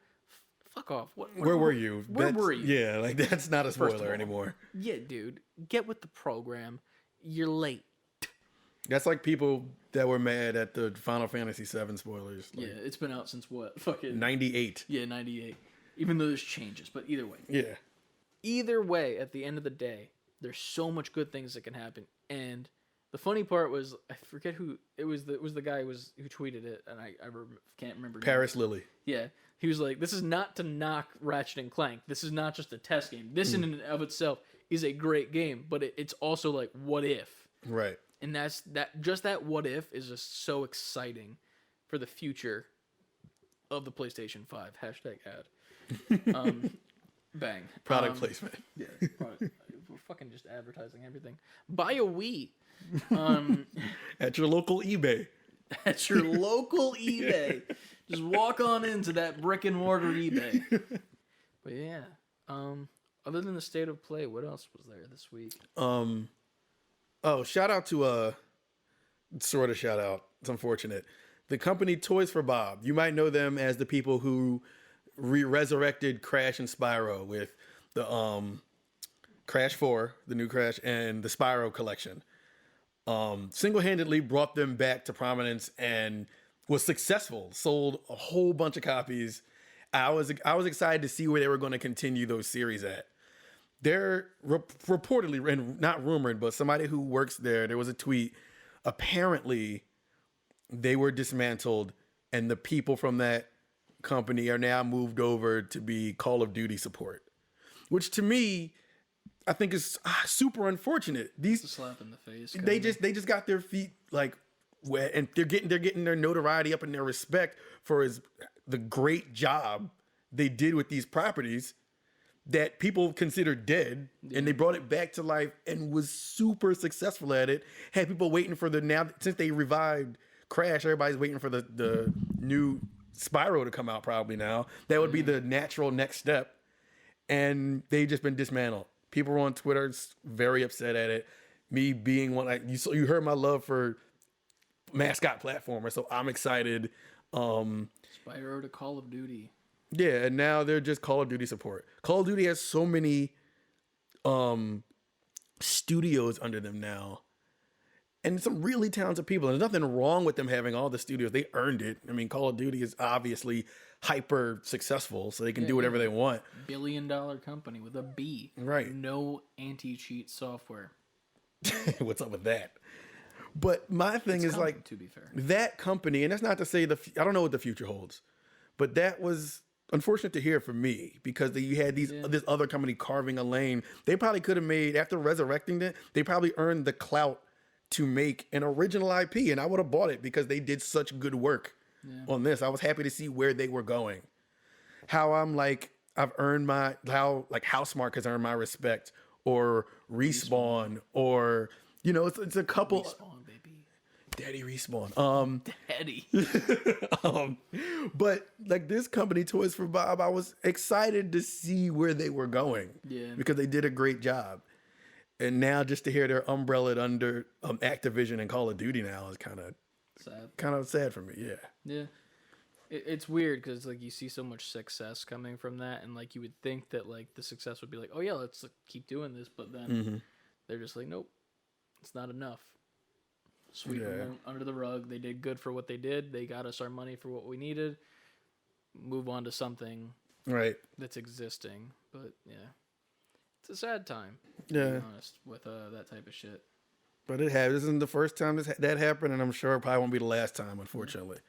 Fuck off. Where were you? Where were you? Yeah, like that's not a spoiler anymore. Yeah, dude. Get with the program. You're late. That's like people that were mad at the Final Fantasy VII spoilers. Like, Yeah, it's been out since what? Fucking 98. Yeah, 98. Even though there's changes, but either way. Yeah. Either way, at the end of the day, there's so much good things that can happen. And the funny part was, I forget who it was. The guy who tweeted it, and I can't remember. Paris Lily. Yeah, he was like, "This is not to knock Ratchet and Clank. This is not just a test game. This in and of itself is a great game, but it's also like, what if?" Right. And that what if is just so exciting for the future of the PlayStation 5. Hashtag ad. Bang. Product placement. Yeah. We're fucking just advertising everything. Buy a Wii. At your local eBay. At your local eBay. Just walk on into that brick and mortar eBay. But yeah. Other than the state of play, what else was there this week? Oh, shout out to sort of shout out. It's unfortunate. The company Toys for Bob. You might know them as the people who resurrected Crash and Spyro with the Crash 4, the new Crash, and the Spyro collection. Single-handedly brought them back to prominence and was successful. Sold a whole bunch of copies. I was excited to see where they were going to continue those series at. They're reportedly, and not rumored, but somebody who works there was a tweet. Apparently, they were dismantled, and the people from that company are now moved over to be Call of Duty support, which to me, I think is super unfortunate. It's a slap in the face. They just got their feet like wet, and they're getting their notoriety up and their respect for the great job they did with these properties that people consider dead, and they brought it back to life and was super successful at it. Had people waiting for since they revived Crash, everybody's waiting for the new Spyro to come out probably now. That would be the natural next step. And they've just been dismantled. People were on Twitter very upset at it. Me being one, you heard my love for mascot platformer. So I'm excited. Spyro to Call of Duty. Yeah, and now they're just Call of Duty support. Call of Duty has so many studios under them now. And some really talented people. And there's nothing wrong with them having all the studios. They earned it. I mean, Call of Duty is obviously hyper successful, so they can do whatever they want. Billion-dollar company with a B. Right. No anti-cheat software. What's up with that? But my thing is like, to be fair, that company, and that's not to say I don't know what the future holds, but that was unfortunate to hear for me because you had this other company carving a lane. They probably could have made, after resurrecting it, they probably earned the clout to make an original IP, and I would have bought it because they did such good work on this. I was happy to see where they were going. How Housemarque has earned my respect, or Respawn, or it's a couple. Respawn, baby. Daddy Respawn. Daddy. But like this company, Toys for Bob, I was excited to see where they were going. Yeah. Because they did a great job. And now just to hear they're umbrellaed under Activision and Call of Duty now is kind of sad for me. Yeah. Yeah. It's weird because like you see so much success coming from that, and like you would think that like the success would be like, oh yeah, let's keep doing this, but then they're just like, nope, it's not enough. Sweep them under the rug. They did good for what they did. They got us our money for what we needed. Move on to something that's existing. But yeah, it's a sad time. To be honest, with that type of shit. But it has. This isn't the first time that happened, and I'm sure it probably won't be the last time, unfortunately.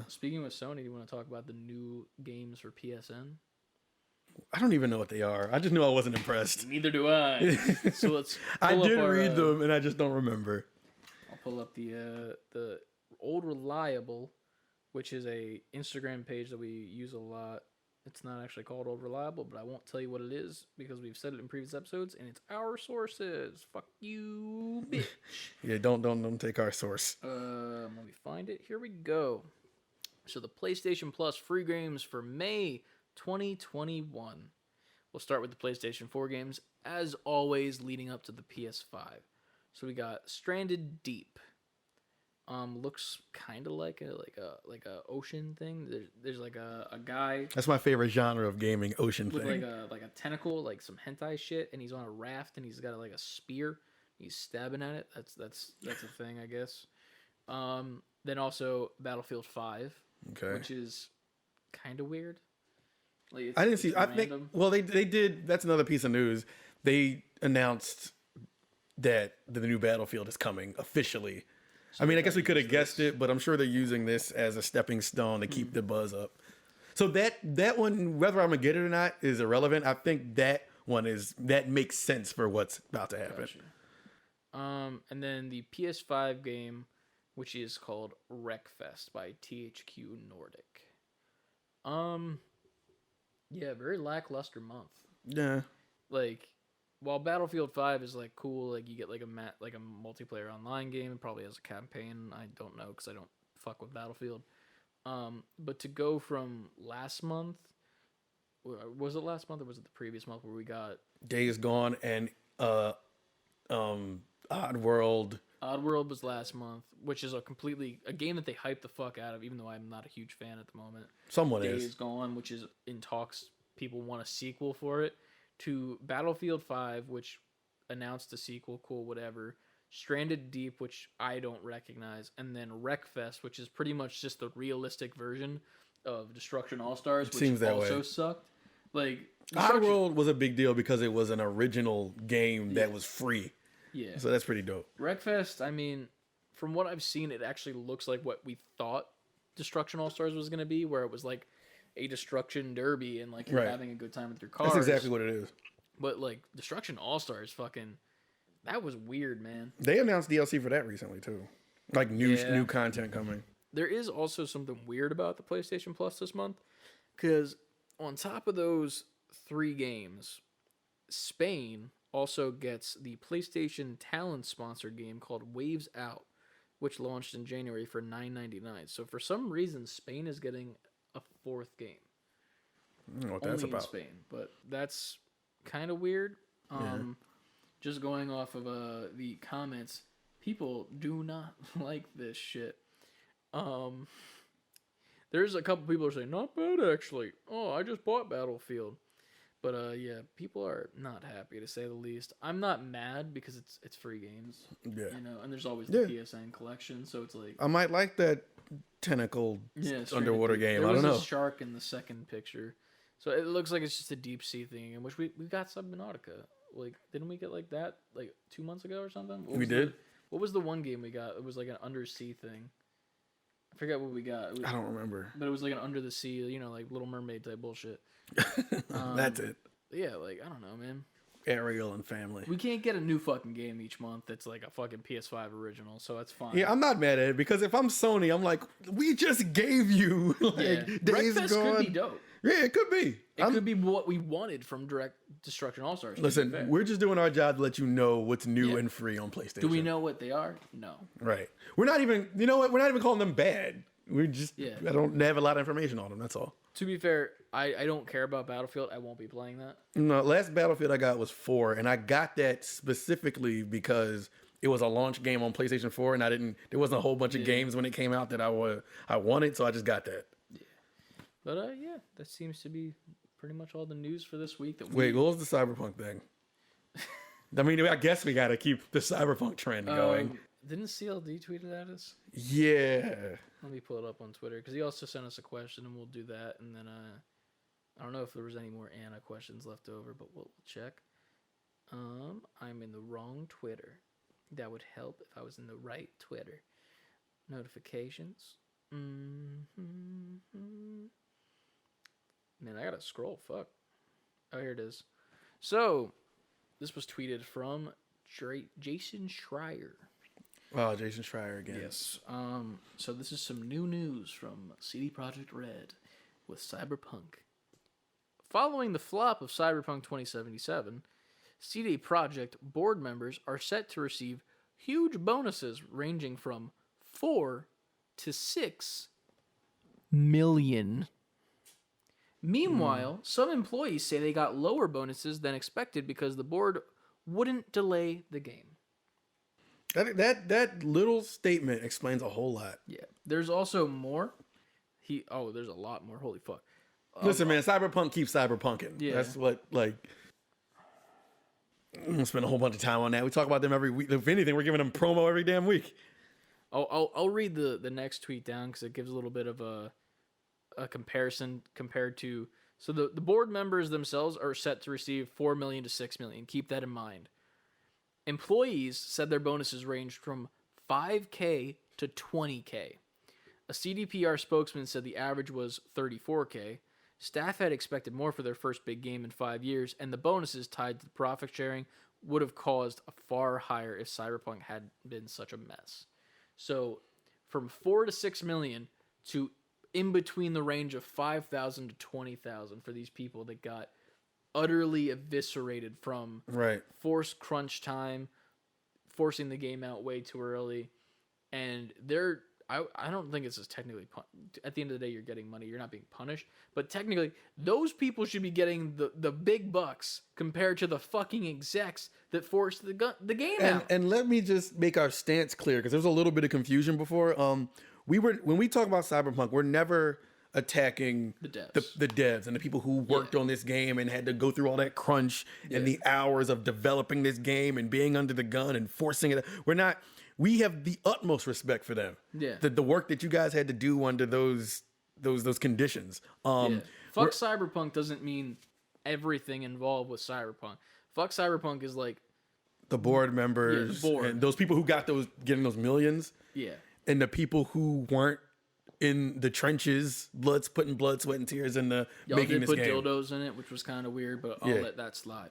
Speaking with Sony, do you want to talk about the new games for PSN? I don't even know what they are. I just knew I wasn't impressed. Neither do I. So let's. I did read them, and I just don't remember. I'll pull up the Old Reliable, which is a Instagram page that we use a lot. It's not actually called Old Reliable, but I won't tell you what it is because we've said it in previous episodes, and it's our sources. Fuck you, bitch. Yeah, don't take our source. Let me find it. Here we go. So the PlayStation Plus free games for May 2021. We'll start with the PlayStation 4 games, as always, leading up to the PS5. So we got Stranded Deep. Looks kind of like a ocean thing. There's like a guy. That's my favorite genre of gaming, ocean with thing. like a tentacle, like some hentai shit, and he's on a raft and he's got like a spear. He's stabbing at it. That's a thing, I guess. Then also Battlefield 5, which is kind of weird. Like I didn't see. I think. Well, they did. That's another piece of news. They announced that the new Battlefield is coming officially. I mean, I guess we could have guessed it, but I'm sure they're using this as a stepping stone to keep the buzz up. So that one, whether I'm gonna get it or not, is irrelevant. I think that makes sense for what's about to happen. Gotcha. And then the PS5 game, which is called Wreckfest by THQ Nordic. Yeah, very lackluster month. Yeah. Like, while Battlefield 5 is like cool, like you get like a multiplayer online game, it probably has a campaign. I don't know because I don't fuck with Battlefield. But to go from last month, was it last month or was it the previous month where we got Days Gone and Oddworld? Oddworld was last month, which is a game that they hyped the fuck out of, even though I'm not a huge fan at the moment. Someone Days is Gone, which is in talks. People want a sequel for it. To Battlefield 5, which announced a sequel, cool, whatever. Stranded Deep, which I don't recognize, and then Wreckfest, which is pretty much just the realistic version of Destruction All-Stars, which seems that also way. Sucked. Like Oddworld was a big deal because it was an original game that was free. Yeah. So that's pretty dope. Wreckfest, I mean, from what I've seen, it actually looks like what we thought Destruction All-Stars was going to be, where it was like a destruction derby and like you're having a good time with your cars. That's exactly what it is. But like Destruction All-Stars fucking that was weird, man. They announced DLC for that recently too. Like new content coming. There is also something weird about the PlayStation Plus this month cuz on top of those 3 games, Spain also gets the PlayStation Talent sponsored game called Waves Out, which launched in January for $9.99. So for some reason Spain is getting a 4th game. I don't know what that's Only about. in Spain, but that's kind of weird. Just going off of the comments, People do not like this shit. There's a couple people who are saying, not bad actually. Oh, I just bought Battlefield. But yeah, people are not happy to say the least. I'm not mad because it's free games. Yeah. You know, and there's always the PSN collection, so it's like I might like that tentacle underwater game. There I was don't know. a shark in the second picture. So it looks like it's just a deep sea thing, in which we got Subnautica. Like, didn't we get like that like 2 months ago or something? We did? What was the one game we got? It was like an undersea thing. I forget what we got. I don't remember. But it was like an under the sea, you know, like Little Mermaid type bullshit. That's it. Yeah, like, I don't know, man. Ariel and family. We can't get a new fucking game each month that's like a fucking PS5 original, so that's fine. Yeah, I'm not mad at it because if I'm Sony, I'm like, we just gave you like Days Wreckfest Gone. could be dope. Yeah, it could be. It could be what we wanted from Direct Destruction All Stars. Listen, we're just doing our job to let you know what's new and free on PlayStation. Do we know what they are? No. Right. We're not even. You know what? We're not even calling them bad. We're just. I don't have a lot of information on them. That's all. To be fair, I don't care about Battlefield. I won't be playing that. No, last Battlefield I got was 4, and I got that specifically because it was a launch game on PlayStation 4, and there wasn't a whole bunch of games when it came out that I wanted, so I just got that. Yeah. But yeah, that seems to be pretty much all the news for this week. Wait, what was the Cyberpunk thing? I mean, I guess we got to keep the Cyberpunk trend going. Didn't CLD tweet it at us? Yeah. Let me pull it up on Twitter because he also sent us a question, and we'll do that. And then I don't know if there was any more Anna questions left over, but we'll check. I'm in the wrong Twitter. That would help if I was in the right Twitter. Notifications. Man, I gotta scroll. Fuck. Oh, here it is. So, this was tweeted from Jason Schreier. Oh, Jason Schreier again. Yes. So this is some new news from CD Projekt Red with Cyberpunk. Following the flop of Cyberpunk 2077, CD Projekt board members are set to receive huge bonuses ranging from 4 to 6 million. Meanwhile, some employees say they got lower bonuses than expected because the board wouldn't delay the game. That little statement explains a whole lot. Yeah. There's also more. There's a lot more. Holy fuck. Listen, man, Cyberpunk keeps cyberpunking. Yeah. That's what, like, I'm going to spend a whole bunch of time on that. We talk about them every week. If anything, we're giving them promo every damn week. I'll read the next tweet down because it gives a little bit of a comparison compared to... So the board members themselves are set to receive 4 million to 6 million. Keep that in mind. Employees said their bonuses ranged from 5K to 20K. A CDPR spokesman said the average was 34K. Staff had expected more for their first big game in 5 years, and the bonuses tied to the profit sharing would have caused a far higher if Cyberpunk hadn't been such a mess. So, from 4 to 6 million to in between the range of 5,000 to 20,000 for these people that got utterly eviscerated from forced crunch time, forcing the game out way too early, and I don't think it's technically at the end of the day you're getting money, you're not being punished, but technically those people should be getting the big bucks compared to the fucking execs that forced the game out. And let me just make our stance clear because there was a little bit of confusion before. When we talk about Cyberpunk, we're never attacking the devs. The devs and the people who worked on this game and had to go through all that crunch and the hours of developing this game and being under the gun and forcing it. We have the utmost respect for them. Yeah. The work that you guys had to do under those conditions. Fuck Cyberpunk doesn't mean everything involved with Cyberpunk. Fuck Cyberpunk is like the board members and those people who got getting those millions. Yeah. And the people who weren't in the trenches, putting blood, sweat, and tears in the making this game. Y'all did put dildos in it, which was kind of weird, but I'll let that slide.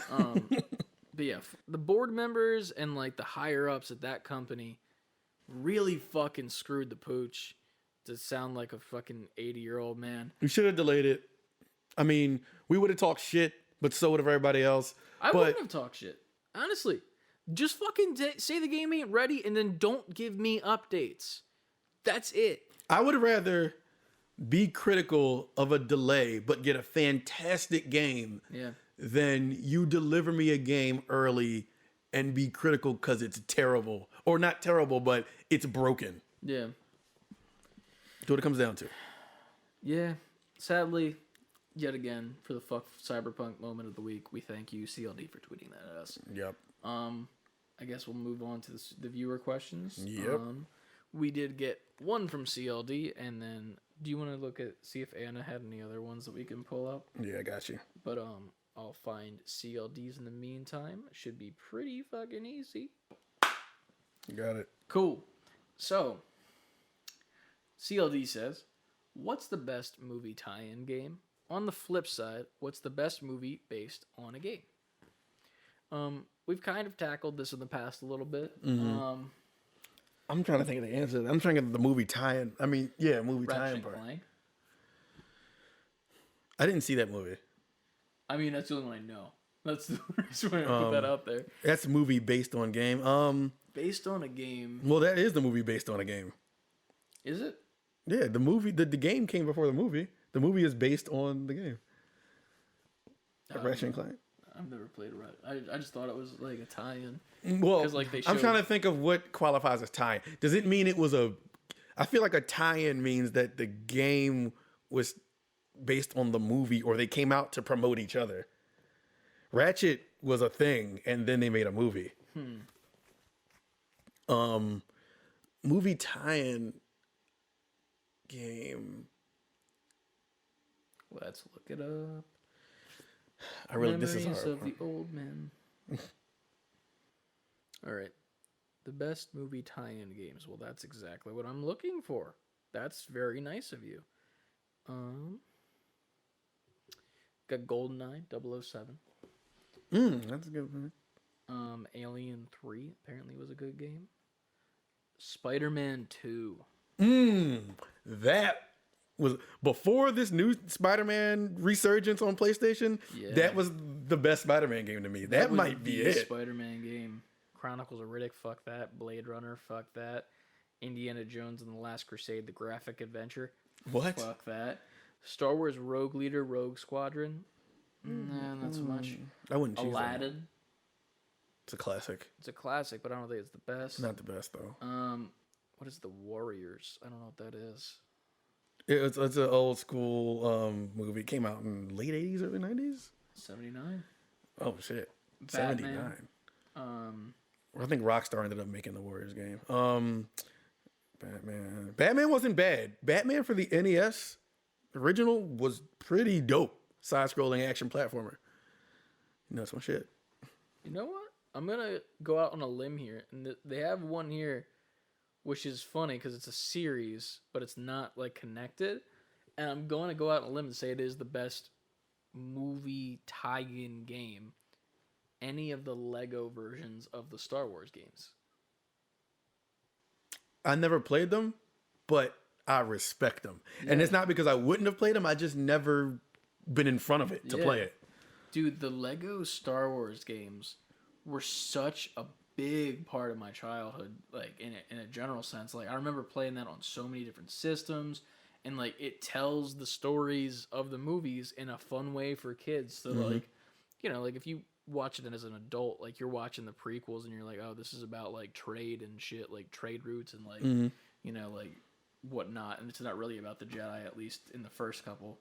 But yeah, the board members and like the higher ups at that company really fucking screwed the pooch to sound like a fucking 80-year-old man. We should have delayed it. I mean, we would have talked shit, but so would have everybody else. I wouldn't have talked shit. Honestly, just fucking say the game ain't ready and then don't give me updates. That's it. I would rather be critical of a delay but get a fantastic game than you deliver me a game early and be critical because it's terrible or not terrible, but it's broken. Yeah. That's what it comes down to. Yeah. Sadly, yet again, for the fuck Cyberpunk moment of the week, we thank you, CLD, for tweeting that at us. Yep. I guess we'll move on to the viewer questions. Yep. We did get one from CLD, and then do you want to see if Anna had any other ones that we can pull up? Yeah, I got you. But I'll find CLDs in the meantime. Should be pretty fucking easy. Got it. Cool. So, CLD says, what's the best movie tie-in game? On the flip side, what's the best movie based on a game? We've kind of tackled this in the past a little bit. I'm trying to think of the answer. I'm trying to think of the movie tie-in. I mean, yeah, movie Ratchet tie-in and part. Clank. I didn't see that movie. I mean, that's the only one I know. That's the reason why I put that out there. That's a movie based on game. Based on a game. Well, that is the movie based on a game. Is it? Yeah, the movie, the game came before the movie. The movie is based on the game. Ratchet and Clank. I've never played Ratchet. I just thought it was like a tie-in. Well, 'Cause, like, they I'm showed- trying to think of what qualifies as tie-in. Does it mean it was a? I feel like a tie-in means that the game was based on the movie, or they came out to promote each other. Ratchet was a thing, and then they made a movie. Movie tie-in game. Let's look it up. I really, this is Memories hard. of the old man. All right. The best movie tie-in games. Well, that's exactly what I'm looking for. That's very nice of you. Got GoldenEye 007. That's a good one. Alien 3 apparently was a good game. Spider-Man 2. That was before this new Spider-Man resurgence on PlayStation. Yeah. That was the best Spider-Man game to me. That was might be the it. Spider-Man game. Chronicles of Riddick, fuck that. Blade Runner, fuck that. Indiana Jones and the Last Crusade, the graphic adventure. What? Fuck that. Star Wars Rogue Leader, Rogue Squadron. Nah, not so much. I wouldn't choose that. Aladdin. It's a classic. It's a classic, but I don't think it's the best. Not the best though. What is The Warriors? I don't know what that is. It's an old school movie. It came out in late 80s, early 90s. 79. Oh shit. Batman. 79. I think Rockstar ended up making the Warriors game. Batman wasn't bad. Batman for the NES original was pretty dope. Side-scrolling action platformer. You know, that's my shit. You know what? I'm gonna go out on a limb here, and they have one here, which is funny because it's a series, but it's not like connected. And I'm going to go out on a limb and say it is the best movie tie-in game. Any of the Lego versions of the Star Wars games. I never played them, but I respect them. Yeah. And it's not because I wouldn't have played them. I just never been in front of it to play it. Dude, the Lego Star Wars games were such a big part of my childhood, like in a general sense. Like I remember playing that on so many different systems, and like it tells the stories of the movies in a fun way for kids. So like, you know, like if you watch it as an adult, like you're watching the prequels and you're like, oh, this is about like trade and shit, like trade routes and like you know, like whatnot, and it's not really about the Jedi, at least in the first couple.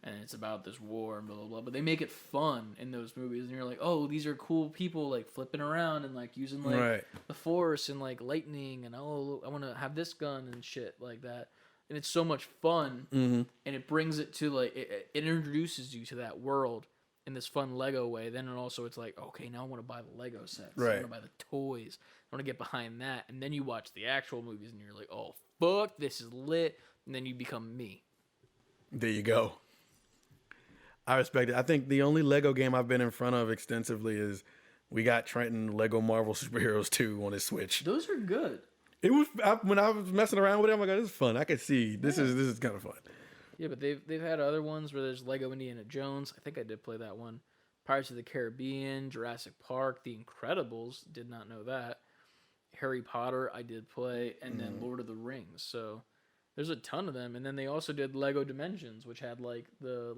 And it's about this war and blah, blah, blah. But they make it fun in those movies. And you're like, oh, these are cool people, like, flipping around and, like, using, like, the Force and, like, lightning. And, oh, I want to have this gun and shit like that. And it's so much fun. And it brings it to, like, it introduces you to that world in this fun Lego way. Then it's like, okay, now I want to buy the Lego sets. I want to buy the toys. I want to get behind that. And then you watch the actual movies and you're like, oh, fuck, this is lit. And then you become me. There you go. I respect it. I think the only Lego game I've been in front of extensively is we got Trenton Lego Marvel Superheroes 2 on his Switch. Those are good. It was when I was messing around with it, I'm like, this is fun. I could see this is kind of fun. Yeah, but they've had other ones where there's Lego Indiana Jones. I think I did play that one. Pirates of the Caribbean, Jurassic Park, The Incredibles. Did not know that. Harry Potter, I did play, and then Lord of the Rings. So there's a ton of them. And then they also did Lego Dimensions, which had like the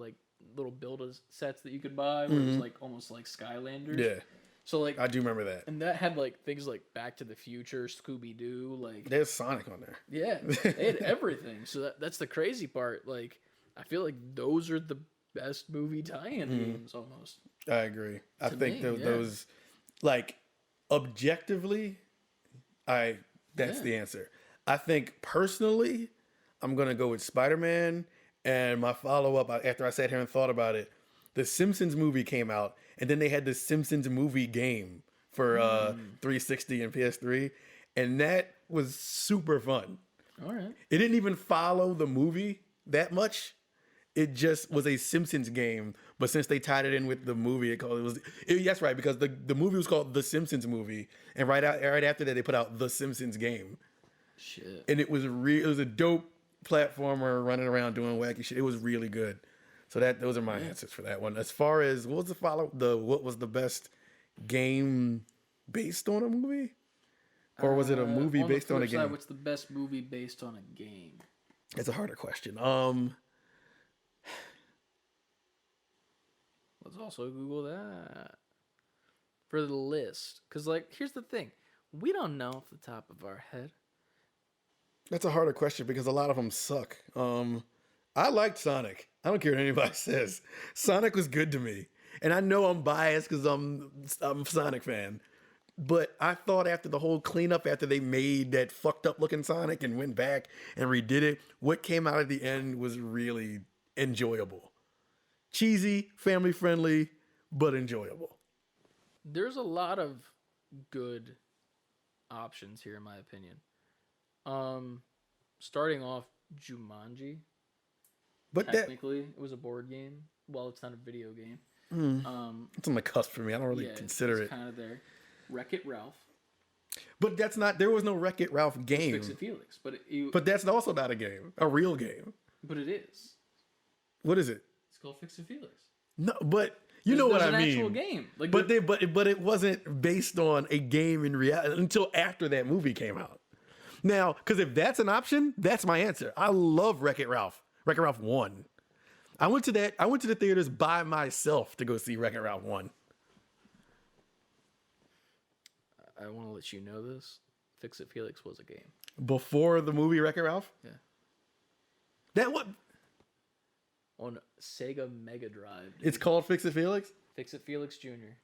little build sets that you could buy, where it was like almost like Skylanders. Yeah. So like, I do remember that. and that had like things like Back to the Future, Scooby Doo, like There's Sonic on there. yeah, they had everything. So that's the crazy part. Like, I feel like those are the best movie tie-in games almost. I agree. I To think me, yeah. those, like, objectively, that's the answer. I think personally, I'm gonna go with Spider-Man, and my follow-up after I sat here and thought about it, the Simpsons movie came out, and then they had the Simpsons movie game for 360 and PS3, and that was super fun. All right. It didn't even follow the movie that much. It just was a Simpsons game, but since they tied it in with the movie, that's right, because the movie was called The Simpsons Movie, and right after that they put out The Simpsons Game, Shit. and it was a dope platformer running around doing wacky shit. It was really good. So those are my answers for that one. As far as what was the best game based on a movie, or was it a movie based on a game? What's the best movie based on a game? It's a harder question. Let's also Google that for the list. Because, like, here's the thing. We don't know off the top of our head. That's a harder question because a lot of them suck. I liked Sonic. I don't care what anybody says. Sonic was good to me. And I know I'm biased because I'm a Sonic fan. But I thought after the whole cleanup, after they made that fucked up looking Sonic and went back and redid it, what came out at the end was really enjoyable. Cheesy, family friendly, but enjoyable. There's a lot of good options here, in my opinion. Starting off, Jumanji. But Technically, it was a board game. Well, it's not a video game. it's on the cusp for me. I don't really consider it. Kind of there. Wreck-It Ralph. But that's not. There was no Wreck-It Ralph game. Fix It Felix, But that's also not a game. A real game. But it is. What is it? It's called Fix It Felix. No, but you know what I mean. There's an actual game. Like, But it wasn't based on a game in reality until after that movie came out. Now, because if that's an option, that's my answer. I love Wreck-It Ralph. Wreck-It Ralph 1. I went to the theaters by myself to go see Wreck-It Ralph 1. I want to let you know this. Fix It Felix was a game. Before the movie Wreck-It Ralph? Yeah. That what? On Sega Mega Drive. It's called Fix It Felix? Fix It Felix Jr.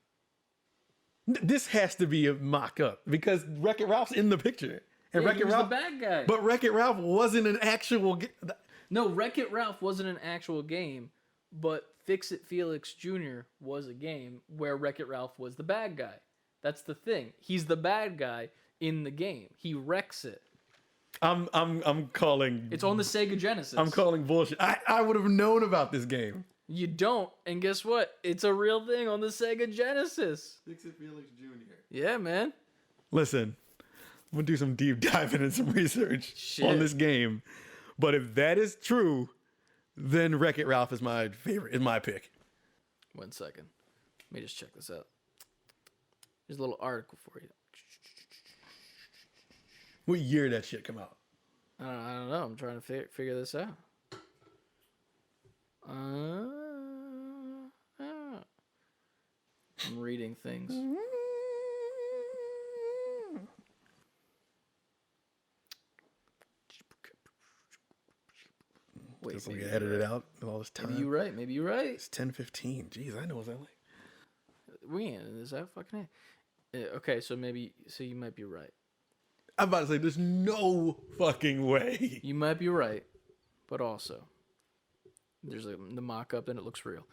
This has to be a mock-up because Wreck-It Ralph's in the picture. And Yeah, Wreck-It he was Ralph, the bad guy. But Wreck-It Ralph wasn't an actual No, Wreck-It Ralph wasn't an actual game, but Fix It Felix Jr. was a game where Wreck-It Ralph was the bad guy. That's the thing. He's the bad guy in the game. He wrecks it. I'm calling. It's on the Sega Genesis. I'm calling bullshit. I would have known about this game. You don't, and guess what? It's a real thing on the Sega Genesis. Fix It Felix Jr. Yeah, man. Listen, I'm gonna do some deep diving and some research Shit. on this game. But if that is true, then Wreck-It Ralph is my favorite. Is my pick. 1 second. Let me just check this out. There's a little article for you. What year did that shit come out? I don't know. I'm trying to figure this out. I'm reading things. Wait, Just like maybe edited out all this time. Maybe you're right. Maybe you're right. It's 10:15. Jeez, I know what that like. Is that fucking it? Okay, so you might be right. I'm about to say there's no fucking way. You might be right, but also there's the mock-up and it looks real.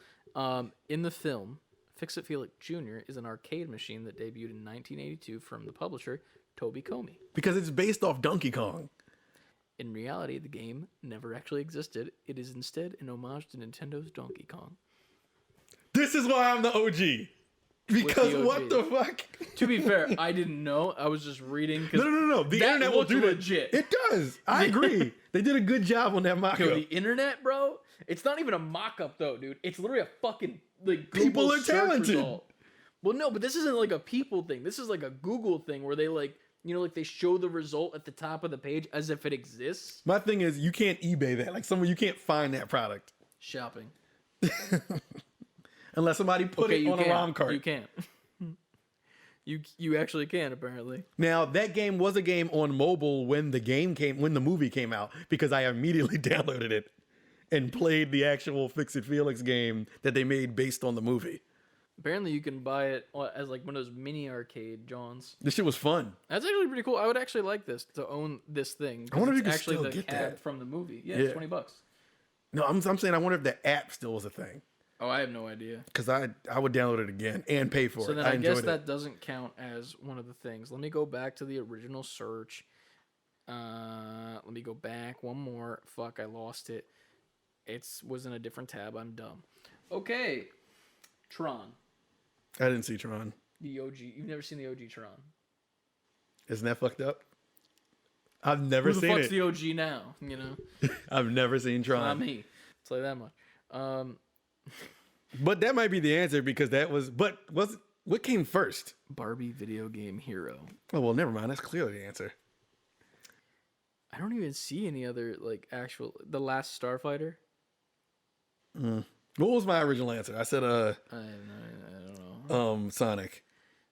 In the film, Fix It Felix Jr. is an arcade machine that debuted in 1982 from the publisher Toby Comey. Because it's based off Donkey Kong. In reality, the game never actually existed. It is instead an homage to Nintendo's Donkey Kong. This is why I'm the OG. Because the OG. what the fuck? To be fair, I didn't know. I was just reading. No. The that internet will looked do that. legit. It does. I agree. They did a good job on that mock-up. Yo, the internet, bro. It's not even a mock-up though, dude. It's literally a fucking like Google People are search talented. result. Well, no, but this isn't like a people thing. This is like a Google thing where they like they show the result at the top of the page as if it exists. My thing is, you can't eBay that. Like you can't find that product Shopping. unless somebody put it on a ROM card. You can't. You actually can apparently. Now that game was a game on mobile when the movie came out, because I immediately downloaded it and played the actual Fix It Felix game that they made based on the movie. Apparently, you can buy it as like one of those mini arcade Johns. This shit was fun. That's actually pretty cool. I would actually like this to own this thing. I wonder if you it's can actually still the get cab that. from the movie. Yeah, Yeah. it's $20. No, I'm saying I wonder if the app still was a thing, Oh, I have no idea. because I would download it again and pay for So it. then I I guess enjoyed that it. doesn't count as one of the things. Let me go back to the original search. Let me go back one more. Fuck, I lost it. It was in a different tab. I'm dumb. Okay, Tron, I didn't see Tron. the OG. You've never seen the OG Tron. Isn't that fucked up? I've never Who the seen fuck's it. the OG now? You know, I've never seen Tron. not me. I'll tell you that much. But that might be the answer, because that was. But what came first? Barbie video game hero. Oh well, never mind. That's clearly the answer. I don't even see any other like actual. The Last Starfighter. What was my original answer? I said I don't know. Sonic.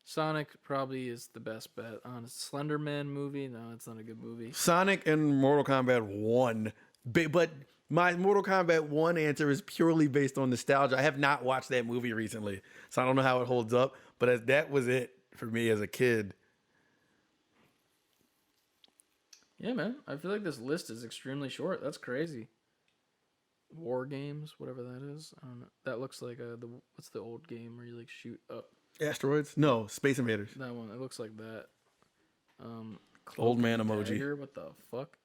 Sonic probably is the best bet. On a Slender Man movie, no, it's not a good movie. Sonic and Mortal Kombat 1. But my Mortal Kombat 1 answer is purely based on nostalgia. I have not watched that movie recently, so I don't know how it holds up. But that was it for me as a kid. Yeah, man. I feel like this list is extremely short. That's crazy. War games, whatever that is. I don't know. That looks like what's the old game where you like shoot up? Asteroids? No, Space Invaders. That one. It looks like that. Old man Cloak and emoji. Dagger, what the fuck?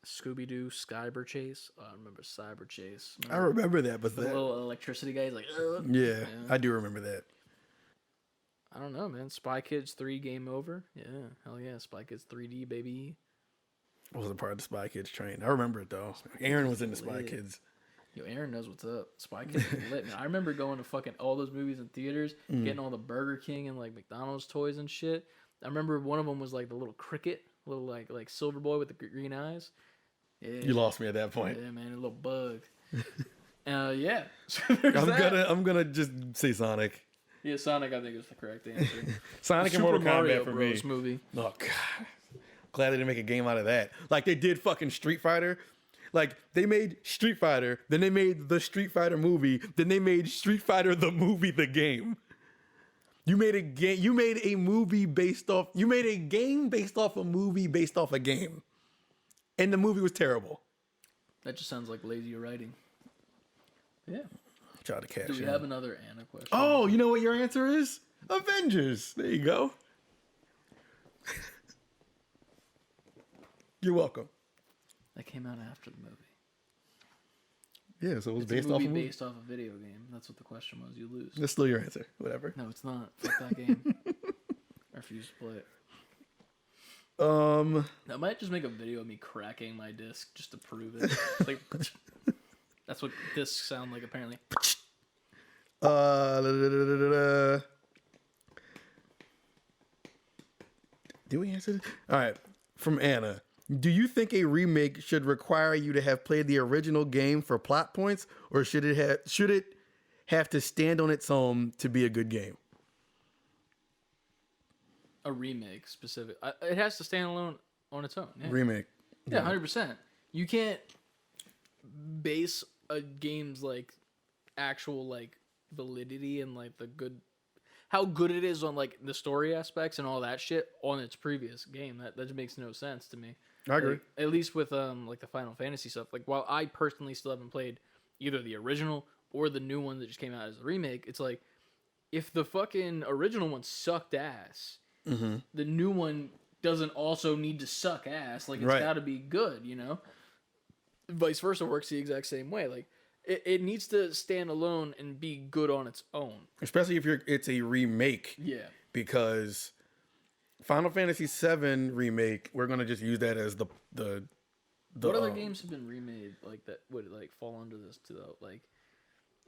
Scooby Doo, Cyber Chase. Oh, I remember Cyber Chase. I remember that, but The that, little electricity guy. He's like, ugh. yeah, I do remember that. I don't know, man. Spy Kids 3 Game Over. Yeah, hell yeah. Spy Kids 3D, baby. I wasn't part of the Spy Kids train. I remember it though. Aaron was in the Spy lit. Kids. Yo, Aaron knows what's up. Spy Kids is lit, man. I remember going to fucking all those movies in theaters, getting all the Burger King and like McDonald's toys and shit. I remember one of them was like the little cricket, little like silver boy with the green eyes. Yeah, You lost me at that point. yeah, man, a little bug. Yeah, so there's that. I'm gonna just say Sonic. Yeah, Sonic, I think is the correct answer. Sonic and Super Mortal Mario Kombat for Bros. me. movie. Oh god. Glad they didn't make a game out of that. Like they did fucking Street Fighter. Like they made Street Fighter, then they made the Street Fighter movie, then they made Street Fighter the movie, the game. You made a game. You made a movie based off. You made a game based off a movie based off a game, and the movie was terrible. That just sounds like lazy writing. Yeah. Try to cash Do we in. have another Anna question? Oh, you know what your answer is? Avengers. There you go. You're welcome. That came out after the movie. Yeah, so it was It's based a off movie a movie. based off a video game. That's what the question was. You lose. That's still your answer. Whatever. No, it's not. Fuck that game. I refuse to play it. I might just make a video of me cracking my disc just to prove it. Like, that's what discs sound like, apparently. Da, da, da, da, da, da. Do we answer this? All right. From Anna. Do you think a remake should require you to have played the original game for plot points, or should it have to stand on its own to be a good game? A remake, specific. It has to stand alone on its own. Yeah, Remake. yeah, 100%. You can't base a game's like actual like validity and like how good it is on like the story aspects and all that shit on its previous game. That just makes no sense to me. I agree. Like, at least with like the Final Fantasy stuff. Like while I personally still haven't played either the original or the new one that just came out as a remake, it's like if the fucking original one sucked ass, the new one doesn't also need to suck ass. Like it's Right. got to be good, you know. Vice versa works the exact same way. Like it needs to stand alone and be good on its own. Especially if it's a remake, Yeah. because Final Fantasy VII remake, we're gonna just use that as the What other games have been remade like that would like fall under this too? Though? Like,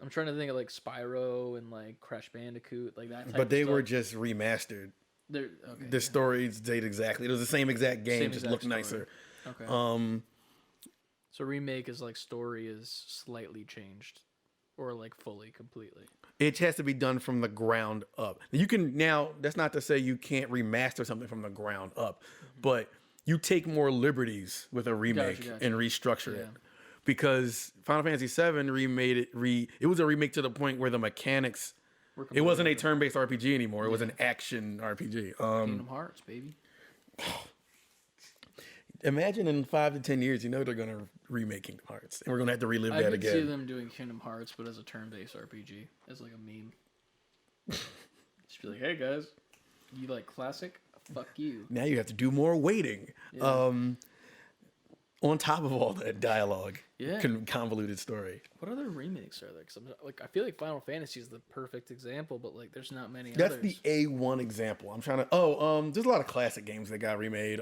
I'm trying to think of like Spyro and like Crash Bandicoot, like that. Type but they of were stuff. just remastered. They're okay. The stories date exactly. It was the same exact game, Same just exact looked story. nicer. Okay. So remake is like story is slightly changed. or like fully, completely. It has to be done from the ground up. You can now. That's not to say you can't remaster something from the ground up, but you take more liberties with a remake Gotcha. and restructure Yeah. it. Because Final Fantasy VII remade it. It was a remake to the point where the mechanics. It wasn't a turn-based RPG anymore. It was an action RPG. Kingdom Hearts, baby. Imagine in 5 to 10 years, they're going to remake Kingdom Hearts, and we're going to have to relive I that could see again. them doing Kingdom Hearts, but as a turn-based RPG, as like a meme. Just be like, hey guys, you like classic? Fuck you. Now you have to do more waiting. Yeah. On top of all that dialogue, Yeah. convoluted story. What other remakes are there? Because I feel like Final Fantasy is the perfect example, but like, there's not many That's others. the A1 example. I'm trying to. There's a lot of classic games that got remade.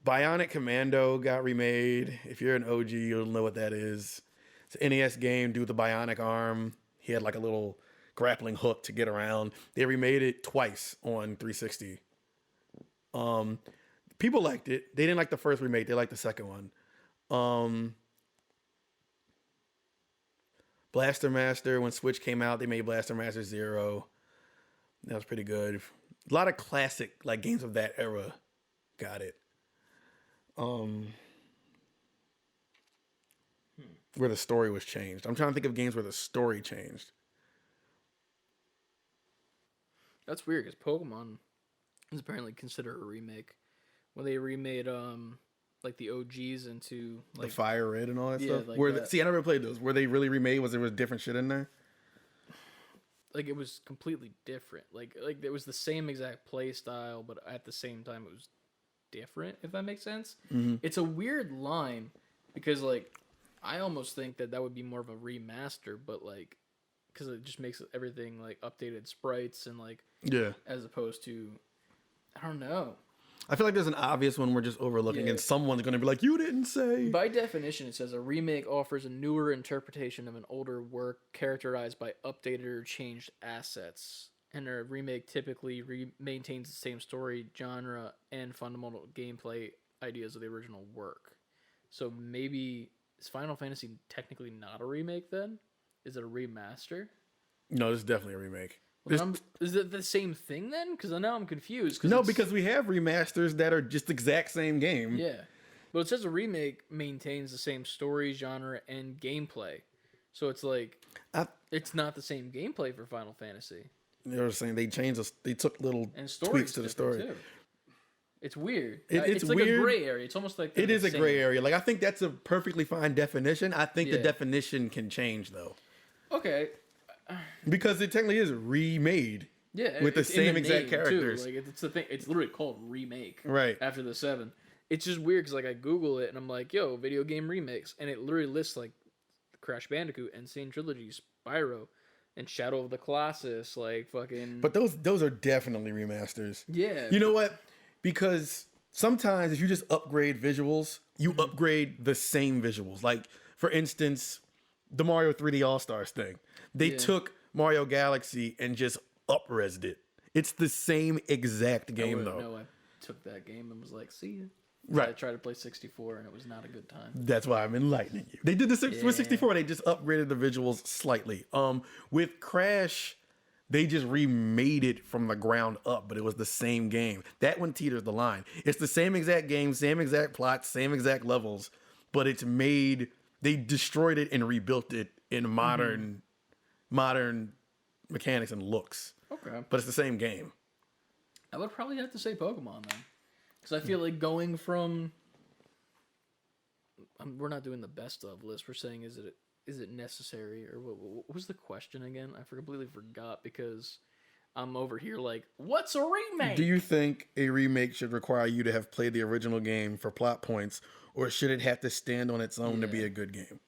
Bionic Commando got remade. If you're an OG, you'll know what that is. It's an NES game. Dude with the bionic arm. He had like a little grappling hook to get around. They remade it twice on 360. People liked it. They didn't like the first remake. They liked the second one. Blaster Master, when Switch came out, they made Blaster Master 0. That was pretty good. A lot of classic like games of that era got it. Where the story was changed. I'm trying to think of games where the story changed. That's weird, because Pokemon is apparently considered a remake. When they remade like the OGs into like The Fire Red and all that Yeah, stuff. like Where that. see, I never played those. Were they really remade? Was there different shit in there? like it was completely different. Like it was the same exact play style, but at the same time it was different, if that makes sense. It's a weird line because like I almost think that would be more of a remaster, but like because it just makes everything like updated sprites and like Yeah. as opposed to I don't know. I feel like there's an obvious one we're just overlooking, Yeah. and someone's going to be like, you didn't say. By definition, it says a remake offers a newer interpretation of an older work characterized by updated or changed assets. And a remake typically maintains the same story, genre, and fundamental gameplay ideas of the original work. So maybe is Final Fantasy technically not a remake then? Is it a remaster? No, this is definitely a remake. Well, is it the same thing then? Because now I'm confused. No, because we have remasters that are just the exact same game. Yeah. But it says a remake maintains the same story, genre, and gameplay. So it's like, it's not the same gameplay for Final Fantasy. They were saying they changed, they took little And tweaks to the story. too. It's weird. It's like weird. a gray area. It's almost like It is a same. gray area. Like, I think that's a perfectly fine definition. I think the Yeah. definition can change, though. Okay. Because it technically is remade. Yeah. With the it's in same exact name, characters. Too. Like it's the thing. It's literally called remake. Right. After the 7. It's just weird because like I Google it and I'm like, yo, video game remakes, and it literally lists like Crash Bandicoot, Insane Trilogy, Spyro, and Shadow of the Colossus, like fucking. But those are definitely remasters. Yeah. You know what? Because sometimes if you just upgrade visuals, you Mm-hmm. upgrade the same visuals. Like, for instance, the Mario 3D All-Stars thing. They Yeah. took Mario Galaxy and just up-resed it. It's the same exact game, though. No, I took that game and was like, see ya. Right. I tried to play 64 and it was not a good time. That's why I'm enlightening you. They did this Yeah. with 64. They just upgraded the visuals slightly. With Crash, they just remade it from the ground up, but it was the same game. That one teeters the line. It's the same exact game, same exact plot, same exact levels, but it's made. They destroyed it and rebuilt it in modern mechanics and looks. Okay. But it's the same game. I would probably have to say Pokemon then. Because I feel like going from. We're not doing the best of list. We're saying, is it necessary? Or what was the question again? I completely forgot because I'm over here like, what's a remake? Do you think a remake should require you to have played the original game for plot points, or should it have to stand on its own to be a good game?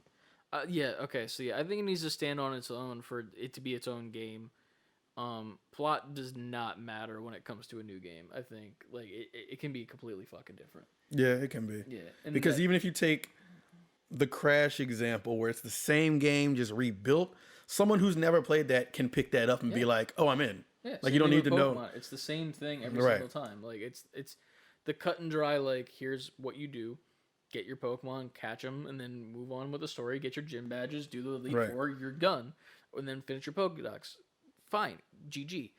Yeah, okay, so yeah, I think it needs to stand on its own for it to be its own game. Plot does not matter when it comes to a new game. I think like it can be completely fucking different. Yeah, it can be. Yeah, and Because even if you take the Crash example where it's the same game just rebuilt, someone who's never played that can pick that up and be like, "Oh, I'm in." yeah, Like, same you don't thing need to with know. Pokemon. It's the same thing every Right. single time. Like it's the cut and dry. Like here's what you do. get your Pokemon, catch them, and then move on with the story. Get your gym badges, do the Elite Right. Four, you're done, and then finish your Pokedex. Fine, GG.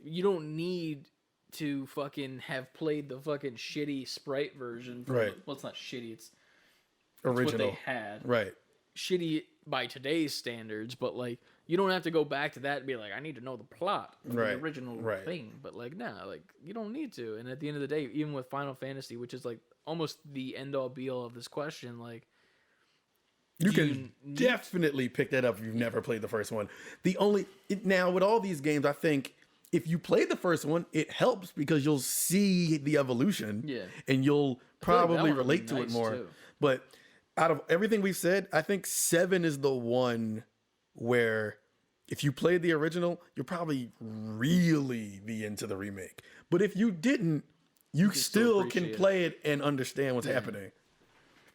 You don't need to fucking have played the fucking shitty sprite version. Right. Well, it's not shitty. It's what Original. they had. Right. Shitty by today's standards, but like you don't have to go back to that and be like, I need to know the plot of Right, the original right. thing. But like, nah, like you don't need to. And at the end of the day, even with Final Fantasy, which is like almost the end all be all of this question, like You do can need- definitely pick that up if you've never played the first one. Now with all these games, I think if you play the first one, it helps because you'll see the evolution. Yeah. And you'll feel like that probably one would be relate to it nice, more. too. But out of everything we've said, I think 7 is the one where if you played the original, you'll probably really be into the remake. But if you didn't, you still still can appreciate it. play it and understand what's happening.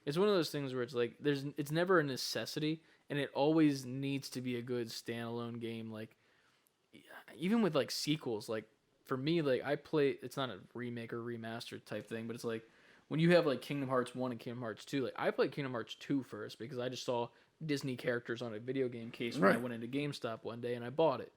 it's one of those things where it's like it's never a necessity, and it always needs to be a good standalone game. Like even with like sequels, like for me, like I play. It's not a remake or remaster type thing, but it's like when you have like Kingdom Hearts 1 and Kingdom Hearts 2. Like I played Kingdom Hearts 2 first because I just saw Disney characters on a video game case when I Right. went into GameStop one day and I bought it.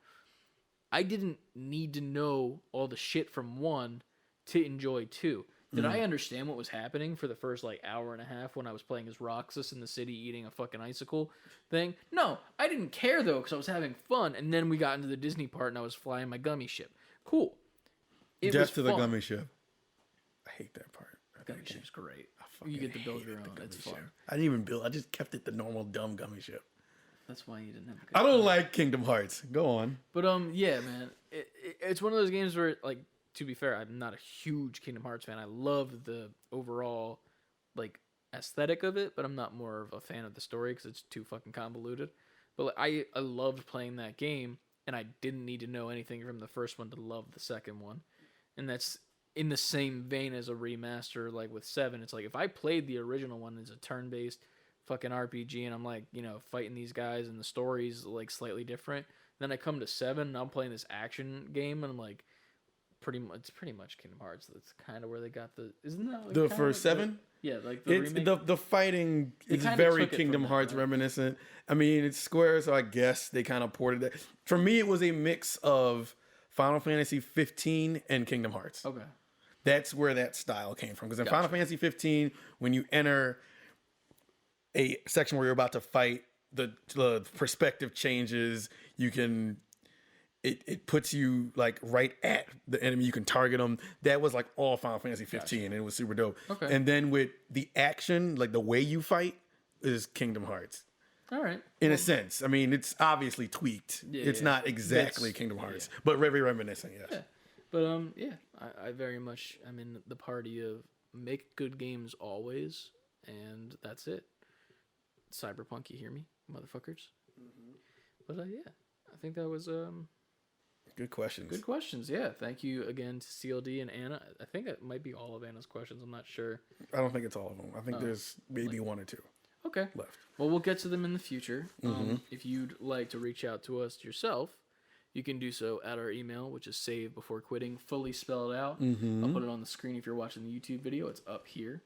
I didn't need to know all the shit from 1 to enjoy 2. Did I understand what was happening for the first like hour and a half when I was playing as Roxas in the city eating a fucking icicle thing? No, I didn't care though because I was having fun. And then we got into the Disney part and I was flying my gummy ship. Cool. It was Death to the fun. gummy ship. I hate that part. Gummy ship's great. fucking You get to build your hated the own. gummy It's ship. fun. I didn't even build. I just kept it the normal dumb gummy ship. That's why you didn't have a good I don't time. like Kingdom Hearts. Go on. But yeah, man, it's one of those games where, like, to be fair, I'm not a huge Kingdom Hearts fan. I love the overall like aesthetic of it, but I'm not more of a fan of the story because it's too fucking convoluted. But like, I loved playing that game, and I didn't need to know anything from the first one to love the second one, and that's in the same vein as a remaster. Like with 7, it's like if I played the original one as a turn-based fucking RPG, and I'm like, you know, fighting these guys, and the story's like slightly different. Then I come to 7, and I'm playing this action game, and I'm like, it's pretty much Kingdom Hearts. That's kind of where they got the. Isn't that like The kinda first 7? Yeah, like the It's remake. the fighting is kinda very took it Kingdom from that, Hearts right? reminiscent. I mean, it's Square, so I guess they kind of ported that. For me, it was a mix of Final Fantasy 15 and Kingdom Hearts. Okay. That's where that style came from. Because in Gotcha. Final Fantasy 15, when you enter a section where you're about to fight, the perspective changes. You can. It puts you like right at the enemy. You can target them. That was like all Final Fantasy 15, and it was super dope. Okay. And then with the action, like the way you fight, is Kingdom Hearts All right. in a sense. I mean, it's obviously tweaked. Yeah, It's yeah. not exactly It's- Kingdom Hearts, but very reminiscent. Yes. Yeah. But yeah, I very much I'm in the party of make good games always, and that's it. Cyberpunk, you hear me, motherfuckers? But yeah, I think that was Good questions. good questions. Yeah, thank you again to CLD and Anna. I think it might be all of Anna's questions. I'm not sure. I don't think it's all of them. I think there's maybe one or two Okay. left. Well, we'll get to them in the future. If you'd like to reach out to us yourself, you can do so at our email, which is savebeforequitting, fully spelled out. I'll put it on the screen if you're watching the YouTube video. It's up here.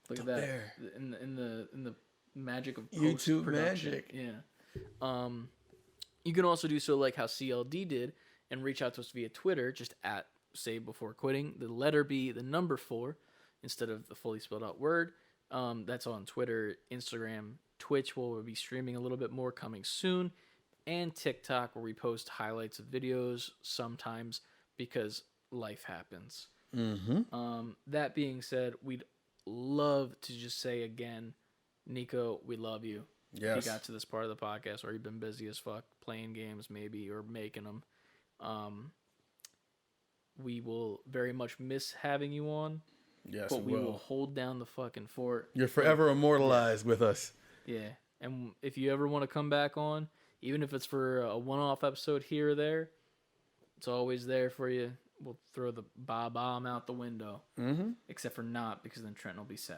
Look at that there. in the magic of YouTube post-production. magic. Yeah. You can also do so like how CLD did and reach out to us via Twitter, just at savebeforequitting. The letter B, the number 4, instead of the fully spelled out word. That's on Twitter, Instagram, Twitch, where we'll be streaming a little bit more coming soon, and TikTok, where we post highlights of videos sometimes because life happens. That being said, we'd love to just say again, Nico, we love you. Yes. If you got to this part of the podcast, or you've been busy as fuck playing games, maybe, or making them. We will very much miss having you on, Yes, but it we will will. hold down the fucking fort. You're forever immortalized with us. Yeah, and if you ever want to come back on, even if it's for a one-off episode here or there, it's always there for you. We'll throw the bomb out the window, except for not, because then Trent will be sad.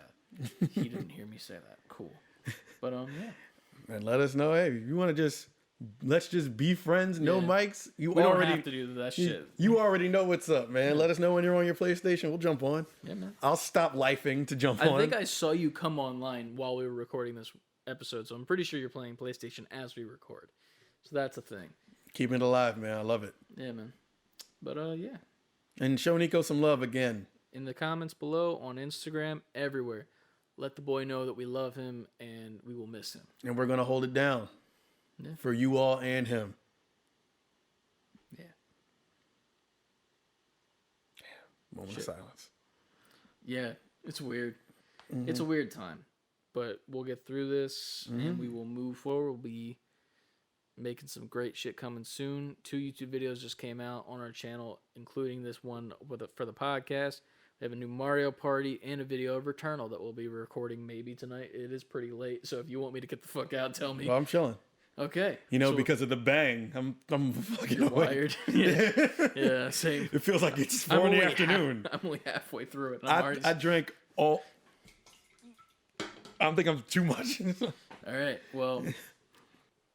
He didn't hear me say that. Cool, but yeah, And let us know, hey, if you want to just let's just be friends. No Yeah. mics. You We don't already have to do that shit. You already know what's up, man. Let us know when you're on your PlayStation. We'll jump on. Yeah, man. I'll stop lifing to jump I on. think I saw you come online while we were recording this episode, so I'm pretty sure you're playing PlayStation as we record. So that's a thing. Keeping it alive, man. I love it. Yeah, man. But yeah. And show Nico some love again. In the comments below, on Instagram, everywhere. Let the boy know that we love him and we will miss him. And we're gonna hold it down. Yeah. For you all and him. Yeah. Moment of silence. Yeah, it's weird. It's a weird time. But we'll get through this and we will move forward. We'll be making some great shit coming soon. 2 YouTube videos just came out on our channel, including this one for the podcast. We have a new Mario Party and a video of Returnal that we'll be recording maybe tonight. It is pretty late, so if you want me to get the fuck out, tell me. Well, I'm chilling. Okay. You know, So because of the bang, I'm fucking awake. wired. Yeah, same. It feels like it's 4 I'm in the only afternoon. I'm only halfway through it. And I'm already... I drank all. I don't think I'm too much. All right. Well,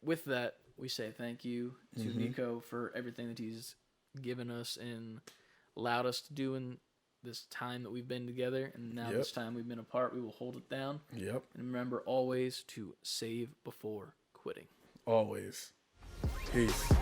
with that, we say thank you to Nico for everything that he's given us and allowed us to do in this time that we've been together. And now this time we've been apart, we will hold it down. Yep. And remember always to save before quitting. Always. Peace.